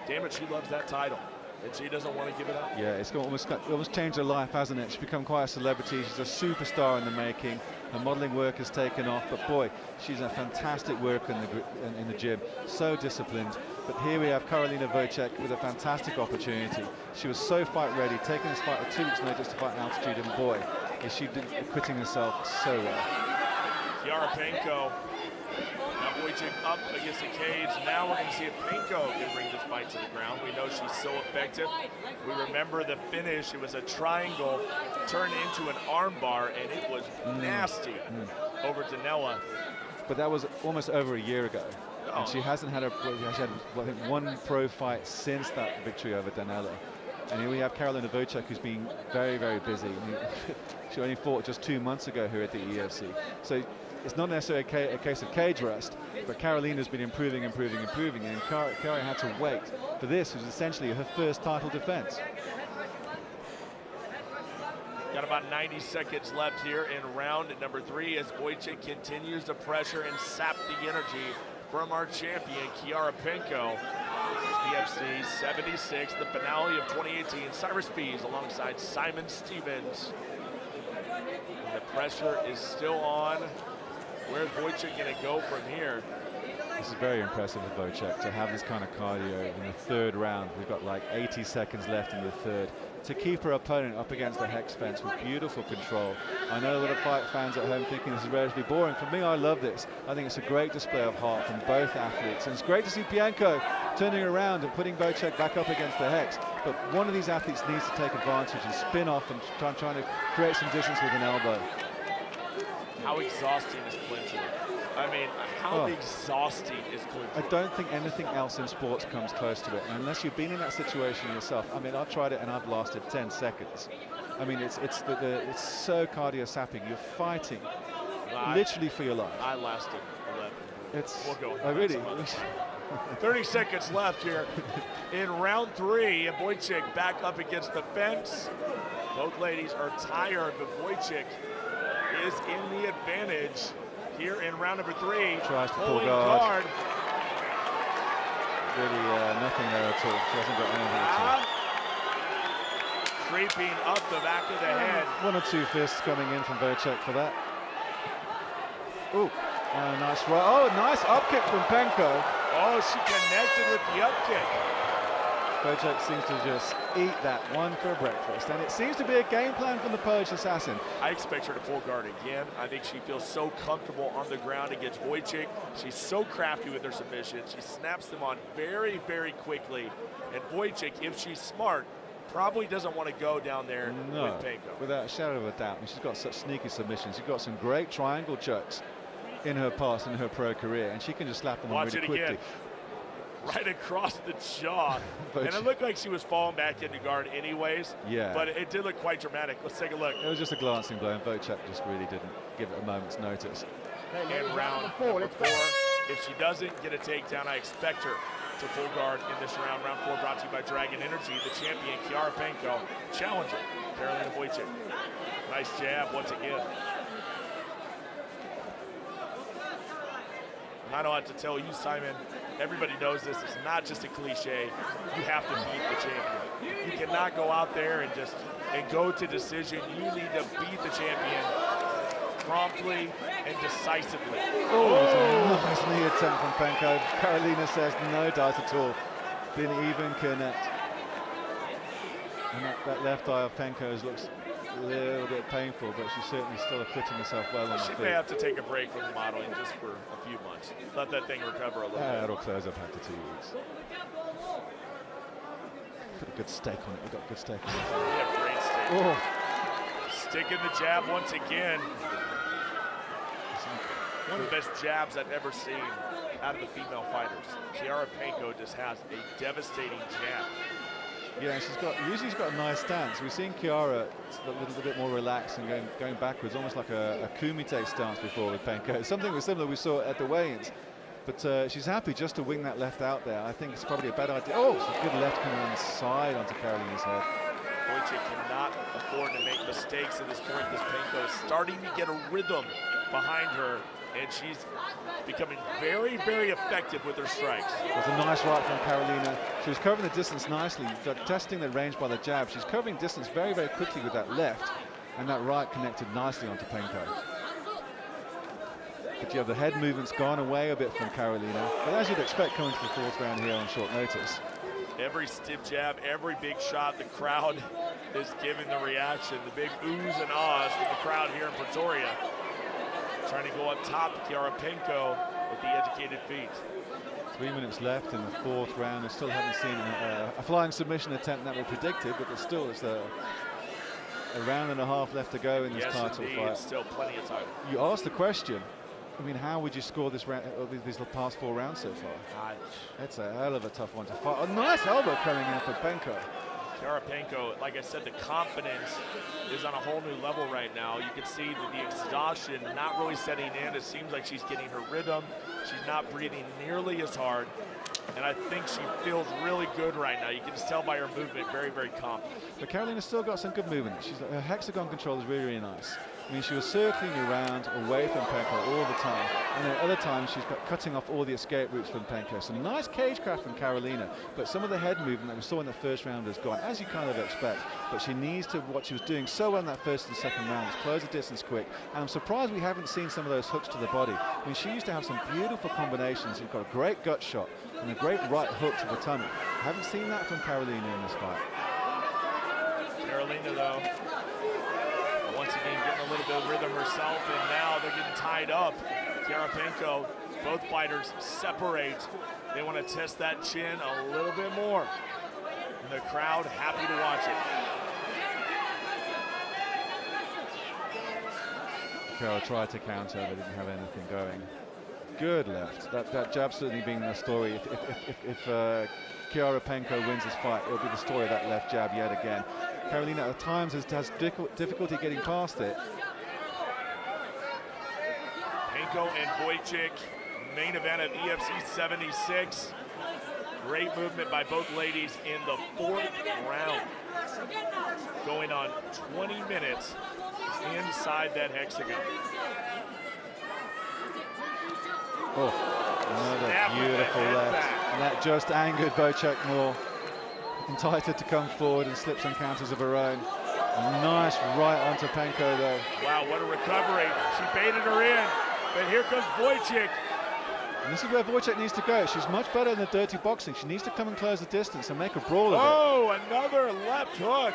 damn it, she loves that title. And she doesn't want to give it up. Yeah, it's almost changed her life, hasn't it? She's become quite a celebrity. She's a superstar in the making. Her modeling work has taken off, but boy, she's a fantastic worker in the gym. So disciplined. But here we have Karolina Wojciech with a fantastic opportunity. She was so fight ready, taking this fight with 2 weeks' notice to fight altitude, and boy, is she acquitting herself so well. Kiara Penko. Now Wojciech up against the cage. Now we're going to see if Penko can bring this fight to the ground. We know she's so effective. We remember the finish. It was a triangle turned into an armbar, and it was nasty over Danella. But that was almost over a year ago. Oh. And she hasn't had I think, one pro fight since that victory over Danella. And here we have Karolina Wojciech, who's been very, very busy. She only fought just 2 months ago here at the EFC. So it's not necessarily a case of cage rest, but Karolina's been improving, and Kari had to wait for this, which was essentially her first title defense. Got about 90 seconds left here in round number 3 as Wojciech continues to pressure and sap the energy from our champion, Kiara Penko. EFC 76, the finale of 2018. Cyrus Fees alongside Simon Stevens. And the pressure is still on. Where's Wojciech going to go from here? This is very impressive with Wojciech to have this kind of cardio in the 3rd round. We've got like 80 seconds left in the 3rd. To keep her opponent up against the hex fence with beautiful control. I know a lot of fight fans at home thinking this is relatively boring. For me, I love this. I think it's a great display of heart from both athletes. And it's great to see Bianco turning around and putting Wojciech back up against the hex. But one of these athletes needs to take advantage and spin off and trying to create some distance with an elbow. How exhausting is clinching? I mean, how exhausting is clinching? I don't think anything else in sports comes close to it. And unless you've been in that situation yourself. I mean, I've tried it and I've lasted 10 seconds. I mean, it's so cardio sapping. You're fighting literally for your life. I lasted 11. We'll go. Oh, really? 30 seconds left here in round 3. And Wojciech back up against the fence. Both ladies are tired, but Wojciech is in the advantage here in round number 3. Tries to pull guard. Really nothing there at all. She hasn't got anything at all. creeping up the back of the head. One or two fists coming in from Vocek for that. Ooh, nice right. Oh, nice up kick from Penko. Oh, she connected with the up kick. Vocek seems to just eat that one for breakfast, and it seems to be a game plan from the Polish assassin. I expect her to full guard again. I think she feels so comfortable on the ground against Wojcik. She's so crafty with her submissions. She snaps them on very, very quickly. And Wojcik, if she's smart, probably doesn't want to go down there with Penko. Without a shadow of a doubt. And she's got such sneaky submissions. She's got some great triangle chokes in her past, in her pro career, and she can just slap them on really quickly. Again. Right across the jaw. And it looked like she was falling back into guard anyways. Yeah. But it did look quite dramatic. Let's take a look. It was just a glancing blow, and Vocek just really didn't give it a moment's notice. And round number 4. If she doesn't get a takedown, I expect her to full guard in this round. Round 4 brought to you by Dragon Energy. The champion, Kiara Penko, challenger, Karolina Wojcik. Nice jab once again. I don't have to tell you, Simon, everybody knows this. It's not just a cliche. You have to beat the champion. You cannot go out there and just go to decision. You need to beat the champion promptly and decisively. Oh, nice knee attempt from Penko. Karolina says no doubt at all. Didn't even connect. And that left eye of Penko's looks a little bit painful, but she's certainly still acquitting herself well on the feet. She may have to take a break from the modeling just for a few months. Let that thing recover a little bit. It'll close up after 2 weeks. Put a good steak on it. We've got good steak on it. Yeah, great steak. Oh. Sticking the jab once again. One of the best jabs I've ever seen out of the female fighters. Kiara Penko just has a devastating jab. Yeah, usually she's got a nice stance. We've seen Kiara a little bit more relaxed and going backwards, almost like a kumite stance before with Penko. Something similar we saw at the weigh-ins. But she's happy just to wing that left out there. I think it's probably a bad idea. Oh, it's a good left coming inside onto Karolina's head. Wojcik cannot afford to make mistakes at this point. This Penko is starting to get a rhythm behind her, and she's becoming very, very effective with her strikes. It was a nice right from Karolina. She was covering the distance nicely, testing the range by the jab. She's covering distance very, very quickly with that left, and that right connected nicely onto Penko. But yeah, the head movement's gone away a bit from Karolina, but as you'd expect coming to the 4th round here on short notice. Every stiff jab, every big shot, the crowd is giving the reaction. The big oohs and ahs from the crowd here in Pretoria. Trying to go up top, Kiara Penko with the educated feet. 3 minutes left in the 4th round. We still haven't seen a flying submission attempt that we predicted, but it's a round and a half left to go in this title fight. Yes, still plenty of time. You asked the question. I mean, how would you score this round, these past 4 rounds so far? It's a hell of a tough one to fight. A nice elbow coming in for Penko. Kiara Penko, like I said, the confidence is on a whole new level right now. You can see that the exhaustion not really setting in. It seems like she's getting her rhythm. She's not breathing nearly as hard. And I think she feels really good right now. You can just tell by her movement, very, very confident. But Karolina's still got some good movement. Her hexagon control is really, really nice. I mean, she was circling around away from Penko all the time. And then at other times, she's cutting off all the escape routes from Penko. Some nice cage craft from Karolina, but some of the head movement that we saw in the 1st round has gone, as you kind of expect. But she needs to, what she was doing so well in that 1st and 2nd round, is close the distance quick. And I'm surprised we haven't seen some of those hooks to the body. I mean, she used to have some beautiful combinations. She's got a great gut shot and a great right hook to the tummy. I haven't seen that from Karolina in this fight. Karolina, though, once again getting a little bit of rhythm herself, and now they're getting tied up. Kiara Penko, both fighters separate. They want to test that chin a little bit more. And the crowd happy to watch it. Kiara tried to counter, but didn't have anything going. Good left. That jab certainly being the story. If Kiara Penko wins this fight, it'll be the story of that left jab yet again. Karolina at times has difficulty getting past it. Penko and Wojcik, main event of EFC 76. Great movement by both ladies in the 4th round. Going on 20 minutes inside that hexagon. Oh, another beautiful left. And that just angered Wojcik more. entitled to come forward and slip some counters of her own. Nice right onto Penko though. Wow, what a recovery. She baited her in, but here comes Wojcik. And this is where Wojcik needs to go. She's much better in the dirty boxing. She needs to come and close the distance and make a brawl of it. Oh, another left hook.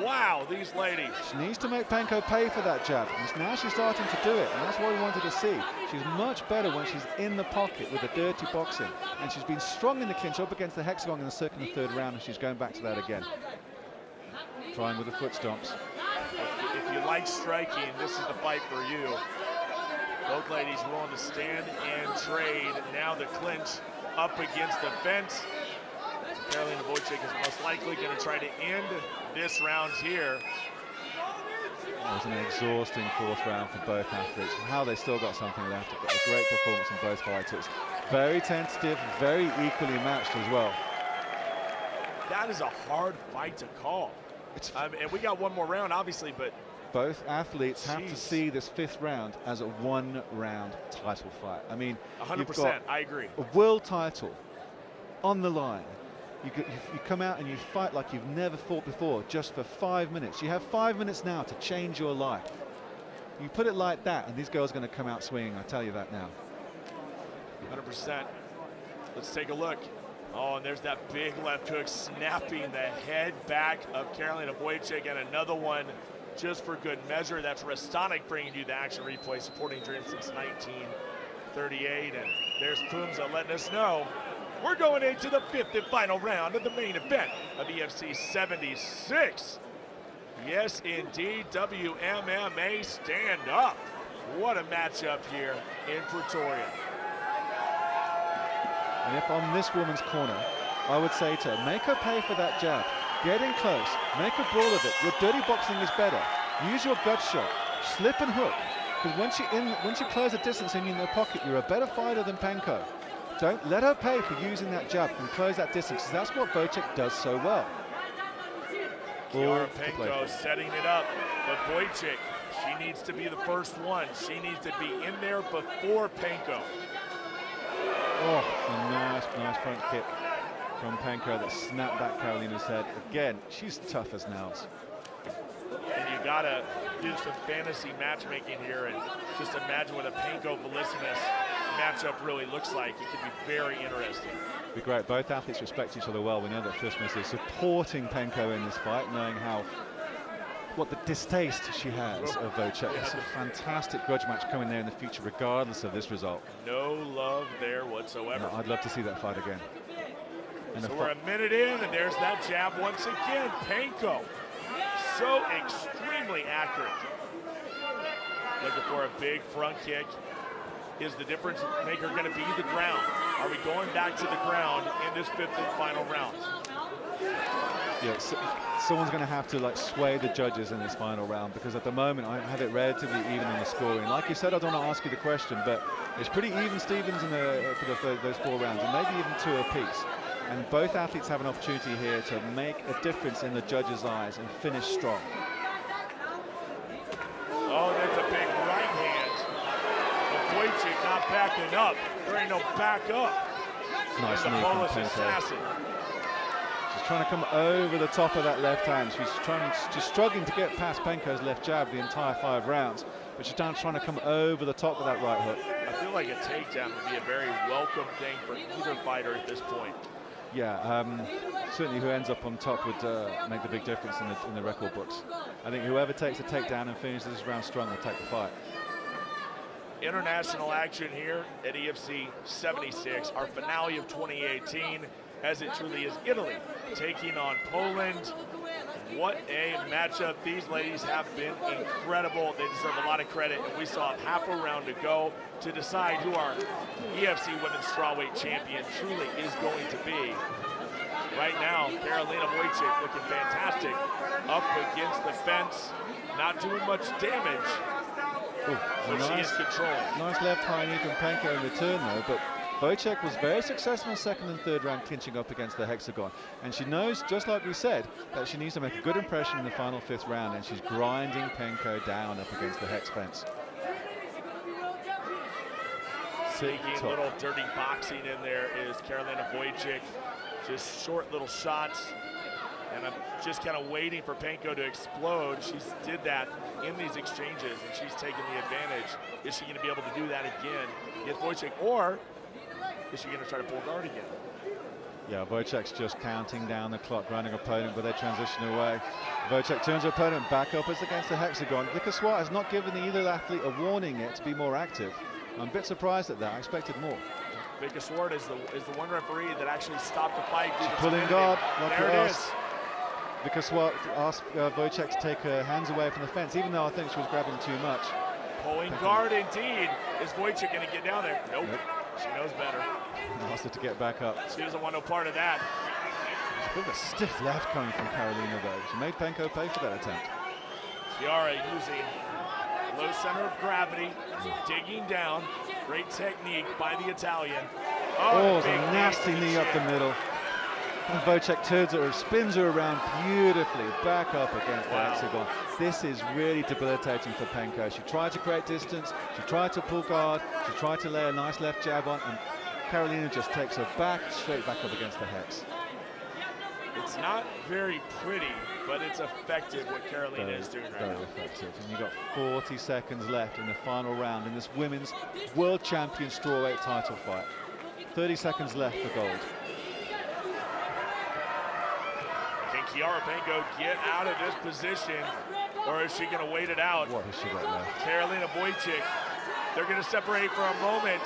Wow, these ladies. She needs to make Penko pay for that jab. And now she's starting to do it, and that's what we wanted to see. She's much better when she's in the pocket with the dirty boxing. And she's been strong in the clinch up against the hexagon in the second and third round, and she's going back to that again. Trying with the foot stomps. If you like striking, this is the fight for you. Both ladies willing to stand and trade. Now the clinch up against the fence. Karolina Wojcik is most likely going to try to end this round here. It was an exhausting fourth round for both athletes. How they still got something left. A great performance from both fighters. Very tentative, very equally matched as well. That is a hard fight to call. And we got one more round, obviously, but both athletes have to see this fifth round as a one-round title fight. I mean, 100%, I agree. A world title on the line. You come out and you fight like you've never fought before, just for 5 minutes. You have 5 minutes now to change your life. You put it like that, and these girls are going to come out swinging. I tell you that now. 100%. Let's take a look. Oh, and there's that big left hook snapping the head back of Karolina Wojcik, and another one just for good measure. That's Rastonic bringing you the action replay, supporting dreams since 1938. And there's Pumza letting us know we're going into the fifth and final round of the main event of EFC 76. Yes, indeed, WMMA stand up. What a matchup here in Pretoria. And if I'm this woman's corner, I would say to her, make her pay for that jab. Get in close, make a brawl of it. Your dirty boxing is better. Use your gut shot, slip and hook. Because once you close the distance in the pocket, you're a better fighter than Penko. Don't let her pay for using that jab and close that distance. That's what Wojcik does so well. Kiara Penko setting it up, but Wojcik, she needs to be the first one. She needs to be in there before Penko. Oh, a nice front kick from Penko that snapped back Karolina's head. Again, she's tough as nails. And you gotta do some fantasy matchmaking here and just imagine what a Penko-Velismus matchup really looks like. It could be very interesting. It'd be great. Both athletes respect each other well. We know that Velismus is supporting Penko in this fight, knowing what the distaste she has of Wojcik. It's a fantastic grudge match coming there in the future, regardless of this result. No love there whatsoever. No, I'd love to see that fight again. And so we're a minute in, and there's that jab once again. Penko, so extremely accurate. Looking for a big front kick. Is the difference maker going to be the ground? Are we going back to the ground in this fifth and final round? Yeah, someone's going to have to sway the judges in this final round, because at the moment I have it relatively even in the scoring. Like you said, I don't want to ask you the question, but it's pretty even Stevens in for those 4 rounds, and maybe even 2 apiece. And both athletes have an opportunity here to make a difference in the judges' eyes and finish strong. Oh, there's a big right hand. Wojcik not backing up. There ain't no back up. Nice knee from Penko. She's trying to come over the top of that left hand. She's struggling to get past Penko's left jab the entire 5 rounds, but she's trying to come over the top of that right hook. I feel like a takedown would be a very welcome thing for either fighter at this point. Yeah, certainly who ends up on top would make the big difference in the record books. I think whoever takes a takedown and finishes this round strong will take the fight. International action here at EFC 76, our finale of 2018, as it truly is Italy taking on Poland. What a matchup. These ladies have been incredible. They deserve a lot of credit, and we saw half a round to go to decide who our EFC Women's Strawweight champion truly is going to be. Right now, Karolina Wojcik looking fantastic up against the fence, not doing much damage, but she is controlling. Nice left high knee from Penko in return though, but Wojcik was very successful in second and third round clinching up against the hexagon, and she knows, just like we said, that she needs to make a good impression in the final 5th round, and she's grinding Penko down up against the hex fence. Taking a little dirty boxing in there is Karolina Wojcik. just short little shots. And I'm just kind of waiting for Panko to explode. She's did that in these exchanges, and she's taken the advantage. Is she going to be able to do that again against Wojcik, or is she going to try to pull guard again? Yeah, Wojcik's just counting down the clock, running opponent, but they transition away. Wojcik turns her opponent back up as against the hexagon. Vika Swart has not given either athlete a warning yet to be more active. I'm a bit surprised at that. I expected more. Vika Swart is the one referee that actually stopped the fight. She's pulling guard. There it is. Vika Swart asked Wojcik to take her hands away from the fence, even though I think she was grabbing too much. Pulling guard indeed. Is Wojcik going to get down there? Nope. She knows better. Asked her to get back up. She doesn't want no part of that. A bit of a stiff left coming from Karolina, though. She made Panko pay for that attempt. Chiara using low center of gravity, digging down. Great technique by the Italian. Oh, it's a nasty knee up the middle. And Wojcik turns her, spins her around beautifully, back up against the hexagon. This is really debilitating for Panko. She tried to create distance, she tried to pull guard, she tried to lay a nice left jab on, and Karolina just takes her back, straight back up against the hex. It's not very pretty, but it's effective what Karolina is doing right now. Very effective. And you've got 40 seconds left in the final round in this women's world champion strawweight title fight. 30 seconds left for gold. Can Chiara Panko get out of this position, or is she going to wait it out? What has she got left? Karolina Wojcik, they're going to separate for a moment.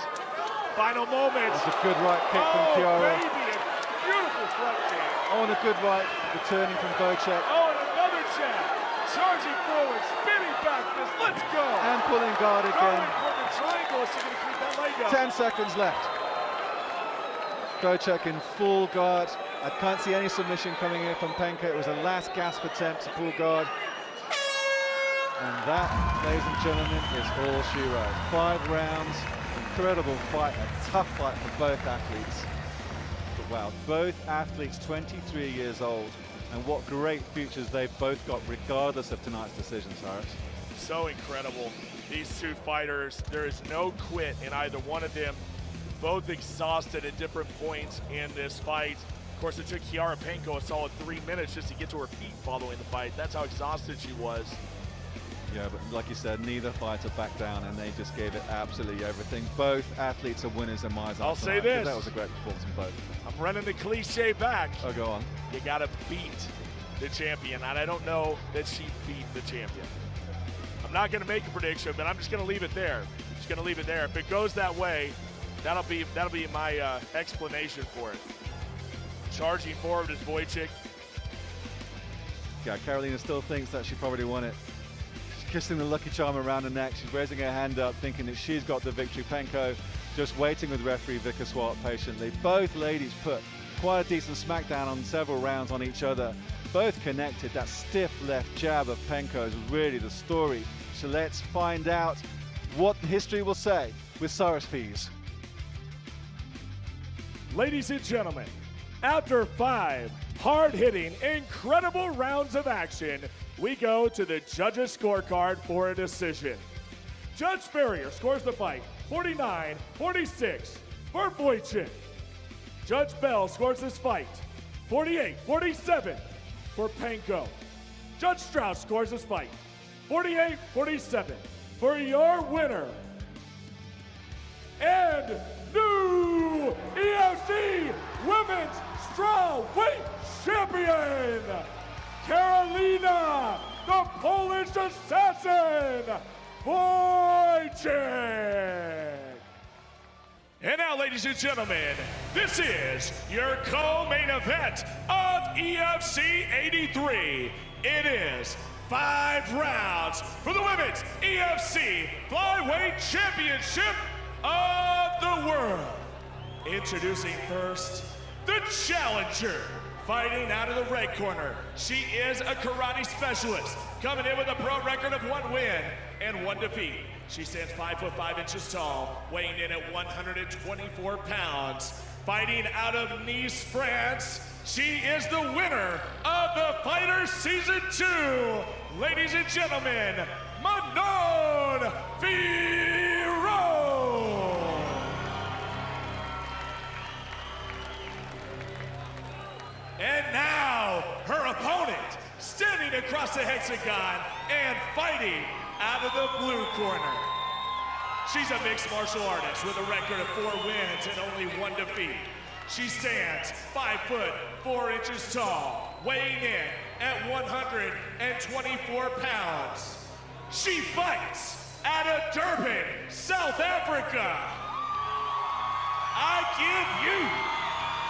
Final moment. That's a good right kick from Chiara. Baby, a beautiful front kick. Oh, and a good right, returning from Wojcik. Oh, and another jab. Charging forward, spinning back fist. Let's go. And pulling guard again. Going for the triangle. Is she going to keep that leg up? 10 seconds left. Wojcik in full guard. I can't see any submission coming in from Panko. It was a last gasp attempt to pull guard. And that, ladies and gentlemen, is all she wrote. 5 rounds, incredible fight, a tough fight for both athletes. But wow, both athletes 23 years old, and what great futures they've both got regardless of tonight's decision, Cyrus. So incredible. These two fighters, there is no quit in either one of them. Both exhausted at different points in this fight. Of course, it took Chiara Panko a solid 3 minutes just to get to her feet following the fight. That's how exhausted she was. Yeah, but like you said, neither fighter backed down, and they just gave it absolutely everything. Both athletes are winners in my eyes. I'll say this. That was a great performance from both. I'm running the cliche back. Oh, go on. You got to beat the champion, and I don't know that she beat the champion. I'm not going to make a prediction, but I'm just going to leave it there. Just going to leave it there. If it goes that way, that'll be my explanation for it. Charging forward is Wojcik. Yeah, Karolina still thinks that she probably won it. She's kissing the lucky charm around her neck. She's raising her hand up, thinking that she's got the victory. Panko just waiting with referee Vika Swart patiently. Both ladies put quite a decent smackdown on several rounds on each other. Both connected. That stiff left jab of Panko is really the story. So let's find out what history will say with Cyrus Fees. Ladies and gentlemen, after 5 hard-hitting, incredible rounds of action, we go to the judges' scorecard for a decision. Judge Farrier scores the fight 49-46 for Wojcik. Judge Bell scores this fight 48-47 for Panko. Judge Strauss scores this fight 48-47 for your winner and new EFC Women's Strawweight Champion, Karolina, the Polish Assassin, Wojcik. And now, ladies and gentlemen, this is your co-main event of EFC 83. It is 5 rounds for the Women's EFC Flyweight Championship of the World. Introducing first, the challenger, fighting out of the red corner. She is a karate specialist, coming in with a pro record of 1 win and 1 defeat. She stands 5'5" tall, weighing in at 124 pounds. Fighting out of Nice, France, she is the winner of the Fighter Season 2. Ladies and gentlemen, Manon Fiorot. across the hexagon and fighting out of the blue corner. She's a mixed martial artist with a record of 4 wins and only 1 defeat. She stands 5 foot 4 inches tall, weighing in at 124 pounds. She fights out of Durban, South Africa. I give you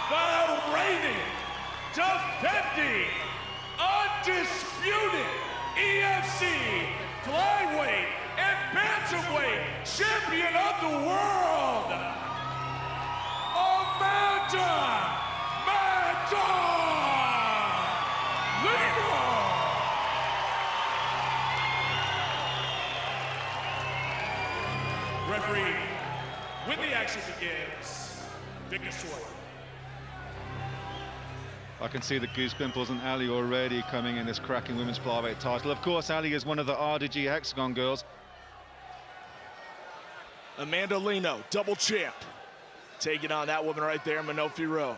the reigning, defending, undisputed EFC flyweight and bantamweight champion of the world, Amanda Lino. Referee, when the action begins, Victor Sword. I can see the goose pimples and Ali already coming in this cracking women's flyweight title. Of course, Ali is one of the RDG Hexagon girls. Amanda Lino, double champ, taking on that woman right there, Manon Fiorot.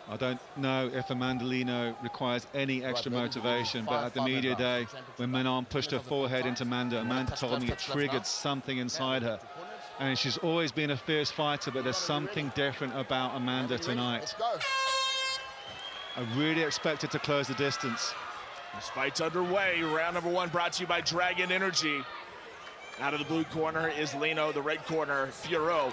I don't know if Amanda Lino requires any extra motivation, but at the media day, when Manon pushed her forehead into Amanda, Amanda told me it triggered something inside her. And she's always been a fierce fighter, but there's something different about Amanda tonight. I really expect her to close the distance. This fight's underway. Round number 1 brought to you by Dragon Energy. Out of the blue corner is Lino, the red corner, Fiorot.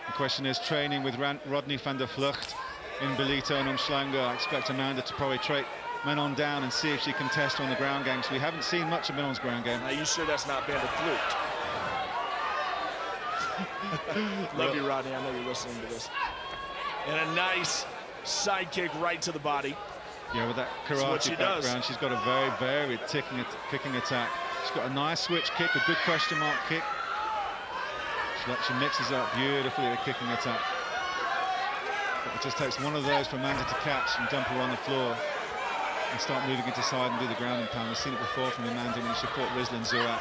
The question is training with Rodney van der Vlucht in Belito and Umschlanger. I expect Amanda to probably trade Manon down and see if she can test her on the ground game. So we haven't seen much of Manon's ground game. Are you sure that's not van der Vlucht? Love you, Rodney. I know you're listening to this. And a nice side kick right to the body. Yeah, with that karate background, she's got a very varied kicking attack. She's got a nice switch kick, a good question mark kick. She mixes up beautifully the kicking attack. But it just takes one of those for Amanda to catch and dump her on the floor and start moving into side and do the ground and pound. We've seen it before from Amanda when she fought Rizlan Zouak.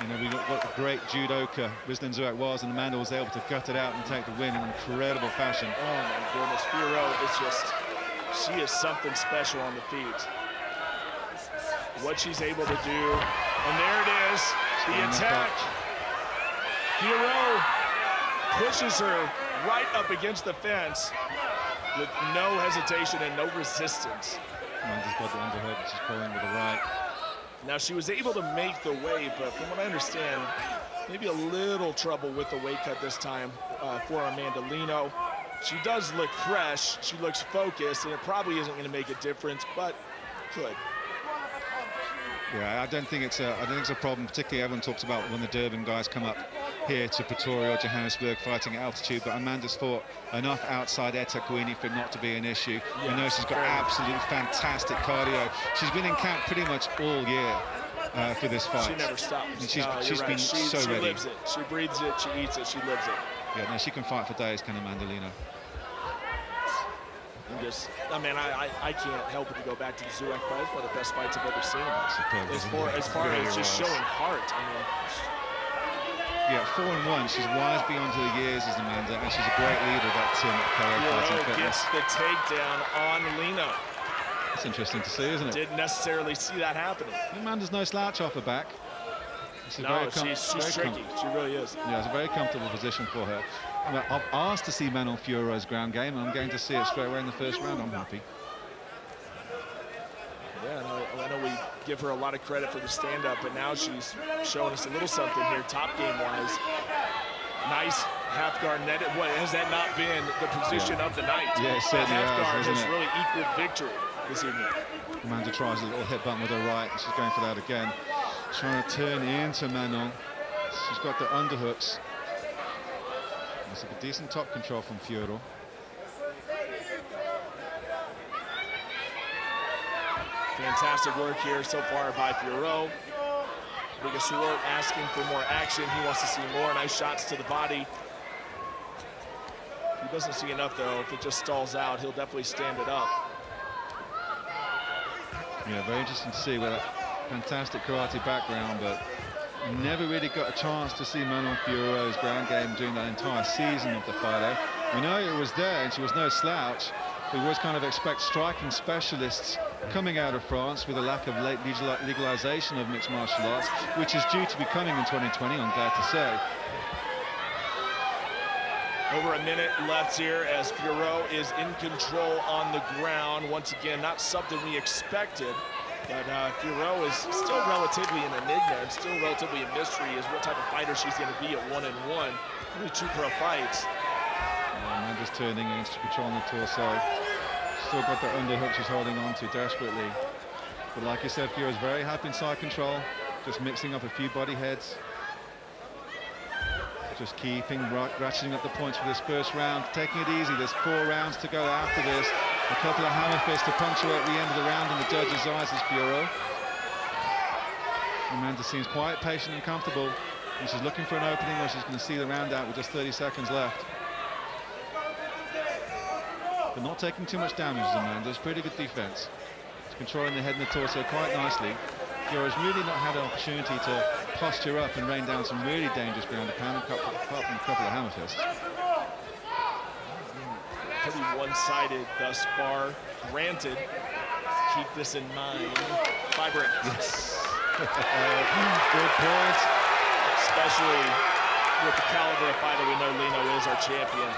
You know, we got what a great judoka Rizlan Zouak was, and Amanda was able to gut it out and take the win in incredible fashion. Oh my goodness, Fiorot is just, she is something special on the feet. What she's able to do, and there it is, the attack. Fiorot pushes her right up against the fence with no hesitation and no resistance. Amanda's got the underhook, she's pulling with the right. Now she was able to make the weight, but from what I understand, maybe a little trouble with the weight cut this time for Amanda Lino. She does look fresh, she looks focused, and it probably isn't going to make a difference, but could. Yeah, I don't think it's a problem. Particularly, everyone talks about when the Durban guys come up here to Pretoria or Johannesburg fighting at altitude. But Amanda's fought enough outside eThekwini for it not to be an issue. Yeah, I know she's got absolutely fantastic cardio. She's been in camp pretty much all year for this fight. She never stops. And she's been so ready. She lives it. She breathes it. She eats it. She lives it. Yeah, no, she can fight for days, can Amanda Lino. I mean, I can't help but to go back to the Zouak fight. It's one of the best fights I've ever seen. As far as just showing heart. I mean, yeah, 4-1. She's wise beyond her years as Amanda, and she's a great leader of that team at KO Fighting Fitness. Gets the takedown on Lino. That's interesting to see, isn't it? Didn't necessarily see that happening. Amanda's no slouch off her back. She's tricky. She really is. Yeah, it's a very comfortable position for her. I've asked to see Manon Fiorot's ground game, and I'm going to see it straight away in the first round. I'm happy. Yeah, I know we give her a lot of credit for the stand-up, but now she's showing us a little something here, top game-wise. Nice half guard netted. What has that not been the position of the night? Yeah, it certainly half guard has really equaled victory this evening. Amanda tries a little hit bump with her right. She's going for that again. Trying to turn into Manon. She's got the underhooks. It's a decent top control from Fiorot. Fantastic work here so far by Fiorot. Biggest Swart asking for more action. He wants to see more. Nice shots to the body. He doesn't see enough, though. If it just stalls out, he'll definitely stand it up. Yeah, very interesting to see with that fantastic karate background, but never really got a chance to see Manon Fiorot's ground game during that entire season of the fight. We know it was there, and she was no slouch. We always kind of expect striking specialists coming out of France with a lack of legalization of mixed martial arts, which is due to be coming in 2020, I'm glad to say. Over a minute left here as Furo is in control on the ground. Once again, not something we expected, but Furo is still relatively an enigma and still relatively a mystery as what type of fighter she's going to be at 1-1. Only 2 pro fights. Amanda's turning in to control the torso. Still got that underhook she's holding on to desperately. But like you said, Furo's very happy in side control, just mixing up a few body heads. Just keeping, ratcheting up the points for this first round, taking it easy. There's 4 rounds to go after this. A couple of hammer fists to punctuate the end of the round in the judges' eyes is Furo. Amanda seems quite patient and comfortable. And she's looking for an opening where she's going to see the round out with just 30 seconds left. But not taking too much damage, Amanda. It's pretty good defense. She's controlling the head and the torso quite nicely. Furo's really not had an opportunity to posture up and rain down some really dangerous ground to pound, apart from a couple of hammer fists. Pretty one-sided thus far. Granted, keep this in mind. 5 rounds. Yes. Good point. Especially with the caliber of fighter we know Lino is our champion.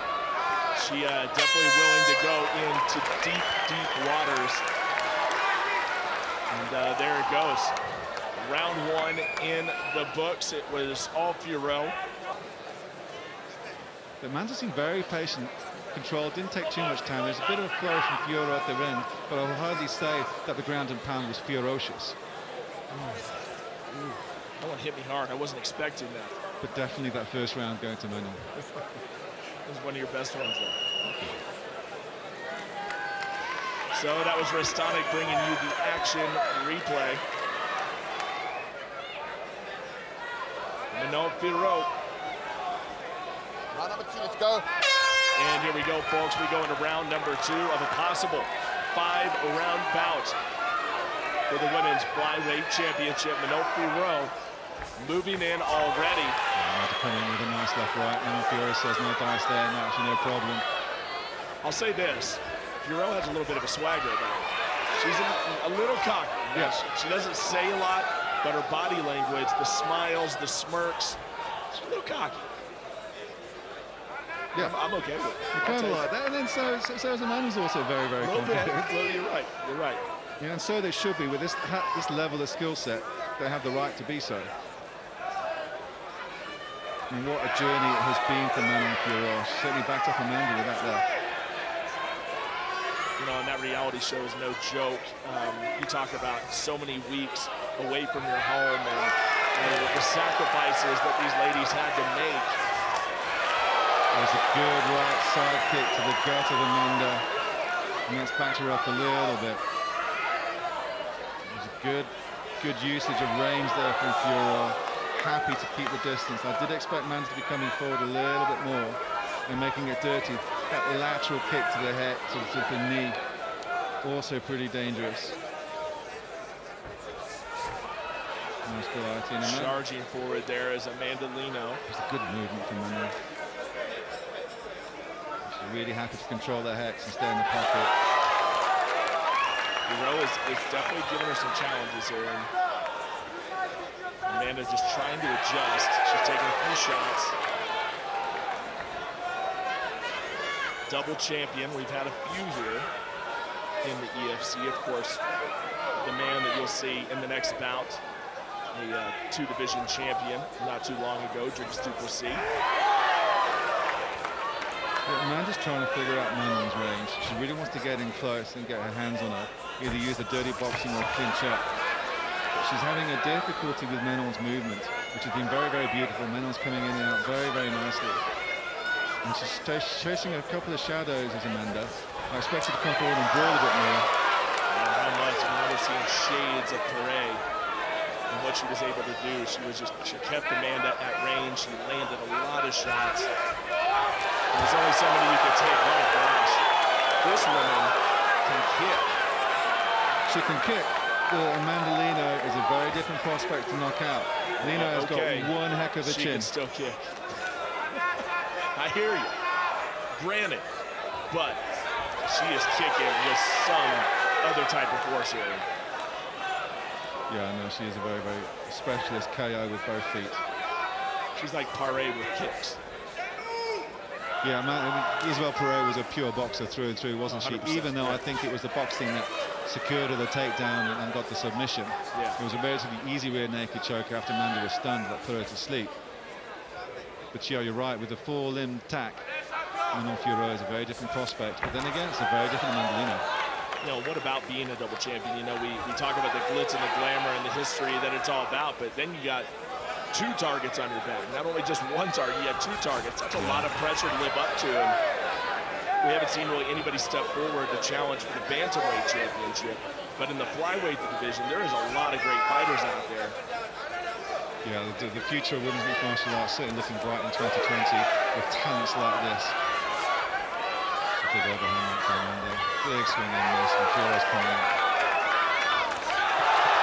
She definitely willing to go into deep, deep waters. And there it goes. Round 1 in the books. It was all Furo. But Amanda seemed very patient, controlled, didn't take too much time. There's a bit of a flourish from Furo at the end, but I will hardly say that the ground and pound was ferocious. That one hit me hard. I wasn't expecting that. But definitely that first round going to Manon. It was one of your best ones there. So that was Restonic bringing you the action replay. Manon Furo. Round number 2, let's go. And here we go, folks. We go into round number 2 of a possible 5-round bout for the women's flyweight championship. Manon Furo moving in already. To come in with a nice left right. Manon Furo says no dice there, no, actually no problem. I'll say this. Furo has a little bit of a swagger about her. She's a little cocky. Yes. She doesn't say a lot, but her body language, the smiles, the smirks, she's a little cocky. Yeah. I'm okay with it. Kind of like that. And then so is Amanda's also very, very confident. Well, you're right. You're right. Yeah, and so they should be. With this level of skill set, they have the right to be so. And what a journey it has been for Manon Furo. She certainly backed up Amanda with that there. You know, and that reality show is no joke. You talk about so many weeks away from your home and the sacrifices that these ladies had to make. There's a good right side kick to the gut of Amanda. And that's backed her up a little bit. There's a good usage of range there from Furo. Happy to keep the distance. I did expect Amanda to be coming forward a little bit more and making it dirty. That lateral kick to the head, to the knee, also pretty dangerous. Nice variety. Charging forward there is Amanda Lino. It's a good movement from Amanda. She's really happy to control the hex and stay in the pocket. Furo is definitely giving her some challenges here. And Amanda's just trying to adjust. She's taking a few shots. Double champion. We've had a few here in the EFC. Of course, the man that you'll see in the next bout, a 2-division champion not too long ago, Drix Duplessis. Yeah, Amanda's trying to figure out Manon's range. She really wants to get in close and get her hands on her, either use the dirty boxing or clinch up. But she's having a difficulty with Manon's movement, which has been very, very beautiful. Manon's coming in and out very, very nicely. And she's chasing a couple of shadows as Amanda. I expect her to come forward and brawl a bit more. How much? We're seeing shades of Perret and what she was able to do. She kept Amanda at range. She landed a lot of shots. And there's only so many you can take. Oh gosh, this woman can kick. She can kick. Amanda Lino is a very different prospect to knock out. Lino has got one heck of a chin. She can still kick. I hear you. granted, but she is kicking with some other type of force here. Yeah, I know she is a very, very specialist KO with both feet. She's like Paré with kicks. Yeah, I mean, Isabel Perret was a pure boxer through and through, wasn't she? 100%. Even though I think it was the boxing that secured her the takedown and got the submission. Yeah. It was a relatively easy rear naked choke after Amanda was stunned that put her to sleep. But yeah, you're right, with the four-limb tack, Manon Fiorot is a very different prospect. But then again, it's a very different Amanda. You know, what about being a double champion? You know, we talk about the glitz and the glamour and the history that it's all about, but then you got 2 targets on your back. Not only just 1 target, you have 2 targets. That's a lot of pressure to live up to. And we haven't seen really anybody step forward to challenge for the bantamweight championship. But in the flyweight division, there is a lot of great fighters out there. Yeah, the future of women's mixed martial arts certainly looking bright in 2020 with talents like this. Big overhand from Amanda. Big swing and miss, and Fiorot's coming in.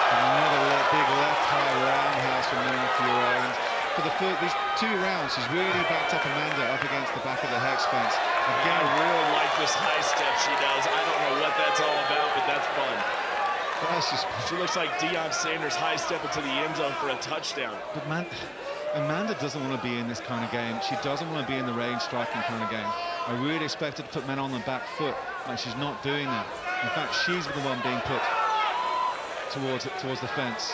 Another big left high roundhouse from Manon Fiorot. And for these 2 rounds, she's really backed up Amanda up against the back of the hex fence. Again, I really like this high step she does. I don't know what that's all about, but that's fun. She looks like Deion Sanders high step into the end zone for a touchdown. But Amanda doesn't want to be in this kind of game. She doesn't want to be in the range striking kind of game. I really expected to put men on the back foot, like she's not doing that. In fact, she's the one being put towards the fence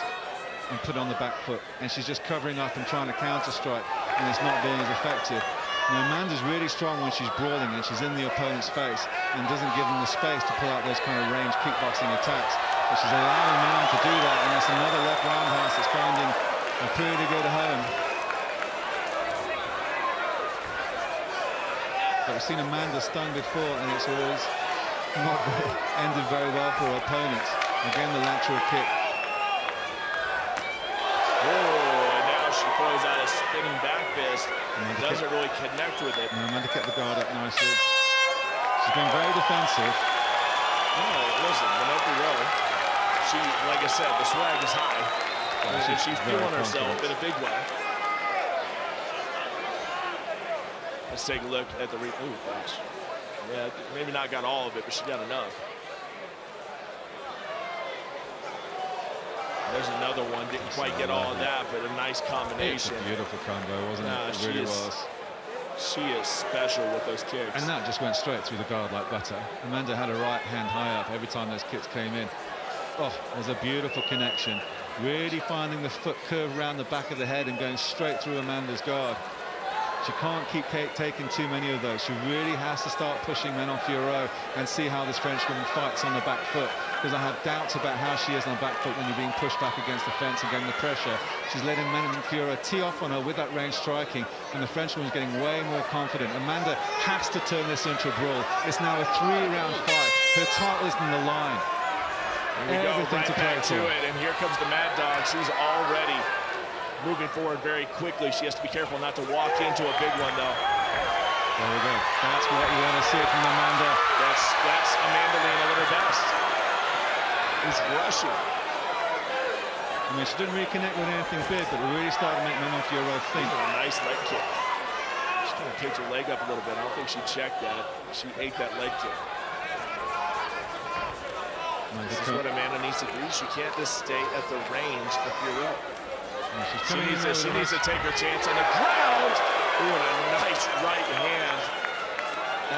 and put on the back foot, and she's just covering up and trying to counter strike, and it's not being as effective. Now, Amanda's really strong when she's brawling and she's in the opponent's face and doesn't give them the space to pull out those kind of range kickboxing attacks. But she's allowing Manon to do that, and it's another left roundhouse that's finding a pretty good home. But we've seen Amanda stunned before, and it's always not ended very well for her opponents. Again, the lateral kick. Oh, and now she throws out a spinning back fist. Doesn't really connect with it. Amanda kept the guard up nicely. She's been very defensive. Oh, listen, Manon Fiorot, she, like I said, the swag is high. Yeah, and she's feeling herself in a big way. Let's take a look at the oh gosh. Yeah, maybe not got all of it, but she got enough. There's another one, didn't quite get all of that, but a nice combination. It's a beautiful combo, wasn't it? It really was. She is special with those kicks. And that just went straight through the guard like butter. Amanda had her right hand high up every time those kicks came in. Oh, there's a beautiful connection. Really finding the foot curve around the back of the head and going straight through Amanda's guard. She can't keep taking too many of those. She really has to start pushing Manon Fiorot and see how this Frenchwoman fights on the back foot, because I have doubts about how she is on the back foot when you're being pushed back against the fence and getting the pressure. She's letting Manon Fiorot tee off on her with that range striking, and the Frenchwoman's getting way more confident. Amanda has to turn this into a brawl. It's now a 3-round fight. Her title is on the line. Here we go, right back to it, and here comes the Mad Dog. She's already moving forward very quickly. She has to be careful not to walk into a big one, though. There we go. That's what you want to see from Amanda. That's Amanda Lena at her best. He's rushing. I mean, she didn't really connect with anything big, but it really started to make Manon Fiorot think. A nice leg kick. She's trying to pitch her leg up a little bit. I don't think she checked that. She ate that leg kick. This is what Amanda needs to do. She can't just stay at the range of Fiorot. She needs to take her chance on the ground. Ooh, and a nice right hand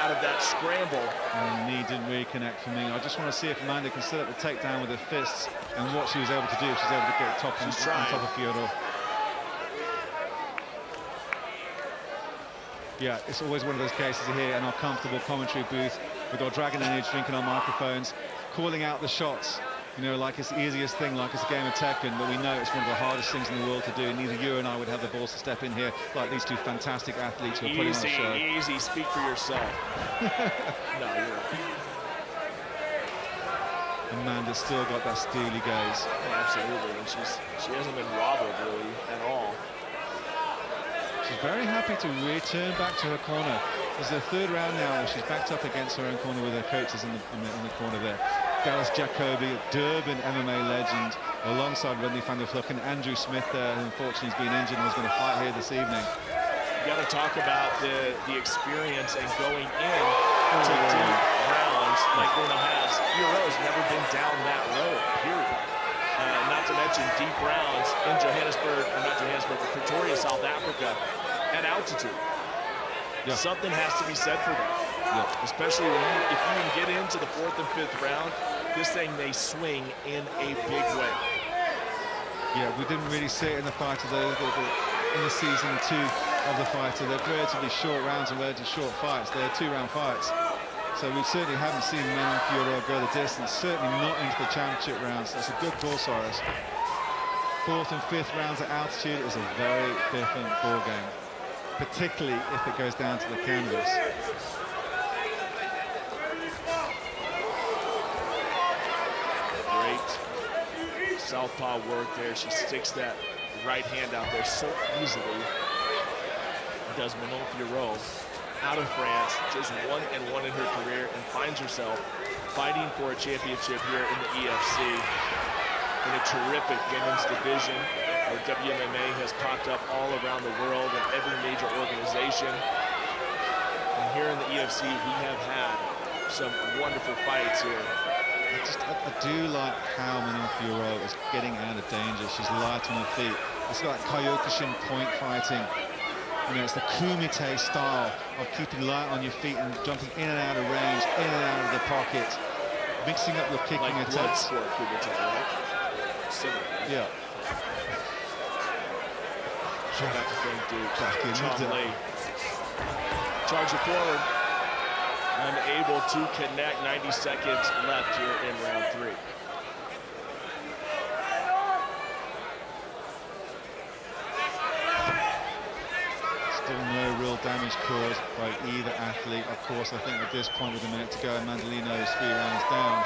out of that scramble. And knee didn't really connect for me. I just want to see if Amanda can set up the takedown with her fists and what she was able to do. She's able to get on top of Fiorot. Yeah, it's always one of those cases here in our comfortable commentary booth with our Dragon Age drinking our microphones, calling out the shots. You know, like it's the easiest thing, like it's a game of Tekken, but we know it's one of the hardest things in the world to do. Neither you and I would have the balls to step in here like these 2 fantastic athletes who are putting on a show. Easy, speak for yourself. No, you're right. Amanda's still got that steely gaze. Oh, absolutely, and she hasn't been wobbled really at all. She's very happy to return back to her corner. This is the 3rd round now where she's backed up against her own corner with her coaches in the corner there. Dallas Jacoby, Durban MMA legend, alongside Rodney van der Vluck and Andrew Smith there, who unfortunately has been injured and was going to fight here this evening. got to talk about the experience and going in to deep rounds like Lino has. Figueroa has never been down that road, period. Not to mention deep rounds in Johannesburg, or not Johannesburg, but Pretoria, South Africa, at altitude. Yeah. Something has to be said for that. Yeah. Especially when if you can get into the 4th and 5th round, this thing may swing in a big way. Yeah, we didn't really see it in the fight of in the season 2 of the fighter. They're relatively short rounds and relatively short fights. They're 2-round fights. So we certainly haven't seen Manon Fiorot go the distance, certainly not into the championship rounds. That's a good call, Cyrus. 4th and 5th rounds at altitude is a very different ball game, particularly if it goes down to the canvas. Great southpaw work there. She sticks that right hand out there so easily. Does Manon Fiorot out of France, just 1-1 in her career, and finds herself fighting for a championship here in the EFC in a terrific women's division where WMMA has popped up all around the world in every major organization. And here in the EFC, we have had some wonderful fights here. I do like how Manon Fiorot is getting out of danger. She's light on her feet. It's like Kyokushin point fighting. You know, it's the kumite style of keeping light on your feet and jumping in and out of range, in and out of the pocket, mixing up your kicking like attacks. Bloodsport kumite, right? Similar. Yeah. Back to Frank Duke. Back in Chong Lee. Charge it forward. Unable to connect. 90 seconds left here in round 3. Still no real damage caused by either athlete. Of course, I think at this point with a minute to go, Mandolino is 3 rounds down.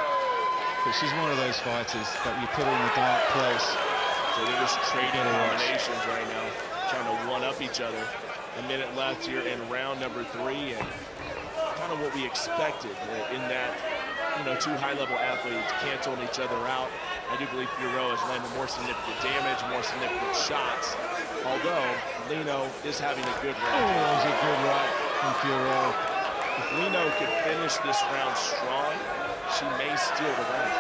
But she's one of those fighters that you put her in the dark place. So they're just trading combinations right now, trying to one-up each other. A minute left here in round number 3, and kind of what we expected in that, you know, 2 high-level athletes canceling each other out. I do believe Fiorot has landed more significant damage, more significant shots, although Lino is having a good round. Oh, that was a good right from Fiorot. If Lino could finish this round strong, she may steal the round,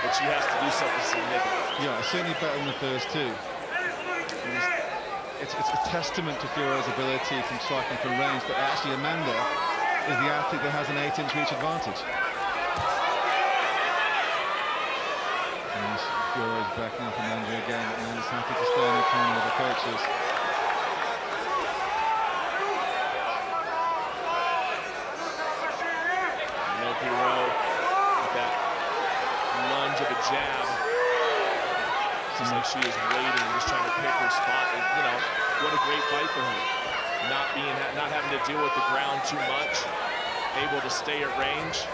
but she has to do something significant. Yeah, certainly better than the first 2. It's a testament to Fiorot's ability from striking from range, but actually Amanda is the athlete that has an 8-inch reach advantage. And Fiorot is backing up Amanda again, but Amanda's happy to stay in the corner with the coaches. Fiorot with that lunge of a jab. Seems like she is waiting, just trying to pick her spot. And, you know, what a great fight for her. Not having to deal with the ground too much, able to stay at range.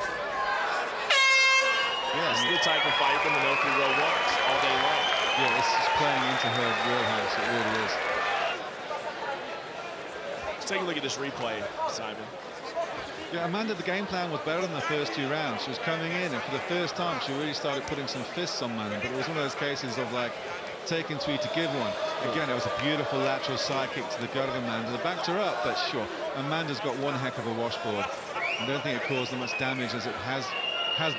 Yeah, this is the type of fight that Manon Fiorot wants all day long. Yeah, this is playing into her wheelhouse. It really is. Let's take a look at this replay, Simon. Yeah, Amanda, the game plan was better than the first 2 rounds. She was coming in, and for the first time, she really started putting some fists on Manon. But it was one of those cases of like taking 3 to give 1. Again, it was a beautiful lateral side kick to the gut of Amanda. They backed her up, but sure, Amanda's got one heck of a washboard. I don't think it caused as much damage as it has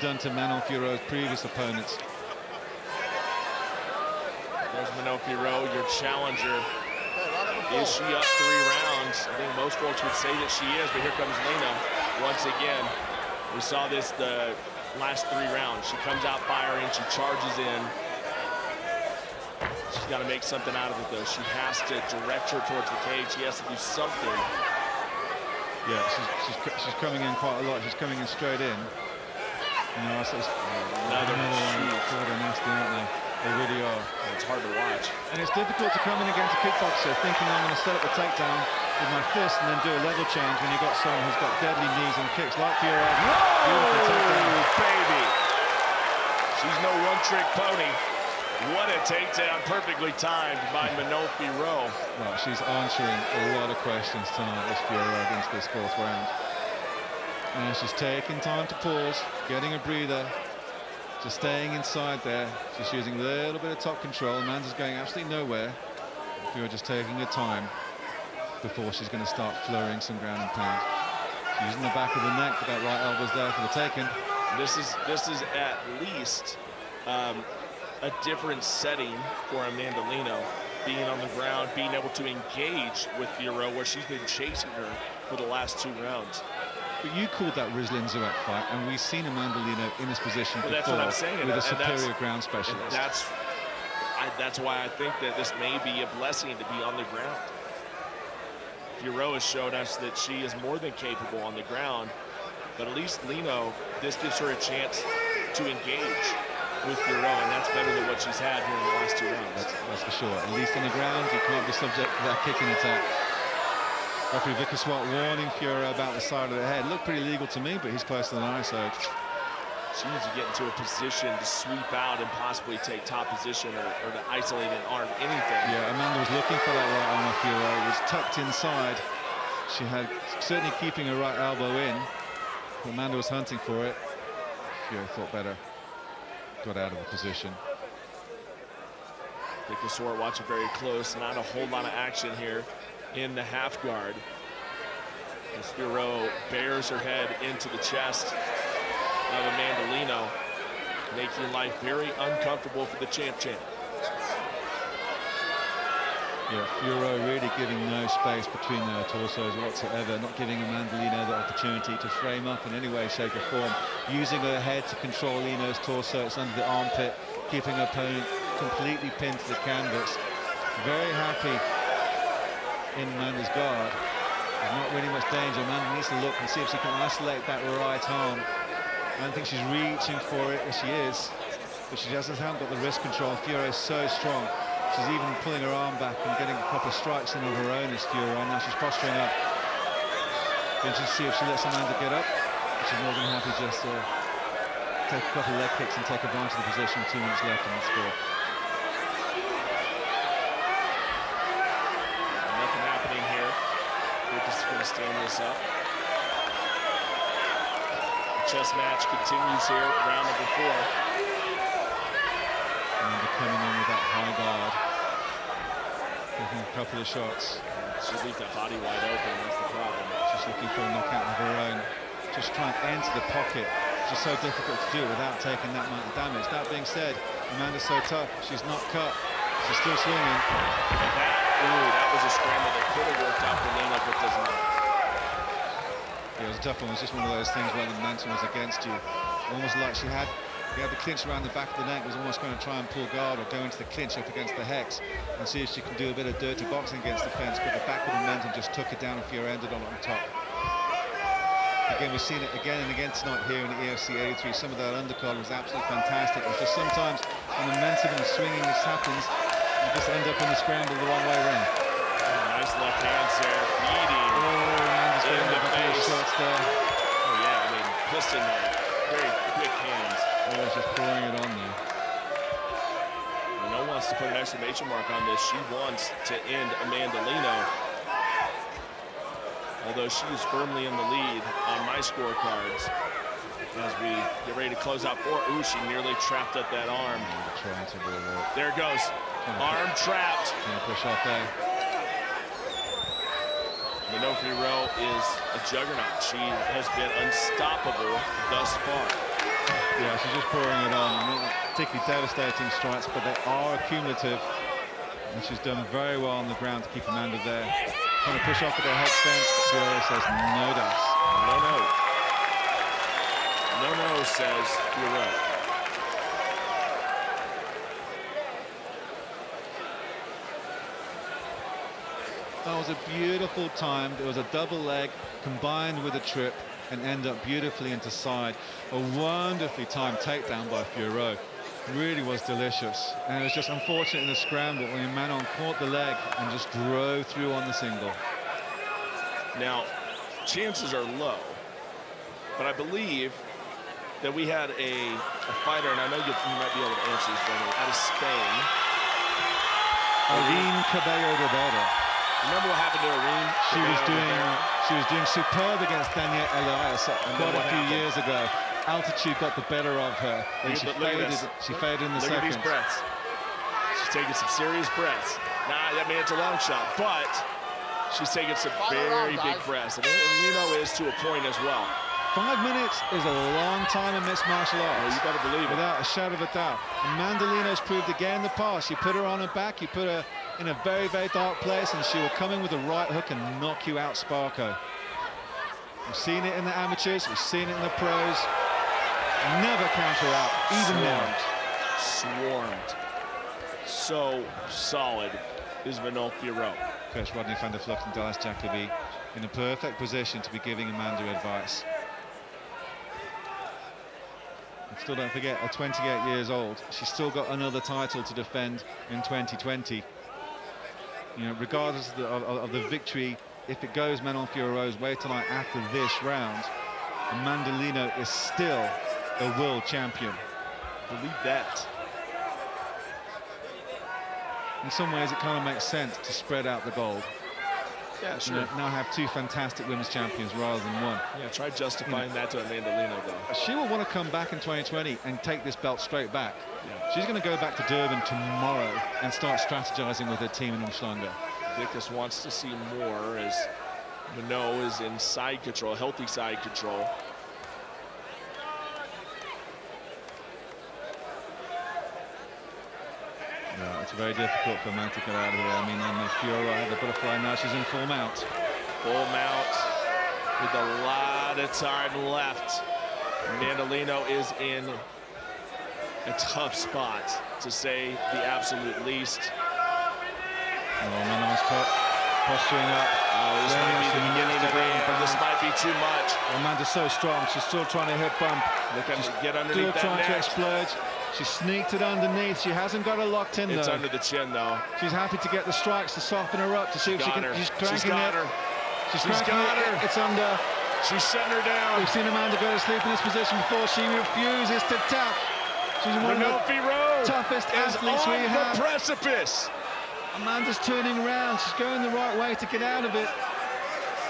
done to Manon Fiorot's previous opponents. There's Manon Fiorot, your challenger. Is she up 3 rounds? I think most folks would say that she is, but here comes Lino once again. We saw this the last 3 rounds. She comes out firing, she charges in. She's got to make something out of it, though. She has to direct her towards the cage. She has to do something. Yeah, she's coming in quite a lot. She's coming in straight in. You know, another one. They're nasty, aren't they? They really are. It's hard to watch. And it's difficult to come in against a kickboxer thinking I'm going to set up a takedown with my fist and then do a level change when you've got someone who's got deadly knees and kicks like Fiorot. Beautiful takedown. Baby. She's no one-trick pony. What a takedown, perfectly timed by Manon Fiorot. Well, she's answering a lot of questions tonight as Fiorot into this 4th round. And she's taking time to pause, getting a breather, just staying inside there. She's using a little bit of top control. Amanda's going absolutely nowhere. Fiorot just taking her time. before she's going to start flurrying some ground and pound. She's using the back of the neck, but that right elbow's there for the taking. This is at least a different setting for Amanda Lino, being on the ground, being able to engage with Fiorot, where she's been chasing her for the last 2 rounds. But you called that Rizlin Zuet fight, and we've seen Amanda Lino in this position before, that's what I'm saying, with a superior ground specialist. That's why I think that this may be a blessing to be on the ground. Fiorot has showed us that she is more than capable on the ground, but at least Lino, this gives her a chance to engage with Fiorot, and that's better than what she's had here in the last 2 rounds. That's for sure. At least on the ground, you can't be subject to that kicking attack. Referee Vicker Swart warning Fiorot about the side of the head. Looked pretty legal to me, but he's closer than I, so... She needs to get into a position to sweep out and possibly take top position or to isolate an arm, anything. Yeah, Amanda was looking for that right arm of Fiorot. It was tucked inside. She had certainly keeping her right elbow in. Amanda was hunting for it. Fiorot thought better. Got out of the position. Vicker Swart watching very close. Not a whole lot of action here in the half guard. As Fiorot bears her head into the chest of Amanda Lino, making life very uncomfortable for the champ. Yeah, Fiorot really giving no space between their torsos whatsoever, not giving Amanda Lino the opportunity to frame up in any way, shape or form, using her head to control Lino's torso. It's under the armpit, keeping her opponent completely pinned to the canvas. Very happy in Amanda's guard. There's not really much danger. Amanda needs to look and see if she can isolate that right arm. I don't think she's reaching for it, as she is, but she just hasn't got the wrist control. Fiorot is so strong. She's even pulling her arm back and getting a couple of strikes in of her own as Fiorot. Now she's posturing up. Going to see if she lets Amanda get up. She's more than happy just to take a couple of leg kicks and take advantage of the position. 2 minutes left in the score. Nothing happening here. Lucas is going to stand this up. Chess match continues here, round number 4. And coming in with that high guard, taking a couple of shots. She leaves that body wide open, that's the problem. She's looking for a knockout of her own. Just trying to enter the pocket. It's just so difficult to do without taking that amount of damage. That being said, Amanda's so tough, she's not cut. She's still swinging. That was a scramble that could have worked out for Lino, but does not. Yeah, it was a tough one. It was just one of those things where the momentum was against you. Almost like she had the clinch around the back of the neck, was almost going to try and pull guard or go into the clinch up against the hex and see if she can do a bit of dirty boxing against the fence, but the backward momentum just took it down and Fiorot ended on top. Again, we've seen it again and again tonight here in the EFC 83. Some of that undercard was absolutely fantastic. It's just sometimes the momentum and the swinging which happens, you just end up in the scramble the wrong way around. Nice left hands there, beating in the face. Shots there. Oh yeah, I mean, piston very quick hands. Oh, just pouring it on there. Lino wants to put an exclamation mark on this. She wants to end Amanda Lino. Although she is firmly in the lead on my scorecards. As we get ready to close out 4. Ooh, she nearly trapped up that arm. There it goes. Arm trapped. Trying to push off there. Lino Fiorot is a juggernaut. She has been unstoppable thus far. Yeah, she's just pouring it on. Not particularly devastating strikes, but they are accumulative. And she's done very well on the ground to keep Amanda there. Trying to push off at the head stance, but Fiorot says no dice. No, says Fiorot. That was a beautiful time. It was a double leg combined with a trip and end up beautifully into side. A wonderfully timed takedown by Fiorot. Really was delicious. And it was just unfortunate in the scramble when Manon caught the leg and just drove through on the single. Now, chances are low, but I believe that we had a fighter, and I know you might be able to answer this for me, out of Spain. Irene Cabello Rivera. Remember what happened to Irene? She was doing superb against Danielle Elias quite a few years ago. Altitude got the better of her, and she faded in the second. Look at these breaths. She's taking some serious breaths. Nah, I mean, it's a long shot, but She's taking some very big breaths, and Lino is to a point as well. 5 minutes is a long time in mixed martial arts. Oh, you better believe it. Without a shadow of a doubt. Amanda Lino's proved again in the past. You put her on her back, you put her in a very, very dark place, and she will come in with a right hook and knock you out, Sparko. We've seen it in the amateurs, we've seen it in the pros. Never counter out, even now. Swarmed. So solid is Manon Fiorot. Coach Rodney van der Vlucht and Dallas Jacobi in a perfect position to be giving Amanda advice. And still don't forget, at 28 years old, she's still got another title to defend in 2020. You know, regardless of the victory, if it goes Manon Fiorot's way tonight after this round, Amanda Lino is still a world champion. Believe that. In some ways, it kind of makes sense to spread out the gold. Yeah, sure. You know, now have two fantastic women's champions rather than one. Yeah, try justifying that to Amanda Lino, though. She will want to come back in 2020 and take this belt straight back. Yeah. She's going to go back to Durban tomorrow and start strategizing with her team in Umhlanga. Victus wants to see more as Manon is in side control, healthy side control. Yeah, it's very difficult for Man to get out of here. I mean, Fiorot had the butterfly, now she's in full mount. Full mount with a lot of time left. Amanda Lino is in a tough spot, to say the absolute least. Oh, Manon's posturing up. Oh, this might be the beginning of the end. This might be too much. Amanda's so strong. She's still trying to hip bump. She's She's get underneath still that trying to neck. explode. She sneaked it underneath. She hasn't got her locked in, It's though. under the chin, though. She's happy to get the strikes to soften her up, to see if she can. She's cranking She's got it. her. She's She's cranking got it. her. It's under. She's shutting her down. We've seen Amanda go to sleep in this position before. She refuses to tap. She's one Manon of the Fiorot toughest is athletes on we the have. precipice. Amanda's turning around. She's going the right way to get out of it.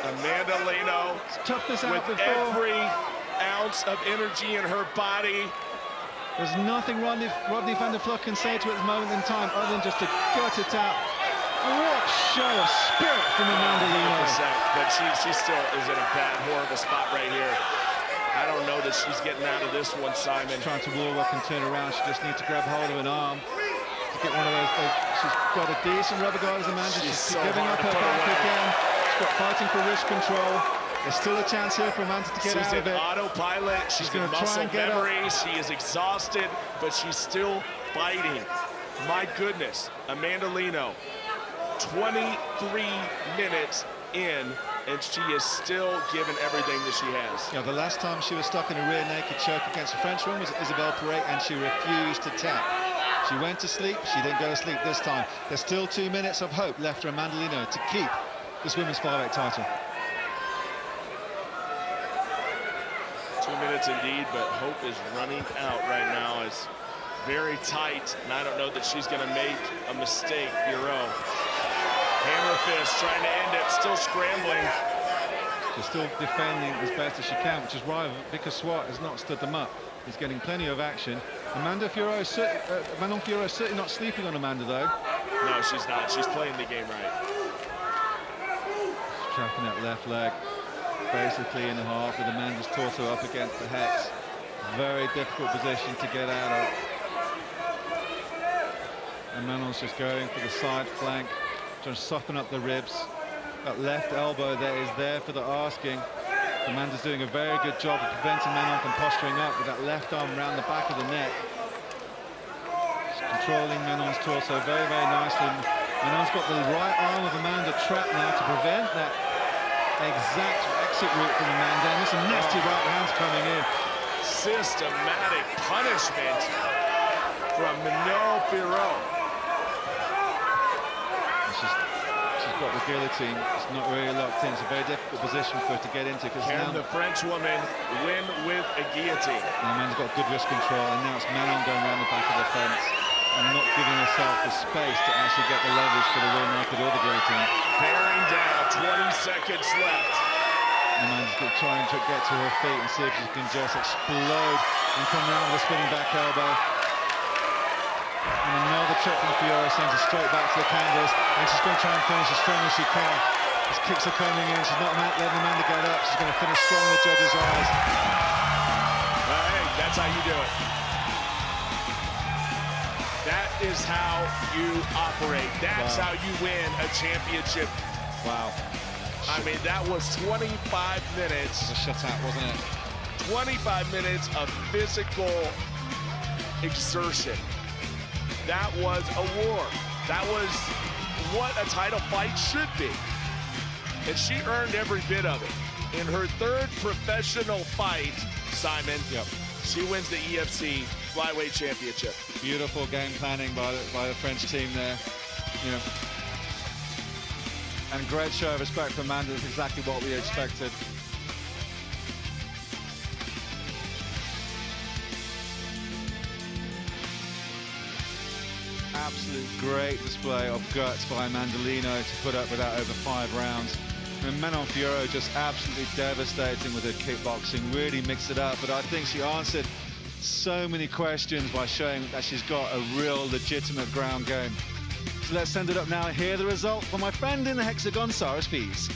Amanda Lino, tough this out with before. every ounce of energy in her body. There's nothing Rodney van der Vlucht can say to it at the moment in time other than just to gut it out. What show of spirit from Amanda Lino. 100%, but she still is in a bad, horrible spot right here. I don't know that she's getting out of this one, Simon. She's trying to wall work and turn around. She just needs to grab hold of an arm to get one of those. She's got a decent rubber guard as Amanda. She's so giving hard up to her put back away. again. She's got fighting for wrist control. There's still a chance here for Amanda to get She's out in of it. autopilot. She's in going to try muscle and get memory. She is exhausted, but she's still fighting. My goodness, Amanda Lino, 23 minutes in, and she is still giving everything that she has. Yeah, the last time she was stuck in a rear naked choke against a French woman was Isabelle Perret, and she refused to tap. She went to sleep. She didn't go to sleep this time. There's still 2 minutes of hope left for Amanda Lino to keep this women's flyweight title. 2 minutes indeed, but hope is running out right now. It's very tight, and I don't know that she's going to make a mistake. Fiorot, hammer fist, trying to end it, still scrambling. She's still defending as best as she can, which is why Vickers Swart has not stood them up. He's getting plenty of action. Manon Fiorot is certainly not sleeping on Amanda, though. No, she's not. She's playing the game right. She's trapping that left leg basically in half with Amanda's torso up against the hex. Very difficult position to get out of. And Manon's just going for the side flank, trying to soften up the ribs. That left elbow there is there for the asking. Amanda's doing a very good job of preventing Manon from posturing up with that left arm around the back of the neck. She's controlling Manon's torso very, very nicely. Manon's got the right arm of Amanda trapped now to prevent that exact exit route from Amanda. And there's some nasty right hands coming in. Systematic punishment from Manon Fiorot. She's got the guillotine. It's not really locked in. It's a very difficult position for her to get into. Can the French woman win with a guillotine? Amanda's got good wrist control, and now it's Manon going around the back of the fence and not giving herself the space to actually get the leverage for the rear naked or the guillotine. Bearing down, 20 seconds left. Amanda's going to try and get to her feet and see if she can just explode and come around with a spinning back elbow. And another trip from Fiorot sends her straight back to the canvas, and she's going to try and finish as strong as she can. His kicks are coming in. She's not letting Amanda get up. She's going to finish strong in the judges' eyes. Hey, that's how you do it. That is how you operate. That's how you win a championship. Wow. I mean, that was 25 minutes. It was a shutout, wasn't it? 25 minutes of physical exertion. That was a war. That was what a title fight should be. And she earned every bit of it. In her third professional fight, Simon, she wins the EFC Flyweight Championship. Beautiful game planning by the French team there. You know, and great show of respect for Amanda. That's exactly what we expected. Absolute great display of guts by Amanda Lino to put up with that over 5 rounds. And Manon Fiorot just absolutely devastating with her kickboxing, really mixed it up. But I think she answered so many questions by showing that she's got a real legitimate ground game. So let's send it up now and hear the result from my friend in the Hexagon, Sarah Spies.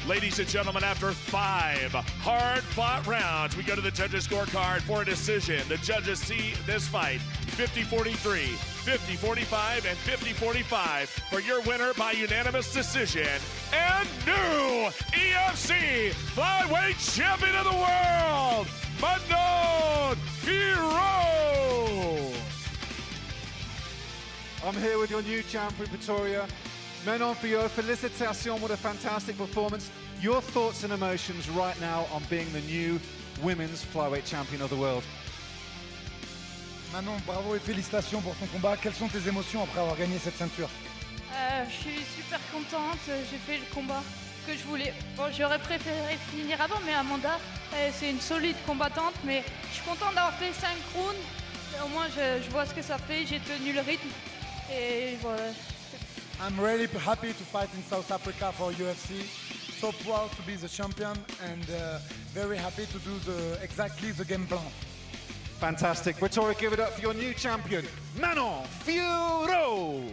Ladies and gentlemen, after 5 hard-fought rounds, we go to the judges' scorecard for a decision. The judges see this fight 50-43, 50-45, and 50-45 for your winner by unanimous decision and new EFC Flyweight Champion of the World, Manon Fiorot! I'm here with your new champion, Pretoria. Manon Fiorot, félicitations, what a fantastic performance. Your thoughts and emotions right now on being the new women's flyweight champion of the world. Manon, bravo et félicitations pour ton combat. Quelles sont tes émotions après avoir gagné cette ceinture? Je suis super contente, j'ai fait le combat que je voulais. Bon, j'aurais préféré finir avant, mais Amanda, c'est une solide combattante, mais je suis contente d'avoir fait 5 rounds. Au moins, je vois ce que ça fait, j'ai tenu le rythme, et voilà. I'm really happy to fight in South Africa for UFC. So proud to be the champion and very happy to do exactly the game plan. Fantastic. Pretoria, give it up for your new champion, Manon Fiorot.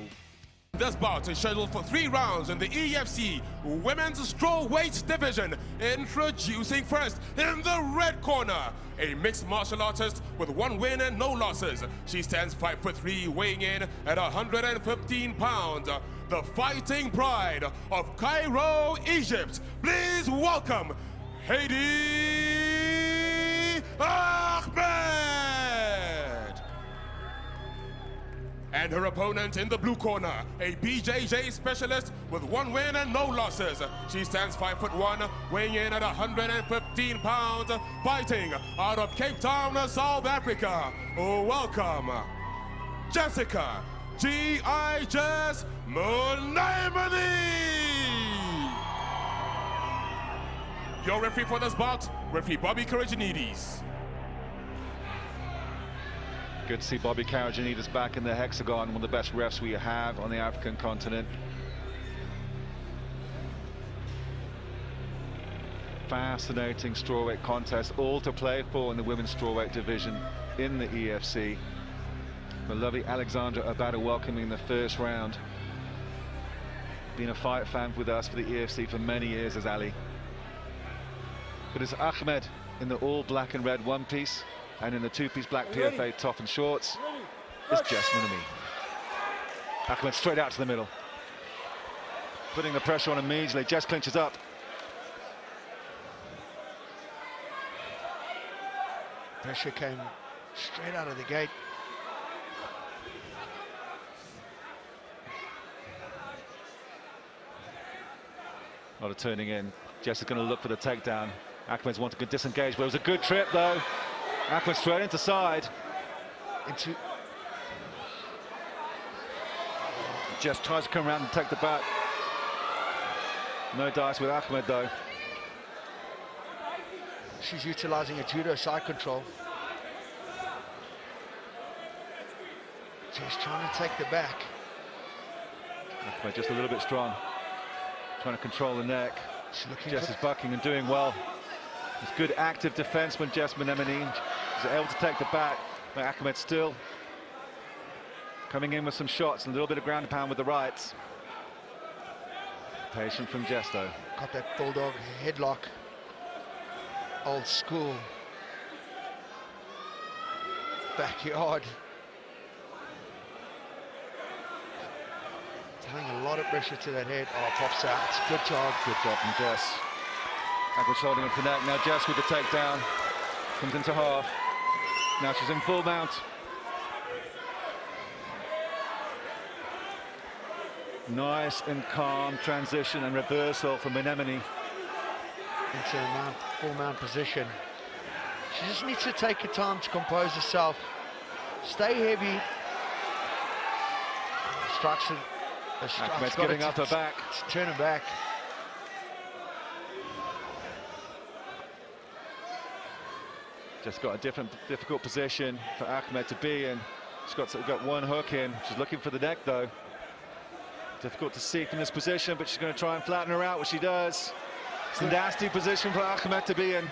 This bout is scheduled for 3 rounds in the EFC Women's Strawweight Division. Introducing first, in the red corner, a mixed martial artist with 1 win and no losses. She stands 5'3", weighing in at 115 pounds. The fighting pride of Cairo, Egypt. Please welcome Heidi Ahmed. And her opponent in the blue corner, a BJJ specialist with 1 win and no losses. She stands 5'1", weighing in at 115 pounds, fighting out of Cape Town, South Africa. Welcome, Jessica G.I. Jess Munaimani. Your referee for this bout, referee Bobby Karajanides. Good to see Bobby Karajanides back in the Hexagon, one of the best refs we have on the African continent. Fascinating strawweight contest, all to play for in the women's strawweight division in the EFC. The lovely Alexandra Abada welcoming the first round. Been a fight fan with us for the EFC for many years as Ali. But it's Ahmed in the all black and red one piece, and in the 2-piece black PFA top and shorts is Jess Munaimani. Ahmed straight out to the middle, putting the pressure on immediately. Jess clinches up. Pressure came straight out of the gate. A lot of turning in. Jess is going to look for the takedown. Ahmed's wanting to disengage, but it was a good trip though. Ahmed straight into side. Jess tries to come around and take the back. No dice with Ahmed though. She's utilizing a judo side control. She's trying to take the back. Ahmed just a little bit strong. Trying to control the neck. Jess is bucking and doing well. It's good active defense when Jess Munaimani is able to take the back. But Ahmed still coming in with some shots, a little bit of ground and pound with the rights. Patient from Jess, though. Got that bulldog headlock. Old school. Backyard. Throwing a lot of pressure to that head. Oh, pops out. Good job. Good job from Jess. Ackled's holding up the neck. Now Jess with the takedown. Comes into half. Now she's in full mount. Nice and calm transition and reversal from Mnemone. Into the full mount position. She just needs to take her time to compose herself. Stay heavy. Strikes it. Ackled's getting up her back. Turn her back. Just got a difficult position for Ackmed to be in. She's got one hook in. She's looking for the neck, though. Difficult to see from this position, but she's going to try and flatten her out, which she does. It's a nasty position for Ackmed to be in.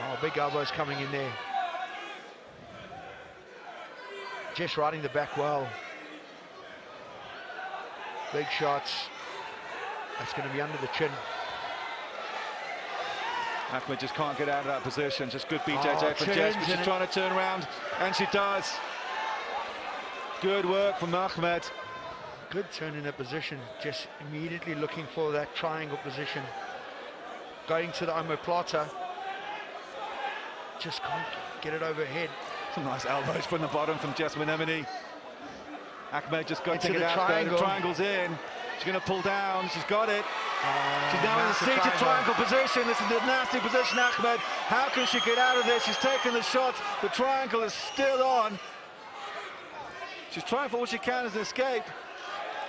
Oh, big elbows coming in there. Just riding the back well. Big shots. That's going to be under the chin. Ackmed just can't get out of that position. Just good BJJ from Jess, but she's trying to turn around, and she does. Good work from Ackmed. Good turn in the position, just immediately looking for that triangle position. Going to the omoplata. Just can't get it overhead. Some nice elbows from the bottom from Jess Mnemone. Ackmed just got to get out there. The triangle's in. She's going to pull down. She's got it. She's now in the seated triangle position. This is the nasty position, Ackmed. How can she get out of this? She's taking the shot. The triangle is still on. She's trying for what she can as an escape.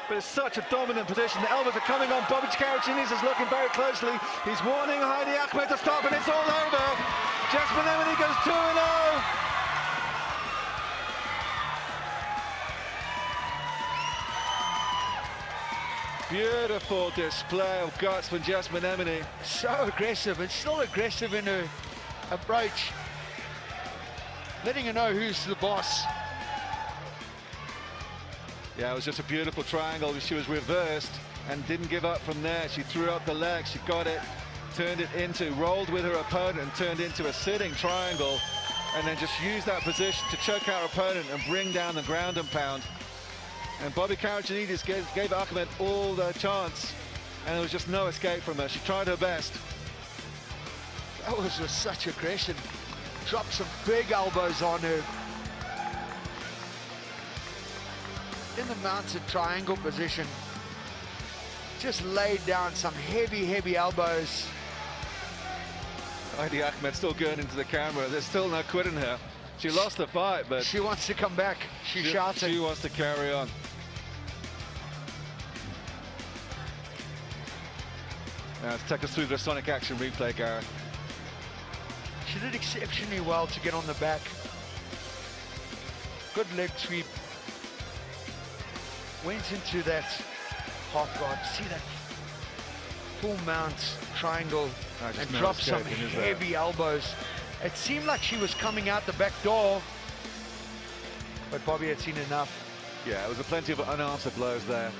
But it's such a dominant position. The elbows are coming on. Bobby Caraccinis is looking very closely. He's warning Heidi Ackmed to stop, and it's all over. Jess Mnemone goes 2-0. Beautiful display of guts from Jess Mnemone. So aggressive, and still aggressive in her approach. Letting her know who's the boss. Yeah, it was just a beautiful triangle. She was reversed and didn't give up from there. She threw up the leg, she got it, turned it into, rolled with her opponent and turned into a sitting triangle, and then just used that position to choke out her opponent and bring down the ground and pound. And Bobby Caraccinis gave Ackmed all the chance, and there was just no escape from her. She tried her best. That was with such aggression. Dropped some big elbows on her. In the mounted triangle position. Just laid down some heavy elbows. Heidi Ackmed still going into the camera. There's still no quitting her. She lost the fight, but she wants to come back. She's shouting. She wants to carry on. Now let's take us through the Sonic Action replay, Gareth. She did exceptionally well to get on the back. Good leg sweep. Went into that half guard. See that full mount triangle and dropped some heavy elbows. It seemed like she was coming out the back door, but Bobby had seen enough. Yeah, there was plenty of unanswered blows there.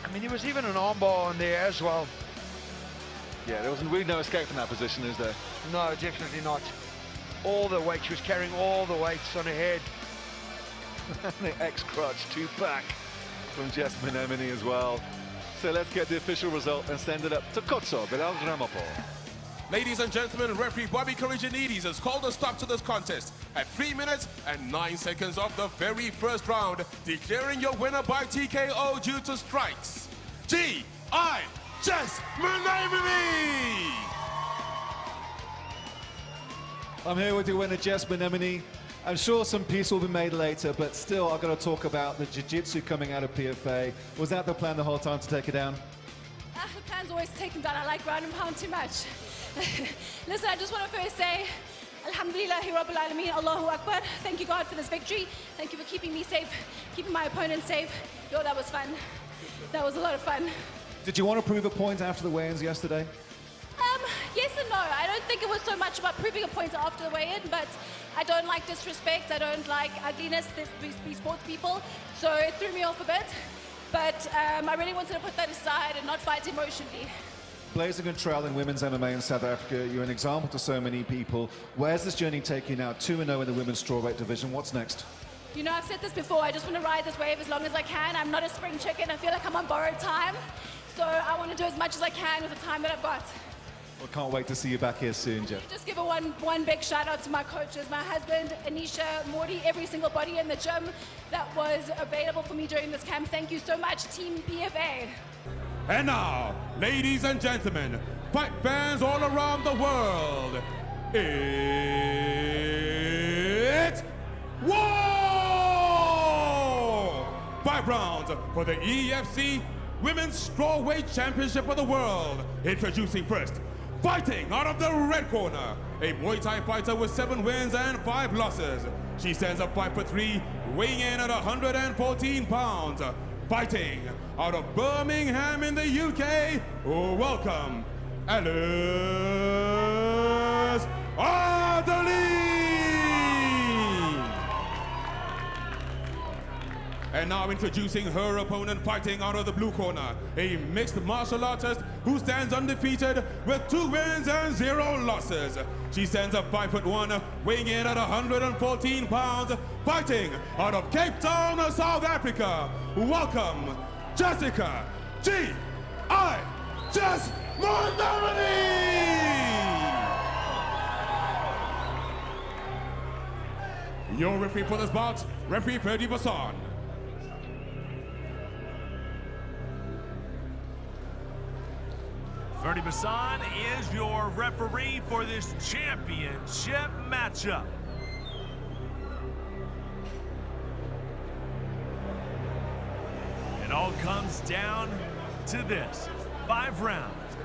I mean, there was even an armbar on there as well. Yeah, there wasn't really no escape from that position, is there? No, definitely not. All the weight, she was carrying all the weights on her head. The X-crutch, 2 back from Jess Mnemone as well. So let's get the official result and send it up to Kotso Belaldramapo. Ladies and gentlemen, referee Bobby Caraccinis has called a stop to this contest at 3 minutes and 9 seconds of the very first round, declaring your winner by TKO due to strikes. G.I. Jess Mnemone! I'm here with your winner, Jess Mnemone. I'm sure some peace will be made later, but still I've got to talk about the jiu-jitsu coming out of PFA. Was that the plan the whole time to take her down? The plan's always to take him down. I like ground and pound too much. Listen, I just want to first say, Alhamdulillahi Rabbil Alameen, Allahu Akbar. Thank you, God, for this victory. Thank you for keeping me safe, keeping my opponent safe. Yo, that was fun. That was a lot of fun. Did you want to prove a point after the weigh-ins yesterday? Yes and no. I don't think it was so much about proving a point after the weigh-in, but I don't like disrespect. I don't like ugliness. We sports people, so it threw me off a bit. but I really wanted to put that aside and not fight emotionally. Blazing a trail in women's MMA in South Africa. You're an example to so many people. Where's this journey take you now? 2-0 in the women's strawweight division. What's next? You know, I've said this before, I just want to ride this wave as long as I can. I'm not a spring chicken. I feel like I'm on borrowed time. So I want to do as much as I can with the time that I've got. Well, can't wait to see you back here soon, Jeff. Just give one big shout out to my coaches, my husband, Anisha, Morty, every single body in the gym that was available for me during this camp. Thank you so much, Team PFA. And now, ladies and gentlemen, fight fans all around the world, it's war! 5 rounds for the EFC Women's Strawweight Championship of the World. Introducing first, fighting out of the red corner, a Muay Thai fighter with 7 wins and 5 losses. She stands up 5'3", weighing in at 114 pounds. Fighting out of Birmingham in the UK, welcome, Alice Adeline! And now introducing her opponent, fighting out of the blue corner, a mixed martial artist who stands undefeated with 2 wins and 0 losses. She stands up 5'1", weighing in at 114 pounds, fighting out of Cape Town, South Africa. Welcome, Jessica G.I. Jess Montgomery! Your referee for this bout, referee Ferdy Bassan. Ferdy Bassan is your referee for this championship matchup. It all comes down to this. 5 rounds.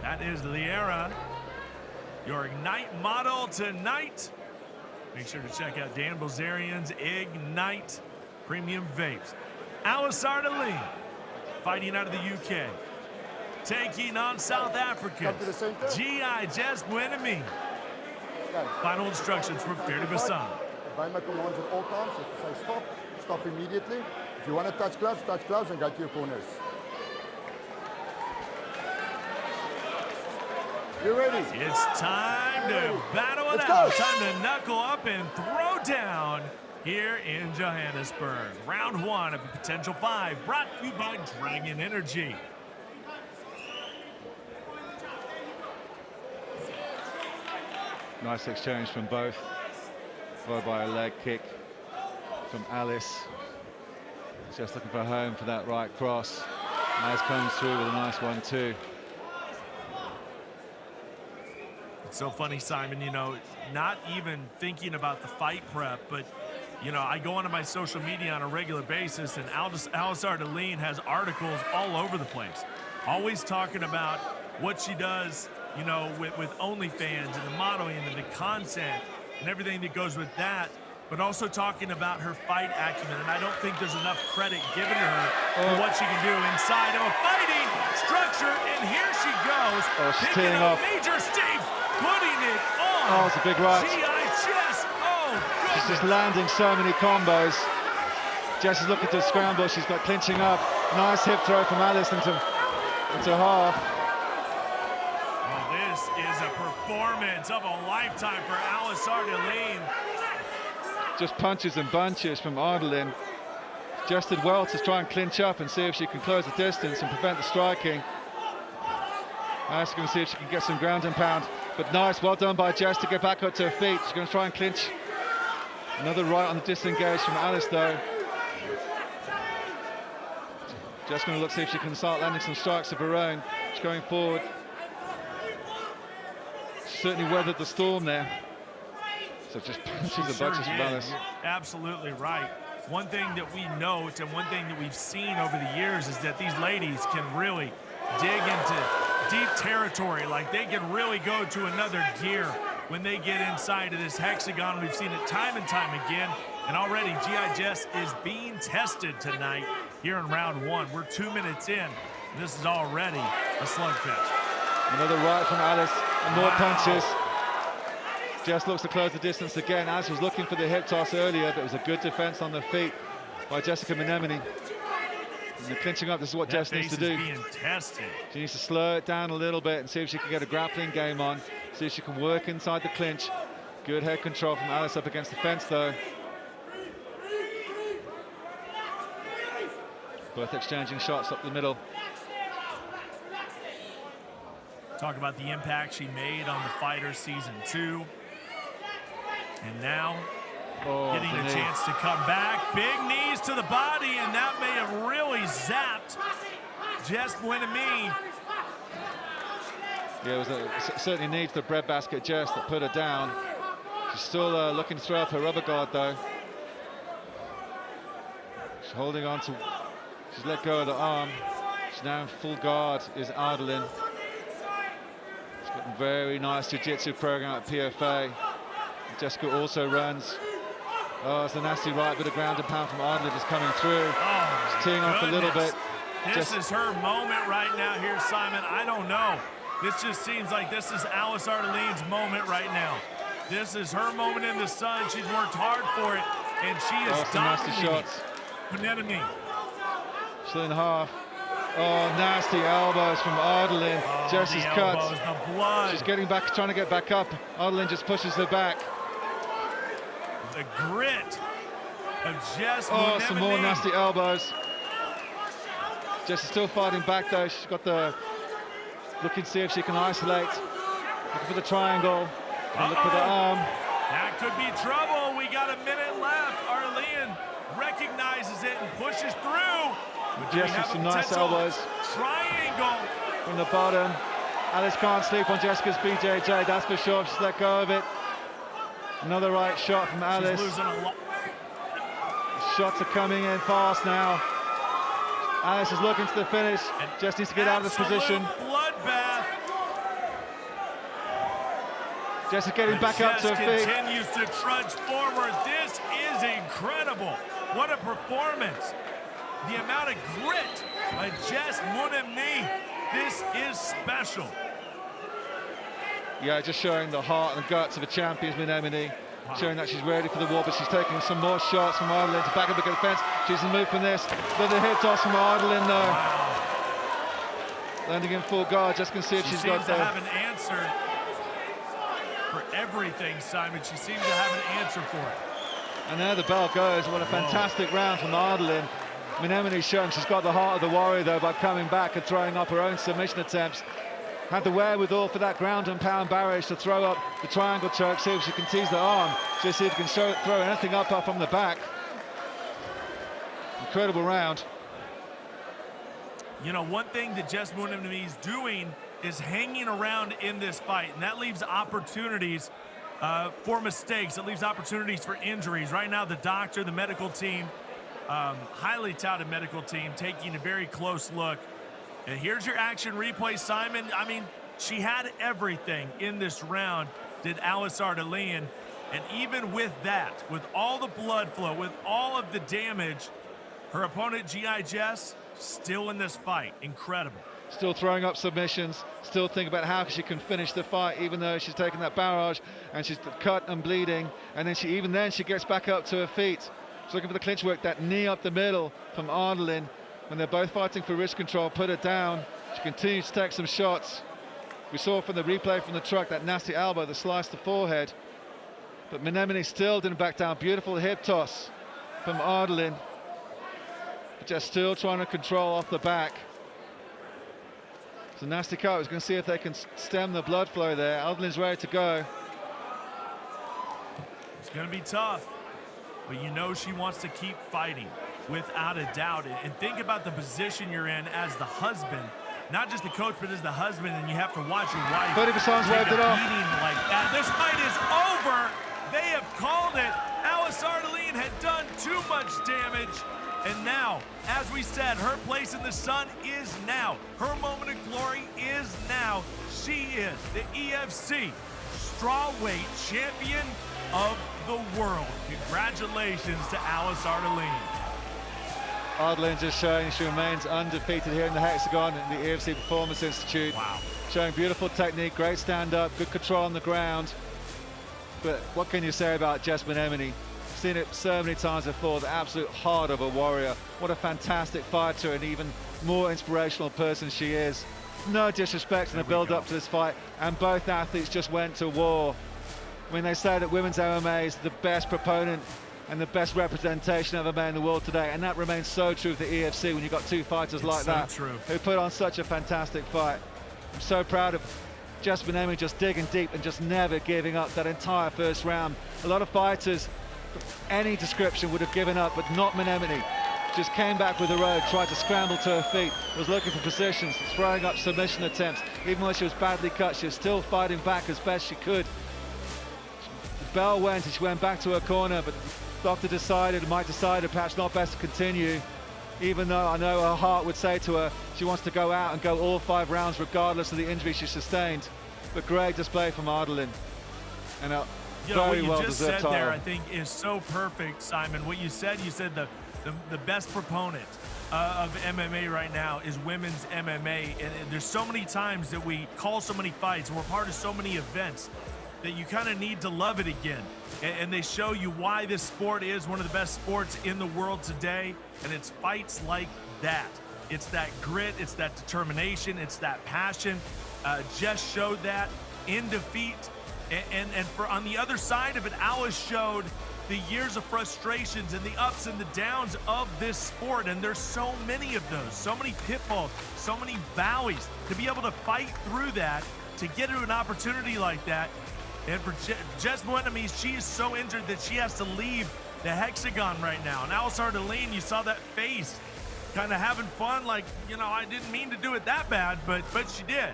That is Liera, your Ignite model tonight. Make sure to check out Dan Bilzerian's Ignite Premium Vapes. Alice Adeline, fighting out of the UK. Taking on South Africa, G.I. Jess Buenami. Final instructions from Ferdy Bassan. Obey my commands at all times. If you say stop, stop immediately. If you want to touch gloves and go to your corners. You ready? It's time to battle it out. Time to knuckle up and throw down here in Johannesburg. Round 1 of a potential 5, brought to you by Dragon Energy. Nice exchange from both, followed by a leg kick from Alice. Just looking for home for that right cross. Alice comes through with a nice one too. It's so funny, Simon, you know, not even thinking about the fight prep, but, you know, I go onto my social media on a regular basis, and Alice Adeline has articles all over the place, always talking about what she does, you know, with OnlyFans and the modeling and the content and everything that goes with that, but also talking about her fight acumen. And I don't think there's enough credit given to her for what she can do inside of a fighting structure. And here she goes, picking up Major Steve, putting it on. Oh, it's a big right. G.I. Jess, She's just landing so many combos. Jess is looking to scramble. She's got clinching up. Nice hip throw from Alice into half. This is a performance of a lifetime for Alice Adeline. Just punches and bunches from Adeline. Jess did well to try and clinch up and see if she can close the distance and prevent the striking. Alice is going to see if she can get some ground and pound. But nice, well done by Jess to get back up to her feet. She's going to try and clinch. Another right on the disengage from Alice though. Jess going to look see if she can start landing some strikes of her own. She's going forward. Certainly weathered the storm there. So just punches and bunches from Alice. You're absolutely right. One thing that we note and one thing that we've seen over the years is that these ladies can really dig into deep territory. Like, they can really go to another gear when they get inside of this hexagon. We've seen it time and time again. And already G.I. Jess is being tested tonight here in round 1. We're 2 minutes in. And this is already a slugfest. Another right from Alice, and more punches. Jess looks to close the distance again. Alice was looking for the hip toss earlier, but it was a good defense on the feet by Jessica Menemone. And they're clinching up. This is what Jess needs to do. Being tested. She needs to slow it down a little bit and see if she can get a grappling game on. See if she can work inside the clinch. Good head control from Alice up against the fence, though. Both exchanging shots up the middle. Talk about the impact she made on the Fighter Season 2. And now, getting a chance to come back. Big knees to the body, and that may have really zapped Jess Menemone. Yeah, it was certainly needs the breadbasket Jess that put her down. She's still looking to throw up her rubber guard, though. She's holding on to... She's let go of the arm. She's now in full guard, is Ardelin. She's got a very nice jiu-jitsu program at PFA. Jessica also runs. Oh, it's a nasty right bit of ground and pound from Ardelin just coming through. Oh, she's teeing off a little bit. This is her moment right now here, Simon. I don't know. This just seems like this is Alice Ardelin's moment right now. This is her moment in the sun. She's worked hard for it, and she is nasty shots. Menemone. Still in half. Oh, nasty elbows from Ardelin. Oh, Jess is cut. The blood. She's getting back, trying to get back up. Ardelin just pushes her back. The grit of Jess Oh, Menemone. some more nasty elbows. Jess is still fighting back, though. She's got the... Looking to see if she can isolate. Looking for the triangle. Look for the arm. That could be trouble. We got a minute left. Ardelin recognizes it and pushes through. Jess with some nice elbows. Triangle. From the bottom. Alice can't sleep on Jessica's BJJ, that's for sure. She's let go of it. Another right shot from Alice. She's losing a lot. Shots are coming in fast now. Alice is looking to the finish. Jess needs to get out of this position. Bloodbath. Jess is getting back up to her feet. Continues to trudge forward. This is incredible. What a performance. The amount of grit by Jess Menemone. This is special. Yeah, just showing the heart and guts of a champion, Menemone. Showing that she's ready for the war, but she's taking some more shots from Ardelin to back up against the fence. She's moved from this. Another hip toss from Ardelin, though. Wow. Landing in full guard. Just can see if she's got to have an answer for everything, Simon. She seems to have an answer for it. And there the bell goes. What a fantastic round from Ardelin. Menemone's showing she's got the heart of the warrior, though, by coming back and throwing up her own submission attempts. Had the wherewithal for that ground and pound barrage to throw up the triangle choke, see if she can tease the arm, just see if she can throw anything up from the back. Incredible round. You know, one thing that Jess Menemone is doing is hanging around in this fight, and that leaves opportunities for mistakes. It leaves opportunities for injuries. Right now, the doctor, the medical team, highly touted medical team, taking a very close look. And here's your action replay, Simon. I mean, she had everything in this round, did Alice Ardelin. And even with that, with all the blood flow, with all of the damage, her opponent, G.I. Jess, still in this fight. Incredible. Still throwing up submissions, still thinking about how she can finish the fight, even though she's taken that barrage and she's cut and bleeding. And then she gets back up to her feet. She's looking for the clinch work, that knee up the middle from Ardelin. When they're both fighting for wrist control, put her down. She continues to take some shots. We saw from the replay from the truck that nasty elbow that sliced the forehead. But Menemone still didn't back down. Beautiful hip toss from Ardelin. But just still trying to control off the back. It's a nasty cut. We're going to see if they can stem the blood flow there. Ardelin's ready to go. It's going to be tough, but you know she wants to keep fighting. Without a doubt. And think about the position you're in as the husband, not just the coach, but as the husband, and you have to watch your wife 30% take waved a it off. beating like that. This fight is over. They have called it. Alice Ardelin had done too much damage. And now, as we said, her place in the sun is now. Her moment of glory is now. She is the EFC strawweight champion of the world. Congratulations to Alice Ardelin. Ardelin just showing she remains undefeated here in the Hexagon in the EFC Performance Institute. Wow. Showing beautiful technique, great stand-up, good control on the ground. But what can you say about Jess Menemone? seen it so many times before, the absolute heart of a warrior. What a fantastic fighter and even more inspirational person she is. No disrespect in the build-up to this fight, and both athletes just went to war. I mean, they say that women's MMA is the best proponent and the best representation of MMA in the world today, and that remains so true for the EFC when you've got two fighters like that who put on such a fantastic fight. I'm so proud of Jess Benemini just digging deep and just never giving up that entire first round. A lot of fighters, any description, would have given up, but not Benemini. Just came back with the road, tried to scramble to her feet, was looking for positions, throwing up submission attempts. Even when she was badly cut, she was still fighting back as best she could. The bell went and she went back to her corner, but the doctor might decide perhaps not best to continue, even though I know her heart would say to her she wants to go out and go all 5 rounds regardless of the injury she sustained. But great display from Ardelin. And a very well deserved title. What you just said there, I think, is so perfect, Simon. What you said the best proponent of MMA right now is women's MMA. And there's so many times that we call so many fights and we're part of so many events that you kind of need to love it again. And they show you why this sport is one of the best sports in the world today. And it's fights like that. It's that grit, it's that determination, it's that passion. Jess showed that in defeat. And for on the other side of it, Alice showed the years of frustrations and the ups and the downs of this sport. And there's so many of those, so many pitfalls, so many valleys. To be able to fight through that, to get to an opportunity like that. And for Jess Benemini, she is so injured that she has to leave the hexagon right now. And Alice Ardelin, you saw that face, kind of having fun, like, you know, I didn't mean to do it that bad, but she did.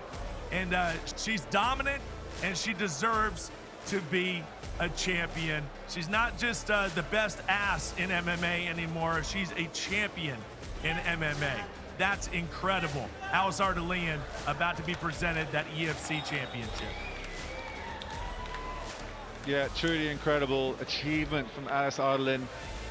And she's dominant, and she deserves to be a champion. She's not just the best ass in MMA anymore. She's a champion in MMA. That's incredible. Alice Ardelin about to be presented that EFC championship. Yeah, truly incredible achievement from Alice Ardelin.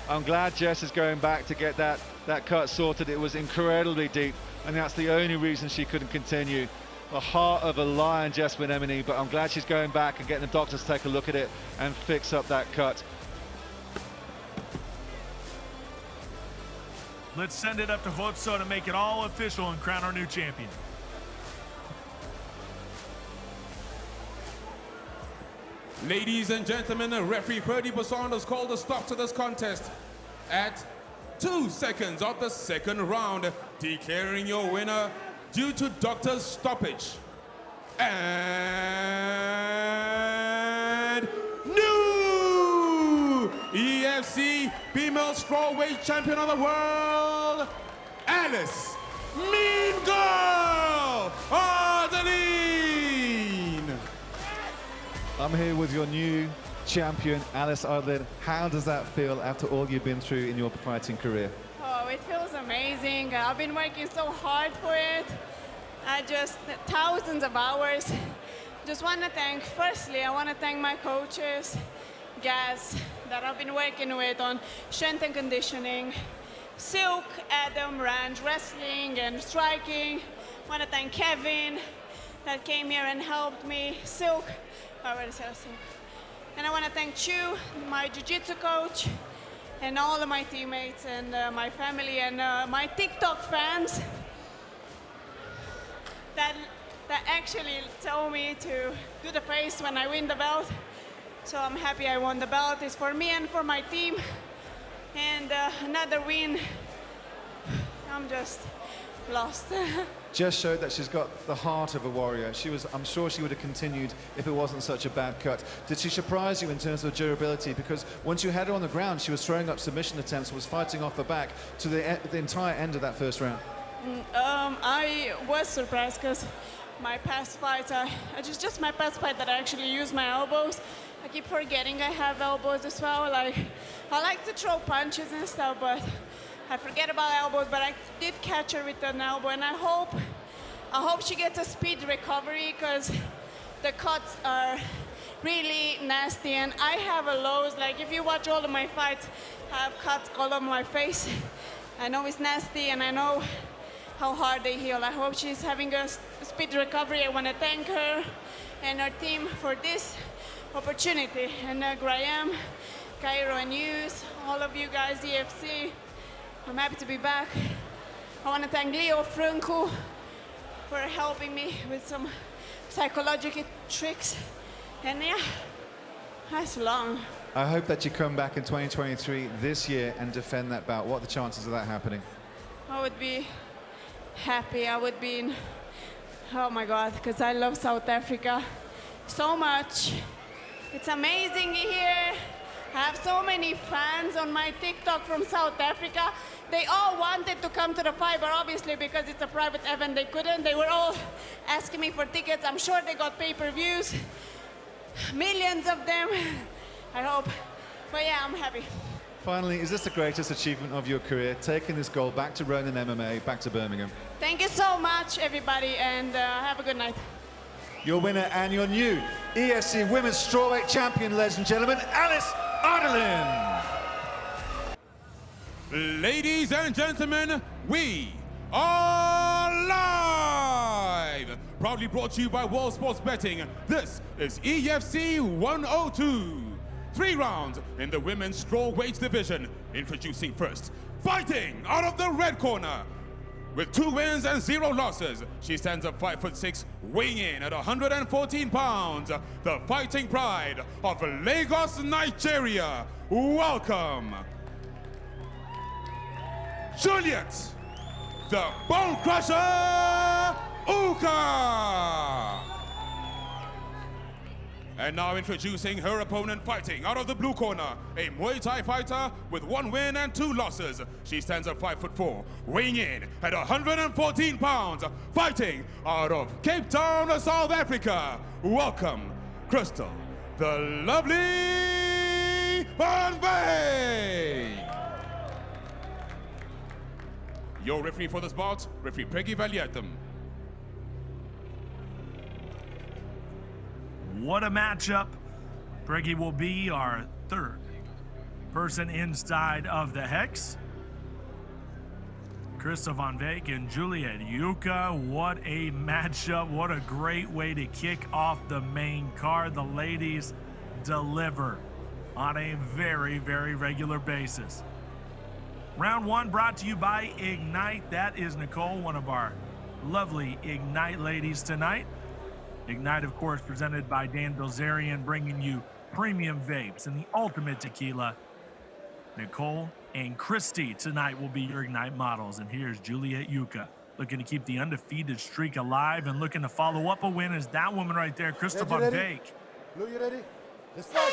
I'm glad Jess is going back to get that cut sorted. It was incredibly deep, and that's the only reason she couldn't continue. The heart of a lion, Jess Benemini, but I'm glad she's going back and getting the doctors to take a look at it and fix up that cut. Let's send it up to Hotso to make it all official and crown our new champion. Ladies and gentlemen, referee Ferdy Basson has called a stop to this contest at 2 seconds of the second round, declaring your winner due to doctor's stoppage. And new EFC female strawweight champion of the world, Alice Mean Girl Ardelin. I'm here with your new champion, Alice Ardelin. How does that feel after all you've been through in your fighting career? Oh, it feels amazing. I've been working so hard for it. Thousands of hours. Just want to thank, firstly, I want to thank my coaches, guys that I've been working with on strength and conditioning, Silk, Adam, Ranch, wrestling and striking. I want to thank Kevin that came here and helped me. Silk, I already said Silk. And I want to thank Chu, my jiu-jitsu coach, and all of my teammates and my family and my TikTok fans that actually told me to do the face when I win the belt. So I'm happy I won the belt. It's for me and for my team. And another win, I'm just lost. Jess showed that she's got the heart of a warrior. I'm sure she would have continued if it wasn't such a bad cut. Did she surprise you in terms of durability? Because once you had her on the ground, she was throwing up submission attempts, was fighting off the back to the entire end of that first round. I was surprised because my past fights, just my past fight that I actually use my elbows. I keep forgetting I have elbows as well. I like to throw punches and stuff, but I forget about elbows, but I did catch her with an elbow, and I hope she gets a speed recovery because the cuts are really nasty, and I have a lows. Like if you watch all of my fights, I have cuts all over my face. I know it's nasty, and I know how hard they heal. I hope she's having a speed recovery. I want to thank her and her team for this opportunity, and Graham Cairo and News, all of you guys, EFC. I'm happy to be back. I want to thank Leo Franco for helping me with some psychological tricks. And yeah, that's long. I hope that you come back in 2023 this year and defend that bout. What are the chances of that happening? I would be happy. I would be in, oh my God, because I love South Africa so much. It's amazing here. I have so many fans on my TikTok from South Africa. They all wanted to come to the fight, but obviously because it's a private event, they couldn't. They were all asking me for tickets. I'm sure they got pay-per-views, millions of them, I hope. But yeah, I'm happy. Finally, is this the greatest achievement of your career, taking this gold back to Ronin MMA, back to Birmingham? Thank you so much, everybody, and have a good night. Your winner and your new EFC Women's Strawweight Champion, ladies and gentlemen, Alice Ardelin. Ladies and gentlemen, we are live! Proudly brought to you by World Sports Betting. This is EFC 102. 3 rounds in the women's strawweight division. Introducing first, fighting out of the red corner. With 2 wins and 0 losses, she stands at 5'6", weighing in at 114 pounds. The fighting pride of Lagos, Nigeria. Welcome, Juliet, the Bone Crusher, Uka. And now introducing her opponent, fighting out of the blue corner, a Muay Thai fighter with 1 win and 2 losses. She stands at 5'4", weighing in at 114 pounds, fighting out of Cape Town, South Africa. Welcome, Crystal, the lovely Van Veek. Your referee for this bout, referee Peggy Valiatum. What a matchup. Preggy will be our 3rd person inside of the Hex. Krista Van Veek and Juliet Yuka. What a matchup. What a great way to kick off the main card. The ladies deliver on a very, very regular basis. Round 1 brought to you by Ignite. That is Nicole, one of our lovely Ignite ladies tonight. Ignite, of course, presented by Dan Bilzerian, bringing you premium vapes and the ultimate tequila. Nicole and Christy tonight will be your Ignite models. And here's Juliet Yuka, looking to keep the undefeated streak alive and looking to follow up a win is that woman right there, Krista Van Veek. Lou, you ready? Let's fight.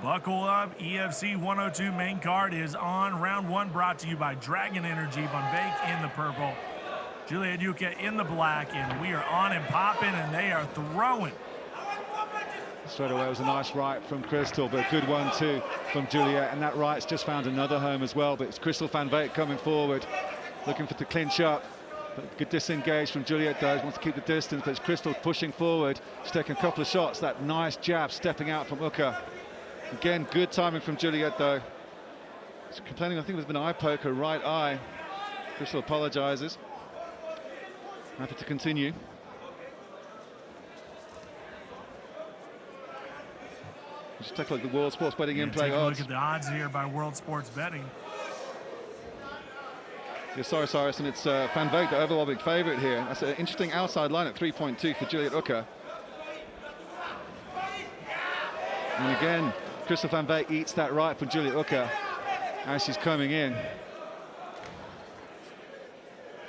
Buckle up. EFC 102 main card is on. Round 1 brought to you by Dragon Energy. Van Veek in the purple, Juliet Yuka in the black, and we are on and popping, and they are throwing. Straight away, it was a nice right from Crystal, but a good one too from Juliet, and that right's just found another home as well. But it's Crystal Van Veek coming forward, looking for to clinch up. But good disengage from Juliet though, wants to keep the distance, but it's Crystal pushing forward. She's taking a couple of shots, that nice jab stepping out from Uka. Again, good timing from Juliet though. She's complaining, I think it was an eye poke, her right eye. Crystal apologizes. Happy to continue. Just take a look at the World Sports Betting in-play odds. Look at the odds here by World Sports Betting. Yeah, sorry, Cyrus, and it's Van Veek, the overwhelming favourite here. That's an interesting outside line at 3.2 for Juliet Uka. And again, Crystal Van Veek eats that right from Juliet Uka as she's coming in.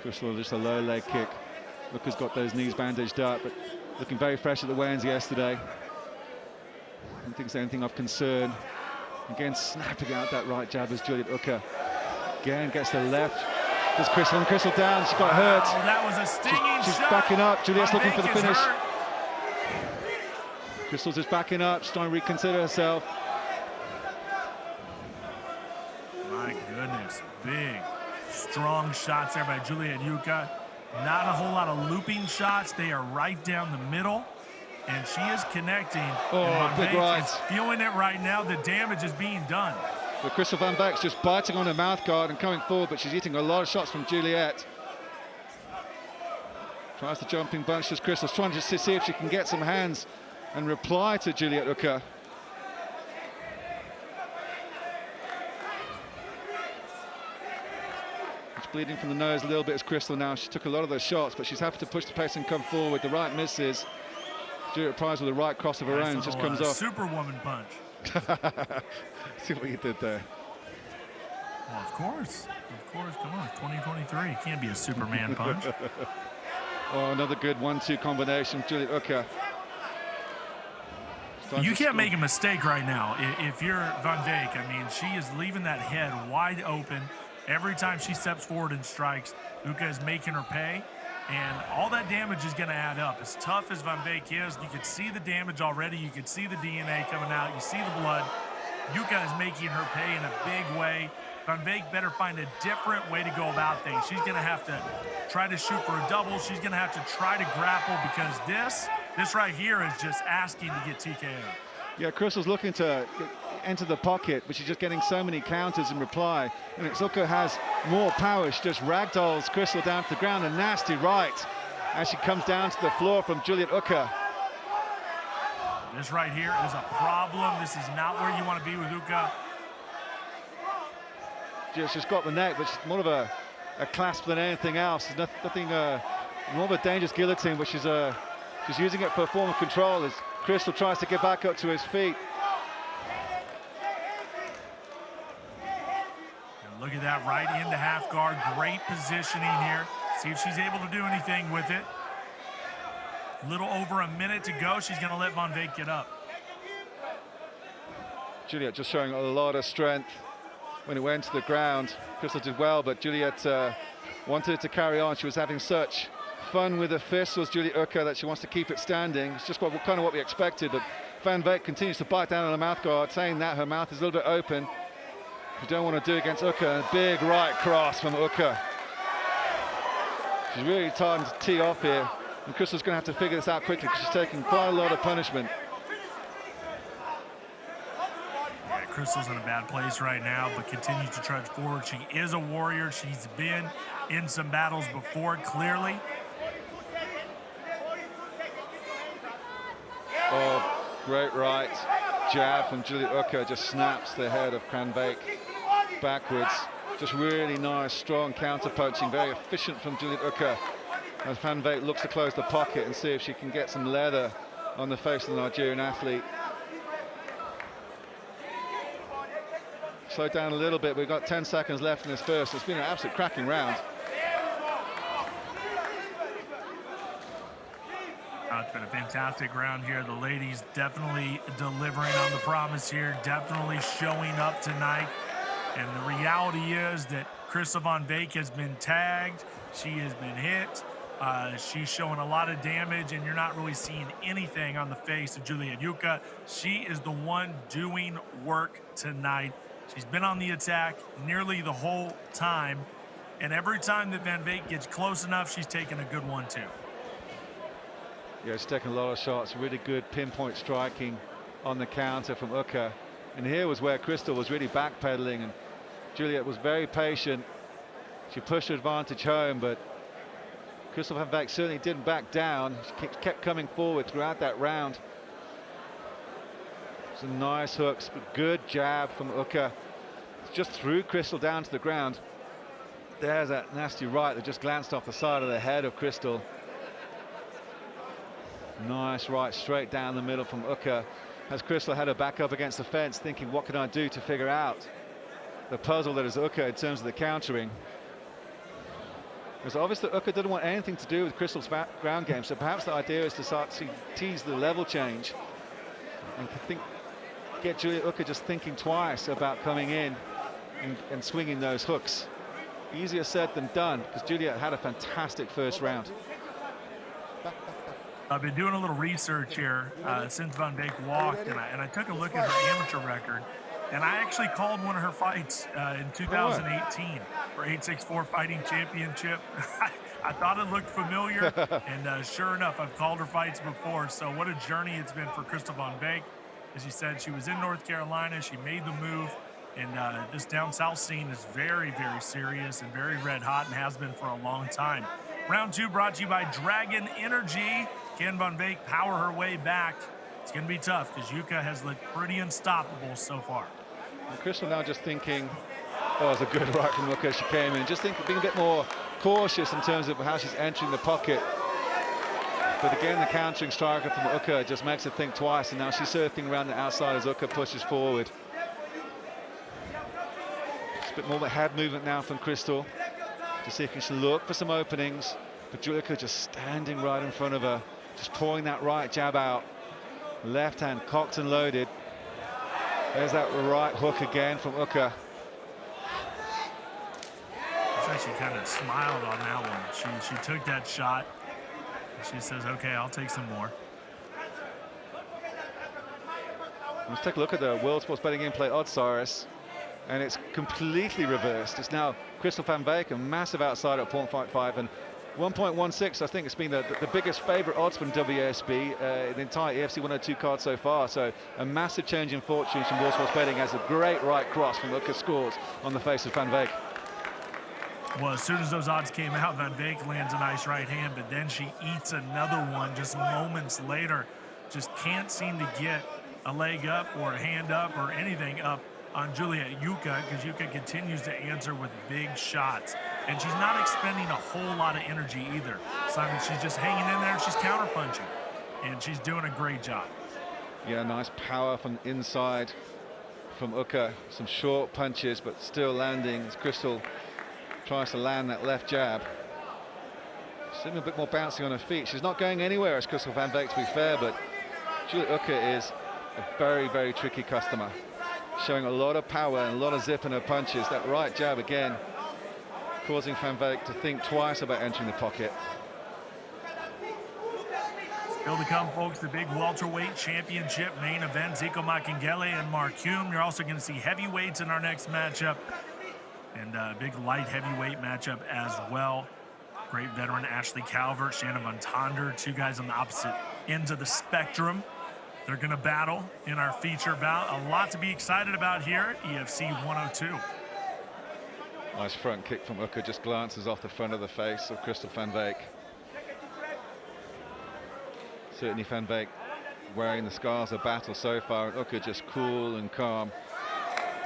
Crystal just a low leg kick. Uka's got those knees bandaged up, but looking very fresh at the weigh-ins yesterday. I don't think there's anything of concern. Again, snapping out that right jab as Juliet Uka. Again, gets the left. There's Crystal, and Crystal down. She got hurt. Oh, that was a stinging she's shot. backing up. Juliet's looking for the finish. Hurt. Crystal's just backing up. She's trying to reconsider herself. My goodness, big, strong shots there by Juliet Yuka. Not a whole lot of looping shots. They are right down the middle, and she is connecting. Oh, big right. Is feeling it right now. The damage is being done. So Crystal Van Veek's just biting on her mouth guard and coming forward, but she's eating a lot of shots from Juliet. Tries the jumping bunch as Crystal's trying to see if she can get some hands and reply to Juliet Uka. She's bleeding from the nose a little bit as Crystal now. She took a lot of those shots, but she's happy to push the pace and come forward. The right misses. Juliet Price with the right cross of her own just comes off. Superwoman punch. See what you did there. Well, of course. Come on, 2023. Can't be a Superman punch. Oh, another good 1-2 combination. Juliet Ucker. You can't make a mistake right now. If you're Van Dijk, I mean, she is leaving that head wide open. Every time she steps forward and strikes, Uka is making her pay. And all that damage is going to add up. As tough as Van Dijk is, you can see the damage already. You can see the DNA coming out. You see the blood. Uka is making her pay in a big way. Van Dijk better find a different way to go about things. She's going to have to try to shoot for a double. She's going to have to try to grapple, because this right here is just asking to get TKO. Yeah, Crystal's looking to enter the pocket, but she's just getting so many counters in reply. And Uka has more power. She just ragdolls Crystal down to the ground. A nasty right as she comes down to the floor from Juliet Uka. This right here is a problem. This is not where you want to be with Uka. She's got the neck, but she's more of a clasp than anything else. There's nothing more of a dangerous guillotine, but she's using it for a form of control as Crystal tries to get back up to his feet. And look at that, right into half guard. Great positioning here. See if she's able to do anything with it. A little over a minute to go. She's going to let Van Dijk get up. Juliet just showing a lot of strength when it went to the ground. Crystal did well, but Juliet wanted it to carry on. She was having such fun with the fists, was Juliet Uka, that she wants to keep it standing. It's just kind of what we expected, but Van Dijk continues to bite down on the mouth guard, saying that her mouth is a little bit open. You don't want to do against Uka. A big right cross from Uka. She's really time to tee off here, and Crystal's going to have to figure this out quickly because she's taking quite a lot of punishment. Crystal's in a bad place right now, but continues to trudge forward. She is a warrior. She's been in some battles before, clearly. Oh, great right jab from Juliet Uka, just snaps the head of Van Dijk backwards. Just really nice, strong counter punching, very efficient from Juliet Uka. As Van Dijk looks to close the pocket and see if she can get some leather on the face of the Nigerian athlete. Slow down a little bit. We've got 10 seconds left in this first. It's been an absolute cracking round. It's been a fantastic round here. The ladies definitely delivering on the promise here, definitely showing up tonight. And the reality is that Crystal Van Dijk has been tagged. She has been hit. She's showing a lot of damage, and you're not really seeing anything on the face of Juliet Uka. She is the one doing work tonight. She's been on the attack nearly the whole time, and every time that Van Dijk gets close enough, she's taking a good one too. Yeah, she's taking a lot of shots. Really good pinpoint striking on the counter from Uka. And here was where Crystal was really backpedaling, and Juliet was very patient. She pushed her advantage home, but Crystal Van Dijk certainly didn't back down. She kept coming forward throughout that round. Some nice hooks, but good jab from Uka. Just threw Crystal down to the ground. There's that nasty right that just glanced off the side of the head of Crystal. Nice right straight down the middle from Uka. As Crystal had her back up against the fence, thinking, what can I do to figure out the puzzle that is Uka in terms of the countering. Because obviously Uka didn't want anything to do with Crystal's ground game, so perhaps the idea is to start to tease the level change and get Juliet Uka just thinking twice about coming in and swinging those hooks. Easier said than done, because Juliet had a fantastic first round. I've been doing a little research here since Van Dijk walked, and I took a look at her amateur record, and I actually called one of her fights in 2018 for 864 Fighting Championship. I thought it looked familiar, and sure enough, I've called her fights before. So what a journey it's been for Crystal Van Dijk. As you said, she was in North Carolina. She made the move, and this down south scene is very, very serious and very red hot, and has been for a long time. Round two brought to you by Dragon Energy. Can Van Dijk power her way back? It's going to be tough because Uka has looked pretty unstoppable so far. And Crystal now just thinking, Oh, it was a good right from Uka. She came in. Just think being a bit more cautious in terms of how she's entering the pocket. But again, the countering striker from Uka just makes her think twice, and now she's surfing around the outside as Uka pushes forward. Just a bit more of a head movement now from Crystal to see if she can look for some openings. But Julika just standing right in front of her, just pouring that right jab out. Left hand cocked and loaded. There's that right hook again from Uka. Looks like she kind of smiled on that one. She took that shot. She says, okay, I'll take some more. Let's take a look at the World Sports Betting In-Play odds, Cyrus, and it's completely reversed. It's now Crystal van Beek, a massive outsider at 0.55, and 1.16. I think it's been the biggest favourite odds from WSB, the entire EFC 102 card so far. So a massive change in fortunes from World Sports Betting as a great right cross from Uka scores on the face of Van Beek. Well, as soon as those odds came out, Van Beek lands a nice right hand, but then she eats another one just moments later. Just can't seem to get a leg up or a hand up or anything up on Juliet Yuka, because Yuka continues to answer with big shots. And she's not expending a whole lot of energy either. Simon, she's just hanging in there and she's counterpunching. And she's doing a great job. Yeah, nice power from inside from Uka. Some short punches, but still landing as Crystal tries to land that left jab. Seeming a bit more bouncy on her feet. She's not going anywhere as Crystal van Beek, to be fair, but Juliet Uka is a very, very tricky customer. Showing a lot of power and a lot of zip in her punches. That right jab again, causing Van Beek to think twice about entering the pocket. Still to come, folks, the big welterweight championship main event, Zico Makengele and Mark Hume. You're also going to see heavyweights in our next matchup, and a big light heavyweight matchup as well. Great veteran Ashley Calvert, Shannon Von Tonder, two guys on the opposite ends of the spectrum. They're going to battle in our feature bout. A lot to be excited about here at EFC 102. Nice front kick from Uka, just glances off the front of the face of Crystal van Beek. Certainly Van Beek wearing the scars of battle so far, and Uka just cool and calm.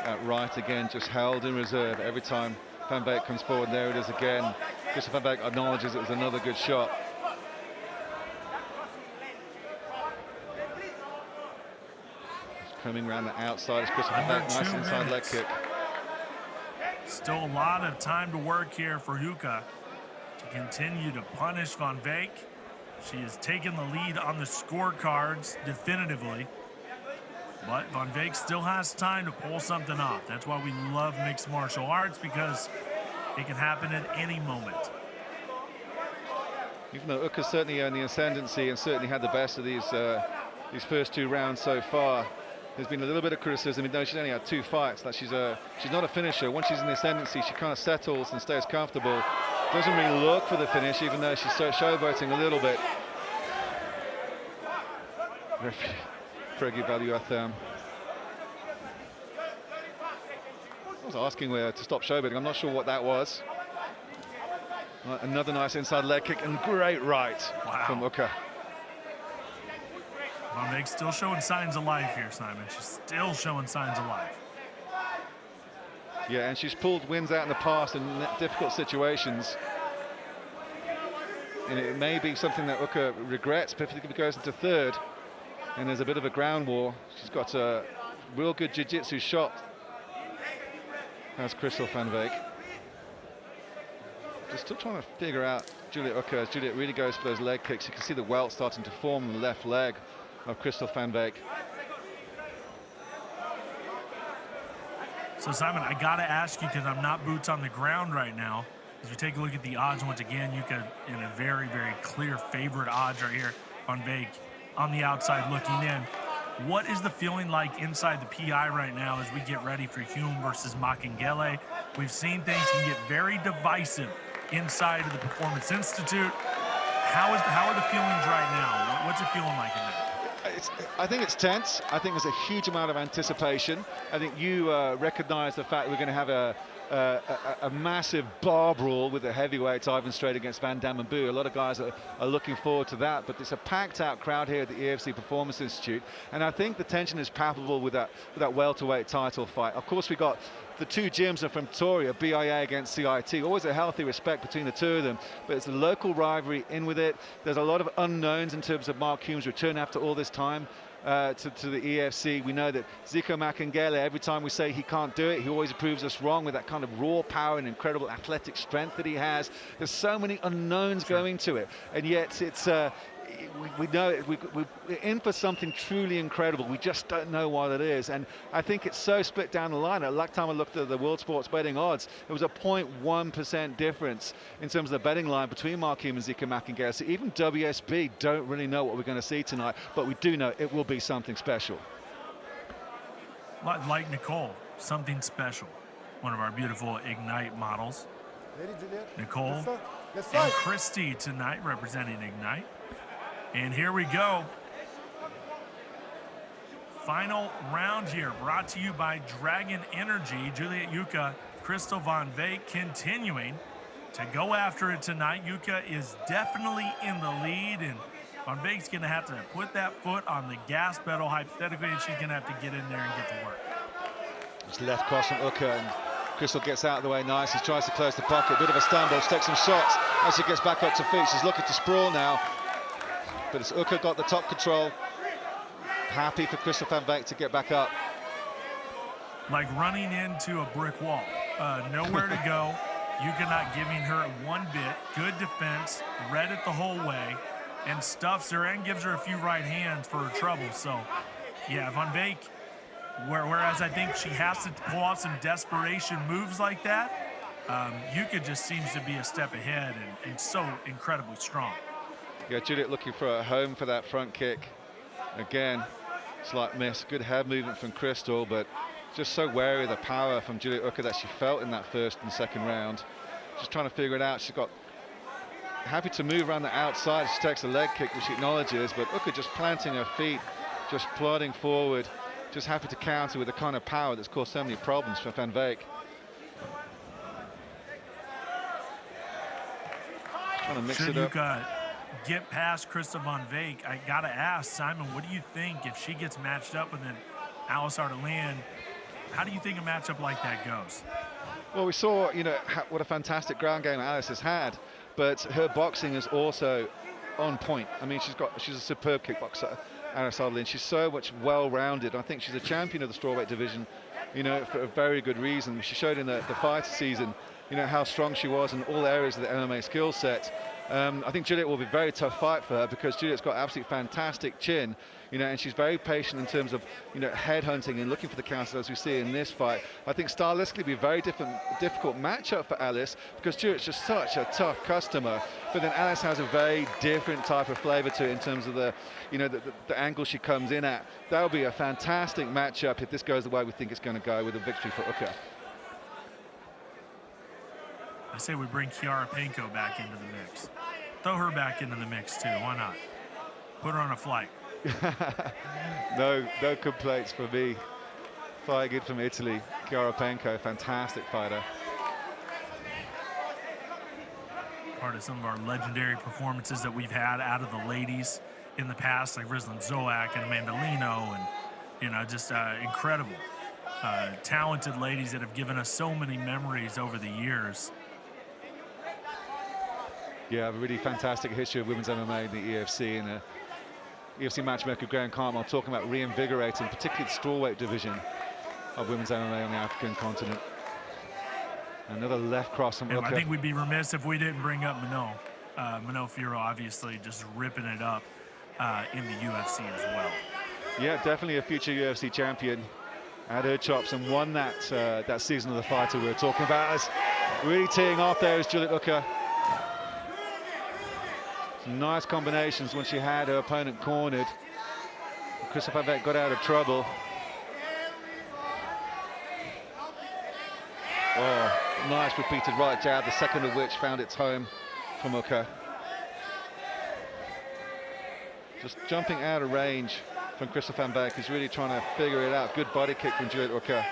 That right again, just held in reserve. Every time Van Beek comes forward, there it is again. Crystal van Beek acknowledges it was another good shot. Coming around the outside as Crystal van Beek, nice inside leg kick. Still a lot of time to work here for Yuka to continue to punish Van Beek. She has taken the lead on the scorecards definitively, but Van Beek still has time to pull something off. That's why we love mixed martial arts, because it can happen at any moment. Even though Uka's certainly on the ascendancy and certainly had the best of these first two rounds so far, there's been a little bit of criticism. Even though she's only had 2 fights, that she's not a finisher. Once she's in the ascendancy, she kind of settles and stays comfortable. Doesn't really look for the finish, even though she's showboating a little bit. Craigie Valuatham. I was asking her to stop showboating. I'm not sure what that was. Another nice inside leg kick and great right from Uka. Van Beek still showing signs of life here, Simon. She's still showing signs of life. Yeah, and she's pulled wins out in the past in difficult situations. And it may be something that Uka regrets, particularly if it goes into third and there's a bit of a ground war. She's got a real good jiu-jitsu shot, has Crystal van Beek. Just still trying to figure out Juliet Uka as Juliet really goes for those leg kicks. You can see the welt starting to form on the left leg of Crystal van Beek. So Simon, I gotta ask you, because I'm not boots on the ground right now, as we take a look at the odds once again, Yuka in a very, very clear favorite odds right here. Van Beek on the outside looking in. What is the feeling like inside the PI right now as we get ready for Hume versus Makengele? We've seen things can get very divisive inside of the Performance Institute. How are the feelings right now? What's it feeling like in there? I think it's tense. I think there's a huge amount of anticipation. I think you recognize the fact we're going to have a a massive bar brawl with the heavyweights, Ivan Straight against Van Damme and Boo. A lot of guys are looking forward to that, but it's a packed-out crowd here at the EFC Performance Institute, and I think the tension is palpable with that welterweight title fight. Of course, we got the two gyms are from Toria, BIA against CIT. Always a healthy respect between the two of them, but it's a local rivalry in with it. There's a lot of unknowns in terms of Mark Hume's return after all this time to the EFC. We know that Zico Makengele, every time we say he can't do it, he always proves us wrong with that kind of raw power and incredible athletic strength that he has. There's so many unknowns going to it, and yet it's we know it, we're in for something truly incredible. We just don't know what it is, and I think it's so split down the line. At last time I looked at the World Sports betting odds, it was a 0.1% difference in terms of the betting line between Mark Hume and Zico Makengele. So even WSB don't really know what we're going to see tonight, but we do know it will be something special. Like Nicole, something special. One of our beautiful Ignite models. Nicole and Christy tonight representing Ignite. And here we go. Final round here, brought to you by Dragon Energy. Juliet Yuka, Crystal Von Veek continuing to go after it tonight. Yuka is definitely in the lead, and Von Veek's going to have to put that foot on the gas pedal, hypothetically, and she's going to have to get in there and get to work. It's left cross from Uka, and Crystal gets out of the way nice. He tries to close the pocket. Bit of a stumble. She takes some shots as she gets back up to feet. She's looking to sprawl now. But it's Uka got the top control. Happy for Crystal Van Veek to get back up. Like running into a brick wall. Nowhere to go. Yuka not giving her one bit. Good defense. Read it the whole way. And stuffs her and gives her a few right hands for her trouble. So, yeah, Van Veek, whereas I think she has to pull out some desperation moves like that, Yuka just seems to be a step ahead and so incredibly strong. Yeah, Juliet looking for a home for that front kick. Again, slight miss. Good head movement from Crystal, but just so wary of the power from Juliet Uka that she felt in that first and second round. Just trying to figure it out. She's got happy to move around the outside. She takes a leg kick, which she acknowledges, but Uka just planting her feet, just plodding forward, just happy to counter with the kind of power that's caused so many problems for Van Veek. Trying to mix it up. Get past Krista Von Veek. I gotta ask Simon, what do you think if she gets matched up with an Alice Ardalan? How do you think a matchup like that goes? Well, we saw, you know, what a fantastic ground game Alice has had, but her boxing is also on point. I mean, she's a superb kickboxer, Alice Ardalan. She's so much well-rounded. I think she's a champion of the strawweight division, you know, for a very good reason. She showed in the fighter season, you know, how strong she was in all areas of the MMA skill set. I think Juliet will be a very tough fight for her because Juliet's got absolutely fantastic chin, you know, and she's very patient in terms of, you know, head hunting and looking for the counters as we see in this fight. I think stylistically it'll be a very difficult matchup for Alice because Juliet's just such a tough customer, but then Alice has a very different type of flavor to it in terms of the, you know, the angle she comes in at. That'll be a fantastic matchup if this goes the way we think it's going to go, with a victory for Uka. I say we bring Kiara Penko back into the mix. Throw her back into the mix too, why not? Put her on a flight. No complaints for me. Fighting in from Italy, Kiara Penko, fantastic fighter. Part of some of our legendary performances that we've had out of the ladies in the past, like Rizlan Zoak and Amanda Lino, and, you know, just incredible, talented ladies that have given us so many memories over the years. Yeah, a really fantastic history of women's MMA in the EFC, and the EFC matchmaker Graham Cartmell talking about reinvigorating, particularly the strawweight division of women's MMA on the African continent. Another left cross from Uka. I think we'd be remiss if we didn't bring up Manon. Manon Fiorot obviously just ripping it up in the UFC as well. Yeah, definitely a future UFC champion. Had her chops and won that that season of the fighter we were talking about. As really teeing off there is Juliet Uka. Some nice combinations when she had her opponent cornered. Christopher Van Veek got out of trouble. Oh, nice repeated right jab, the second of which found its home from Uka. Just jumping out of range from Christopher Van Veek. He's really trying to figure it out. Good body kick from Juliet Uka.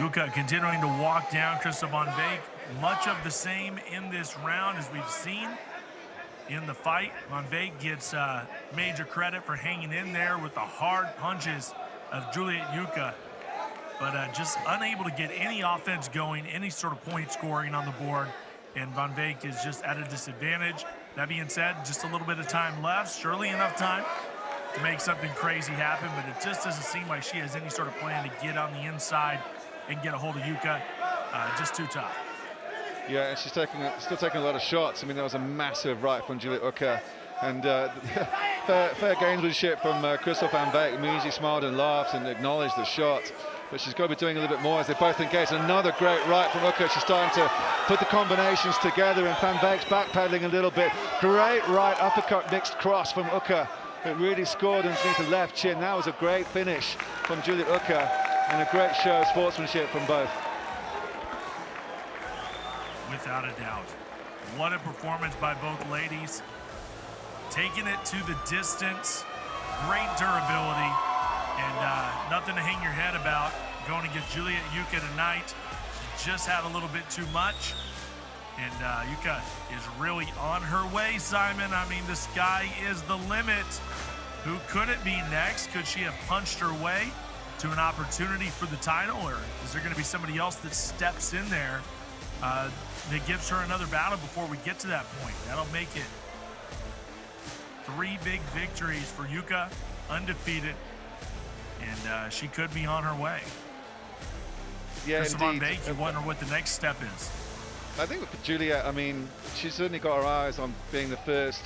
Yuka continuing to walk down Crystal Van Beek. Much of the same in this round as we've seen in the fight. Van Beek gets major credit for hanging in there with the hard punches of Juliet Yuka, but just unable to get any offense going, any sort of point scoring on the board, and Van Beek is just at a disadvantage. That being said, just a little bit of time left, surely enough time to make something crazy happen, but it just doesn't seem like she has any sort of plan to get on the inside and get a hold of Yuka. Just too tough. Yeah, she's still taking a lot of shots. I mean, there was a massive right from Juliet Uka, and fair gamesmanship from Crystal Van Beek. I mean, she smiled and laughed and acknowledged the shot, but she's got to be doing a little bit more as they both engage. Another great right from Uka. She's starting to put the combinations together, and Van Beek's backpedaling a little bit. Great right uppercut mixed cross from Uka. It really scored underneath the left chin. That was a great finish from Juliet Uka, and a great show of sportsmanship from both. Without a doubt. What a performance by both ladies. Taking it to the distance, great durability, and nothing to hang your head about going against Juliet Yuka tonight. She just had a little bit too much, and Yuka is really on her way, Simon. I mean, the sky is the limit. Who could it be next? Could she have punched her way to an opportunity for the title, or is there going to be somebody else that steps in there that gives her another battle before we get to that point? That'll make it 3 big victories for Yuka, undefeated, and she could be on her way. Yeah, Crystal Van Beek, you wonder what the next step is. I think for Juliet, I mean, she's certainly got her eyes on being the first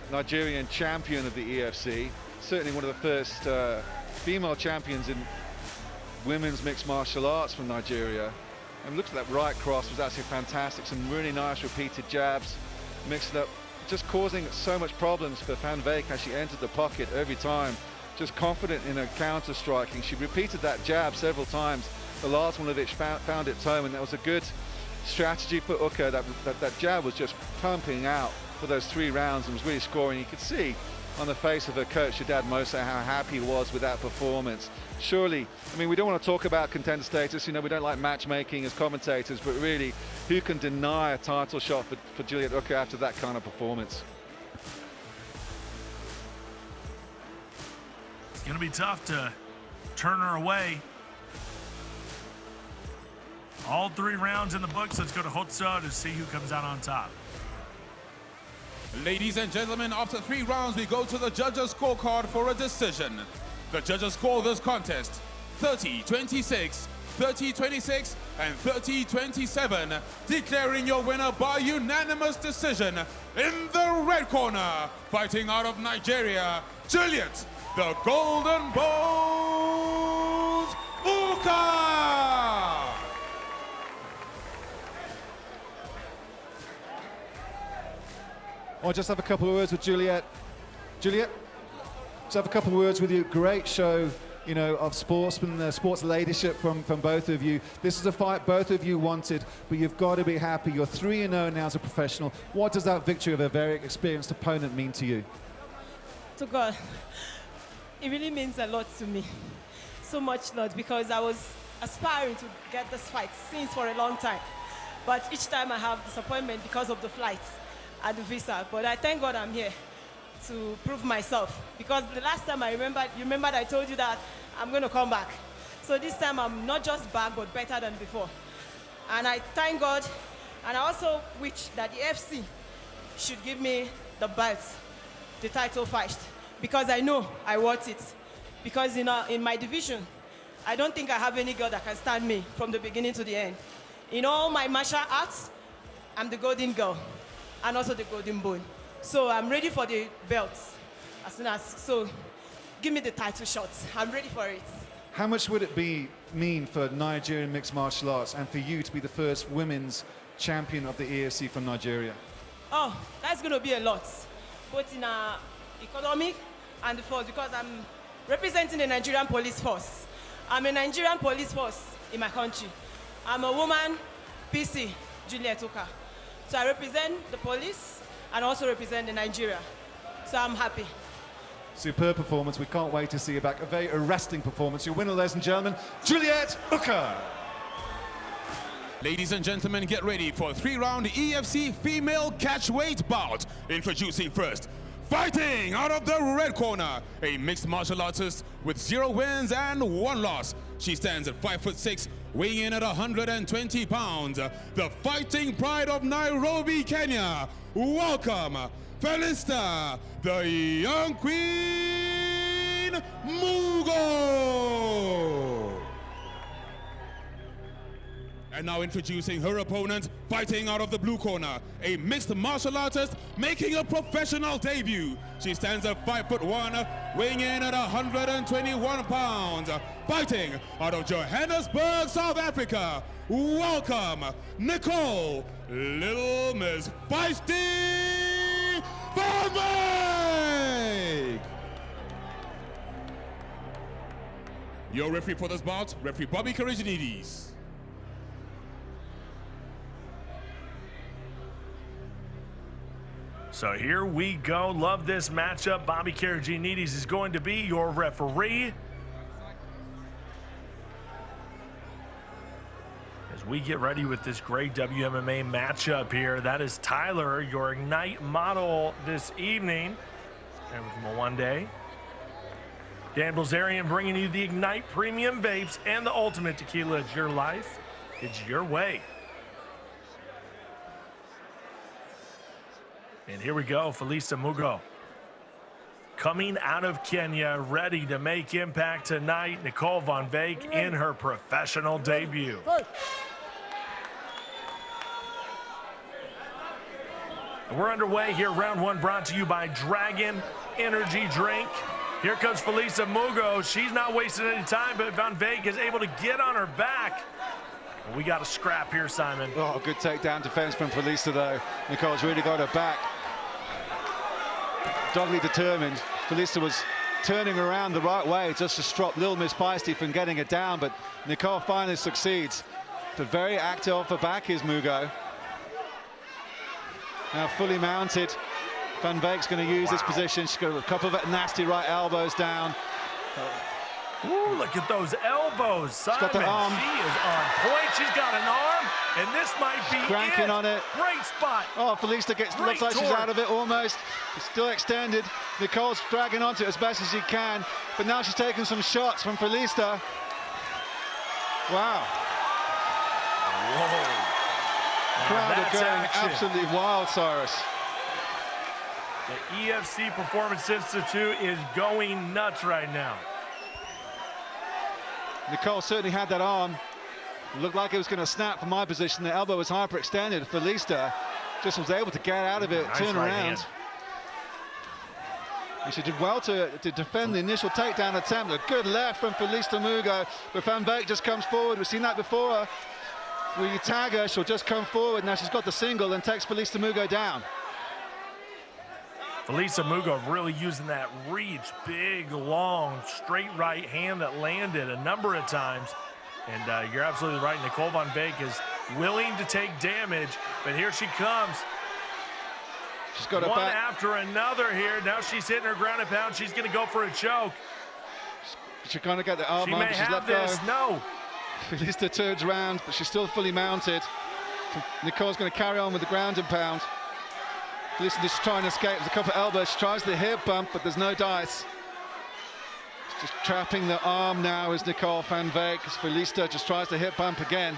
Nigerian champion of the EFC, certainly one of the first female champions in women's mixed martial arts from Nigeria. And looked at that right cross, was absolutely fantastic. Some really nice repeated jabs, mixed it up, just causing so much problems for Van Beek as she entered the pocket every time. Just confident in her counter striking. She repeated that jab several times, the last one of which found its home, and that was a good strategy for Uka. That jab was just pumping out for those 3 rounds and was really scoring. You could see on the face of her coach, her dad Mosa, how happy he was with that performance. Surely, I mean, we don't want to talk about contender status, you know, we don't like matchmaking as commentators, but really, who can deny a title shot for Juliet Uka after that kind of performance? It's going to be tough to turn her away. All 3 rounds in the books. Let's go to Hotsa to see who comes out on top. Ladies and gentlemen, after 3 rounds, we go to the judges' scorecard for a decision. The judges score this contest 30-26, 30-26, and 30-27, declaring your winner by unanimous decision in the red corner, fighting out of Nigeria, Juliet, the Golden Balls, Uka! I'll just have a couple of words with Juliet. Juliet, just have a couple of words with you. Great show, you know, of sportsmen, sports leadership from both of you. This is a fight both of you wanted, but you've got to be happy. You're 3-0 now as a professional. What does that victory of a very experienced opponent mean to you? To God, it really means a lot to me. So much lot, because I was aspiring to get this fight since for a long time. But each time I have disappointment because of the flights and the visa. But I thank God I'm here to prove myself, because the last time you remembered I told you that I'm going to come back. So this time I'm not just back, but better than before. And I thank God, and I also wish that the FC should give me the belt, the title first, because I know I want it. Because in my division, I don't think I have any girl that can stand me from the beginning to the end. In all my martial arts, I'm the golden girl and also the golden bone. So I'm ready for the belts as soon as, so give me the title shots. I'm ready for it. How much would it mean for Nigerian mixed martial arts and for you to be the first women's champion of the EFC from Nigeria? Oh, that's going to be a lot, both in economic and the force, because I'm representing the Nigerian police force. I'm a Nigerian police force in my country. I'm a woman, PC, Juliet Uka. So I represent the police and also represent the Nigeria. So I'm happy. Superb performance. We can't wait to see you back. A very arresting performance. Your winner, ladies and gentlemen, Juliette Hooker. Ladies and gentlemen, get ready for a 3-round EFC female catchweight bout. Introducing first, fighting out of the red corner, a mixed martial artist with 0 wins and 1 loss. She stands at 5'6", weighing in at 120 pounds. The fighting pride of Nairobi, Kenya. Welcome, Felista, the Young Queen Mugo. And now introducing her opponent, fighting out of the blue corner, a mixed martial artist making a professional debut. She stands at 5'1", weighing in at 121 pounds. Fighting out of Johannesburg, South Africa. Welcome, Nicole, Little Miss Feisty Van Wyk. Your referee for this bout, referee Bobby Karajanides. So here we go. Love this matchup. Bobby Karajanides is going to be your referee. As we get ready with this great WMMA matchup here, that is Tyler, your Ignite model this evening. And with Mwande. Dan Bilzerian bringing you the Ignite Premium Vapes and the Ultimate Tequila. It's your life. It's your way. And here we go, Felisa Mugo. Coming out of Kenya, ready to make impact tonight, Nicole Van Wyk in her professional debut. And we're underway here, round 1 brought to you by Dragon Energy Drink. Here comes Felisa Mugo. She's not wasting any time, but Van Wyk is able to get on her back. And we got a scrap here, Simon. Oh, good takedown defense from Felisa, though. Nicole's really got her back. Doggedly determined. Felisa was turning around the right way just to stop Little Miss Feisty from getting it down, but Nicole finally succeeds. But very active off her back is Mugo. Now fully mounted. Van Wyk's going to use this position. She's got a couple of nasty right elbows down. Ooh, look at those elbows, Simon. She's got the arm. She is on point. She's got an arm, and this might be cranking on it. Great spot. Oh, Felisa looks like she's out of it almost. It's still extended. Nicole's dragging onto it as best as she can, but now she's taking some shots from Felisa. Wow. Whoa. Crowd are going action. absolutely wild, Cyrus. The EFC Performance Institute is going nuts right now. Nicole certainly had that arm. It looked like it was going to snap from my position. The elbow was hyperextended. Felisa just was able to get out of it, nice turn right around. hand. And she did well to defend the initial takedown attempt. A good left from Felisa Mugo, but Van Wyk just comes forward. We've seen that before her. When you tag her, she'll just come forward. Now she's got the single and takes Felisa Mugo down. Felisa Mugo really using that reach, big, long, straight right hand that landed a number of times. And you're absolutely right, Nicole Van Wyk is willing to take damage, but here she comes. She's got her one back. after another here. Now she's hitting her ground and pound. She's going to go for a choke. She's going to get the arm She on, may but she's have let this. go. No. Felisa turns around, but she's still fully mounted. Nicole's going to carry on with the ground and pound. Felisa just trying to escape with a couple of elbows. She tries the hip bump, but there's no dice. She's just trapping the arm now as Nicole Van Wyk, as Felisa just tries the hip bump again.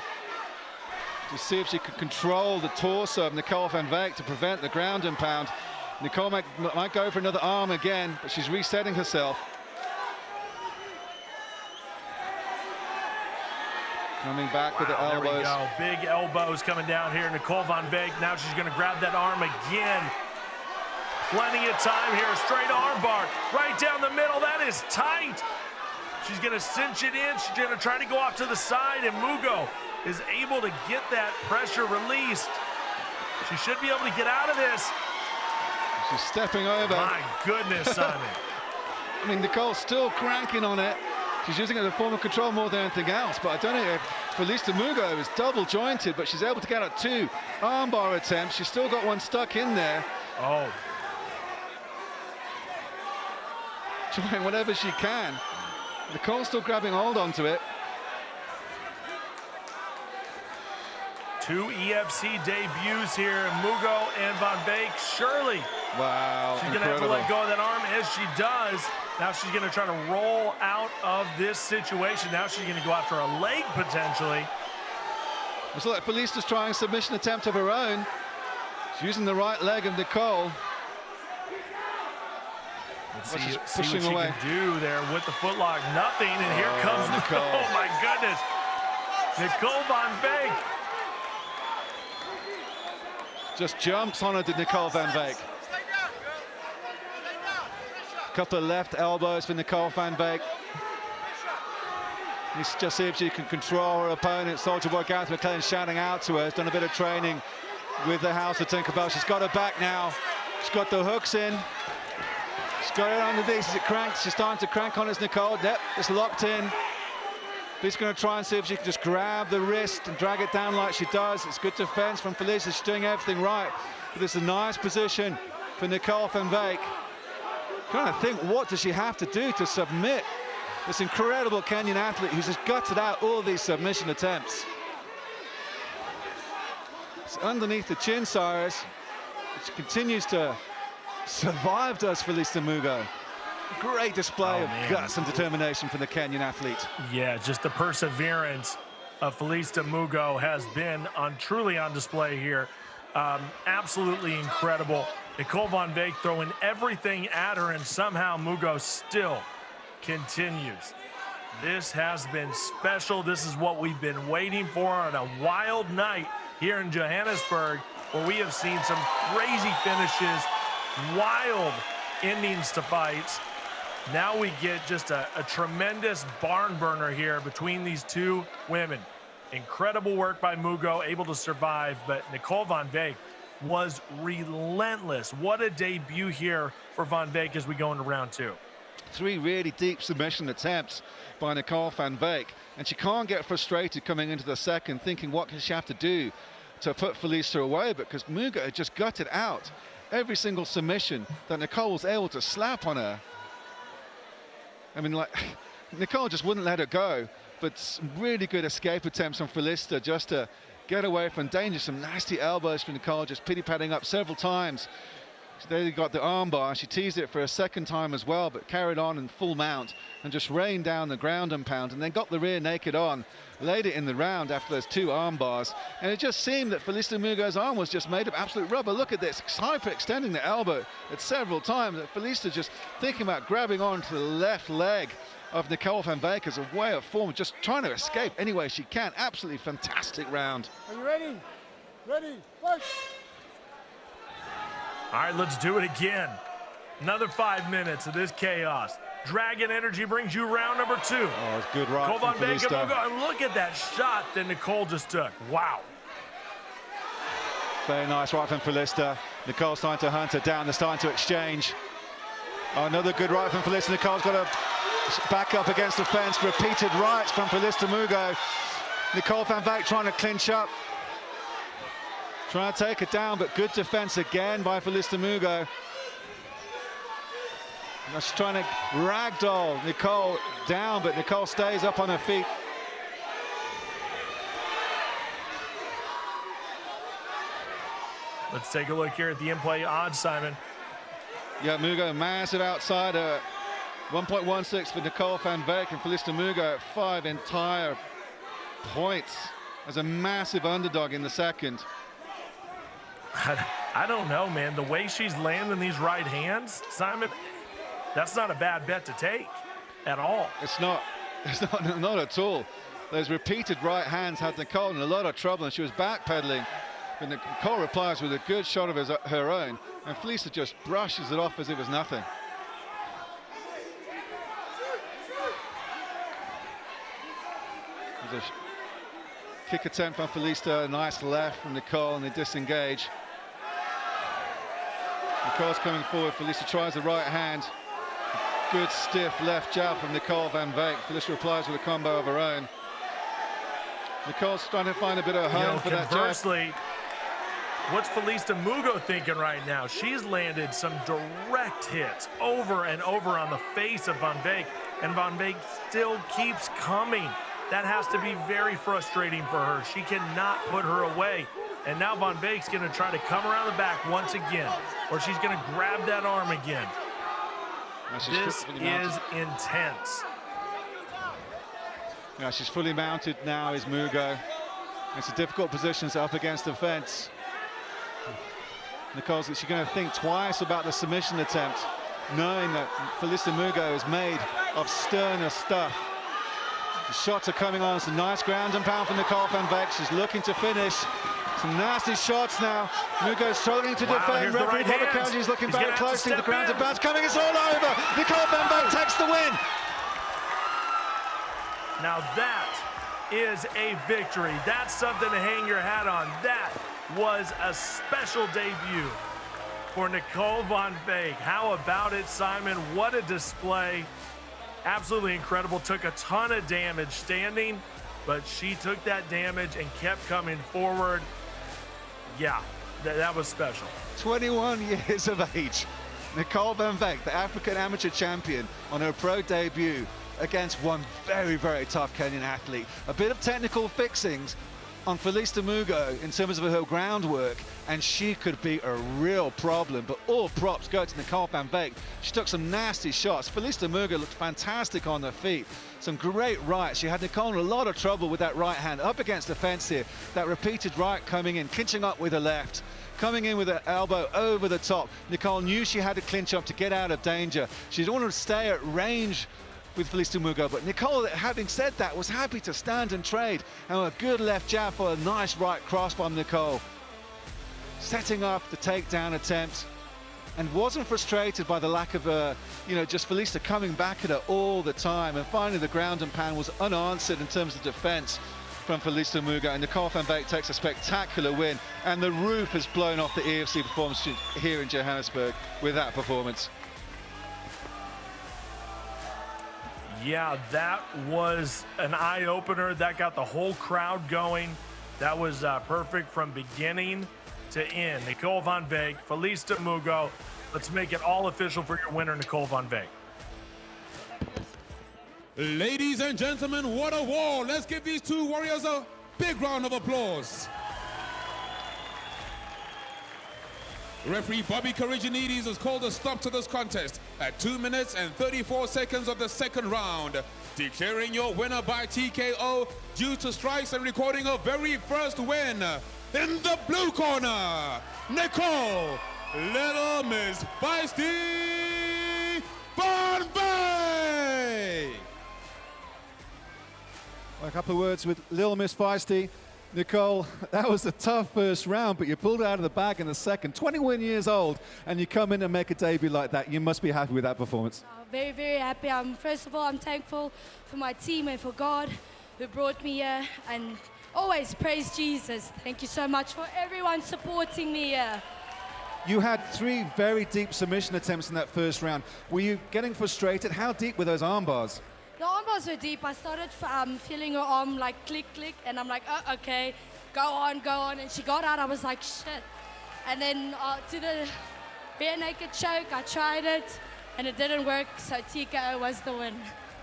To see if she can control the torso of Nicole Van Wyk to prevent the ground and pound. Nicole might go for another arm again, but she's resetting herself. Coming back with the elbows. There we go. Big elbows coming down here. Nicole Van Wyk. Now she's going to grab that arm again. Plenty of time here. Straight arm bar. Right down the middle. That is tight. She's going to cinch it in. She's going to try to go off to the side. And Mugo is able to get that pressure released. She should be able to get out of this. She's stepping over. My goodness, Simon. I mean, Nicole's still cranking on it. She's using it as a form of control more than anything else, but I don't know if Felisa Mugo is double jointed, but she's able to get out 2 armbar attempts. She's still got one stuck in there. Oh. trying whatever she can. Nicole's still grabbing hold onto it. 2 EFC debuts here, Mugo and Van Beek. Surely, wow, she's gonna have to let go of that arm, as she does. Now she's gonna try to roll out of this situation. Now she's gonna go after a leg, potentially. It's like Felicia's trying a submission attempt of her own. She's using the right leg of Nicole. Let's see what she can do there with the footlock. Nothing, and here comes Nicole. Oh my goodness, Nicole Van Beek. Just jumps on her to Nicole Van Beek. Couple of left elbows for Nicole Van Beek. Let's just see if she can control her opponent. Soldier Boy Gareth McLean shouting out to her. Has done a bit of training with the House of Tinkerbell. She's got her back now. She's got the hooks in. She's got it under these as it cranks. She's starting to crank on us, Nicole. Yep, it's locked in. She's going to try and see if she can just grab the wrist and drag it down like she does. It's good defense from Felicia. She's doing everything right. But it's a nice position for Nicole Van Beek. Trying to think, what does she have to do to submit this incredible Kenyan athlete who's just gutted out all these submission attempts? It's underneath the chin, Cyrus. She continues to survive, does Felicia Mugo. Great display of guts and determination from the Kenyan athlete. Yeah, just the perseverance of Felicia Mugo has been truly on display here. Absolutely incredible. Nicole Van Beek throwing everything at her, and somehow Mugo still continues. This has been special. This is what we've been waiting for on a wild night here in Johannesburg, where we have seen some crazy finishes, wild endings to fights. Now we get just a tremendous barn burner here between these two women. Incredible work by Mugo, able to survive, but Nicole Van Beek was relentless. What a debut here for Van Beek as we go into round 2. 3 really deep submission attempts by Nicole Van Beek, and she can't get frustrated coming into the second, thinking what does she have to do to put Felicia away, because Mugo had just gutted out every single submission that Nicole was able to slap on her. I mean, like, Nicole just wouldn't let her go, but some really good escape attempts from Felicia just to get away from danger. Some nasty elbows from Nicole, just pity-patting up several times. There you got the armbar. She teased it for a second time as well, but carried on in full mount and just rained down the ground and pound, and then got the rear naked on later in the round after those 2 arm bars. And it just seemed that Felicia Mugo's arm was just made of absolute rubber. Look at this, hyper-extending the elbow at several times. Felicia just thinking about grabbing onto the left leg of Nicole Van Beek as a way of form, just trying to escape any way she can. Absolutely fantastic round. Are you ready? Ready, fight! All right, let's do it again. Another 5 minutes of this chaos. Dragon Energy brings you round number 2. Oh, it's good right from Felicia. And look at that shot that Nicole just took. Wow. Very nice right from Felicia. Nicole's starting to hunt her down. They're starting to exchange. Oh, another good right from Felicia. Nicole's got to back up against the fence. Repeated rights from Felicia Mugo. Nicole Van Beek trying to clinch up. Trying to take it down, but good defense again by Felicia Mugo. She's trying to ragdoll Nicole down, but Nicole stays up on her feet. Let's take a look here at the in-play odds, Simon. Yeah, Mugo, massive outsider. 1.16 for Nicole Van Beek, and Felicia Mugo at 5 entire points as a massive underdog in the second. I don't know, man. The way she's landing these right hands, Simon, that's not a bad bet to take at all. It's not at all. Those repeated right hands had Nicole in a lot of trouble, and she was backpedaling. But Nicole replies with a good shot of her own, and Felicia just brushes it off as it was nothing. There's a kick attempt from Felicia, a nice left from Nicole, and they disengage. Nicole's coming forward. Felicia tries the right hand. Good stiff left jab from Nicole Van Beek. Felicia replies with a combo of her own. Nicole's trying to find a bit of a home for that jab. What's Felista Mugo thinking right now? She's landed some direct hits over and over on the face of Van Veek, and Van Veek still keeps coming. That has to be very frustrating for her. She cannot put her away. And now Van Veek's going to try to come around the back once again, or she's going to grab that arm again. This is intense. Yeah, she's fully mounted now, is Mugo. It's a difficult position, it's up against the fence. Nicole's going to think twice about the submission attempt, knowing that Felista Mugo is made of sterner stuff. The shots are coming on. It's a nice ground and pound from Nicole Van Veek. She's looking to finish. Some nasty shots now. Mugo struggling to defend. Referee Robert Kennedy is looking very closely. The ground and pound's coming. It's all over. Nicole Van Veek takes the win. Now that is a victory. That's something to hang your hat on. That was a special debut for Nicole Van Veek. How about it, Simon? What a display. Absolutely incredible. Took a ton of damage standing, but she took that damage and kept coming forward. Yeah, that was special. 21 years of age. Nicole Van Veek, the African amateur champion, on her pro debut against one very, very tough Kenyan athlete. A bit of technical fixings on Felista Mugo in terms of her groundwork, and she could be a real problem, but all props go to Nicole Van Veek. She took some nasty shots. Felista Mugo looked fantastic on her feet. Some great rights. She had Nicole in a lot of trouble with that right hand up against the fence here. That repeated right coming in, clinching up with her left, coming in with her elbow over the top. Nicole knew she had to clinch up to get out of danger. She didn't want to stay at range with Felista Mugo, but Nicole, having said that, was happy to stand and trade. And a good left jab for a nice right cross from Nicole, setting up the takedown attempt, and wasn't frustrated by the lack of just Felista coming back at her all the time. And finally the ground and pound was unanswered in terms of defense from Felista Mugo, and Nicole Van Veek takes a spectacular win, and the roof has blown off the EFC performance here in Johannesburg with that performance. Yeah, that was an eye-opener. That got the whole crowd going. That was perfect from beginning to end. Nicole Van Veek, Felista Mugo. Let's make it all official for your winner, Nicole Van Veek. Ladies and gentlemen, what a war. Let's give these two warriors a big round of applause. Referee Bobby Corrigianides has called a stop to this contest at 2 minutes and 34 seconds of the second round, declaring your winner by TKO due to strikes and recording her very first win. In the blue corner, Nicole Little Miss Feisty Van Veek. A couple of words with Little Miss Feisty. Nicole, that was a tough first round, but you pulled it out of the bag in the second. 21 years old, and you come in and make a debut like that. You must be happy with that performance. Very, very happy. First of all, I'm thankful for my team and for God who brought me here, and always praise Jesus. Thank you so much for everyone supporting me here. You had 3 very deep submission attempts in that first round. Were you getting frustrated? How deep were those arm bars? The arm bars were deep. I started feeling her arm like click, click, and I'm like, oh, okay, go on. And she got out. I was like, shit. And then to the bare naked choke, I tried it, and it didn't work, so TKO was the win.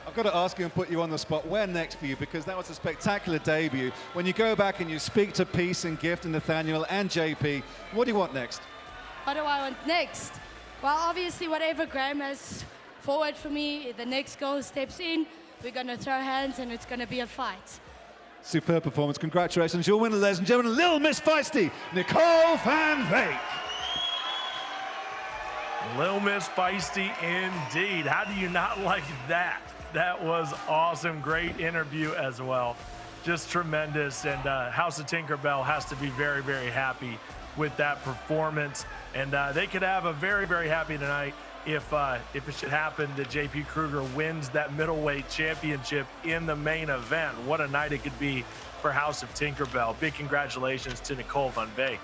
I've got to ask you and put you on the spot. Where next for you? Because that was a spectacular debut. When you go back and you speak to Peace and Gift and Nathaniel and JP, what do you want next? What do I want next? Well, obviously, whatever Graham has forward for me, the next goal steps in, we're going to throw hands, and it's going to be a fight. Superb performance. Congratulations. Your winner, ladies and gentlemen, Little Miss Feisty, Nicole Van Veek. Little Miss Feisty indeed. How do you not like that? That was awesome. Great interview as well. Just tremendous. And House of Tinkerbell has to be very, very happy with that performance. And they could have a very, very happy tonight if it should happen that JP Kruger wins that middleweight championship in the main event. What a night it could be for House of Tinkerbell. Big congratulations to Nicole Van Veek.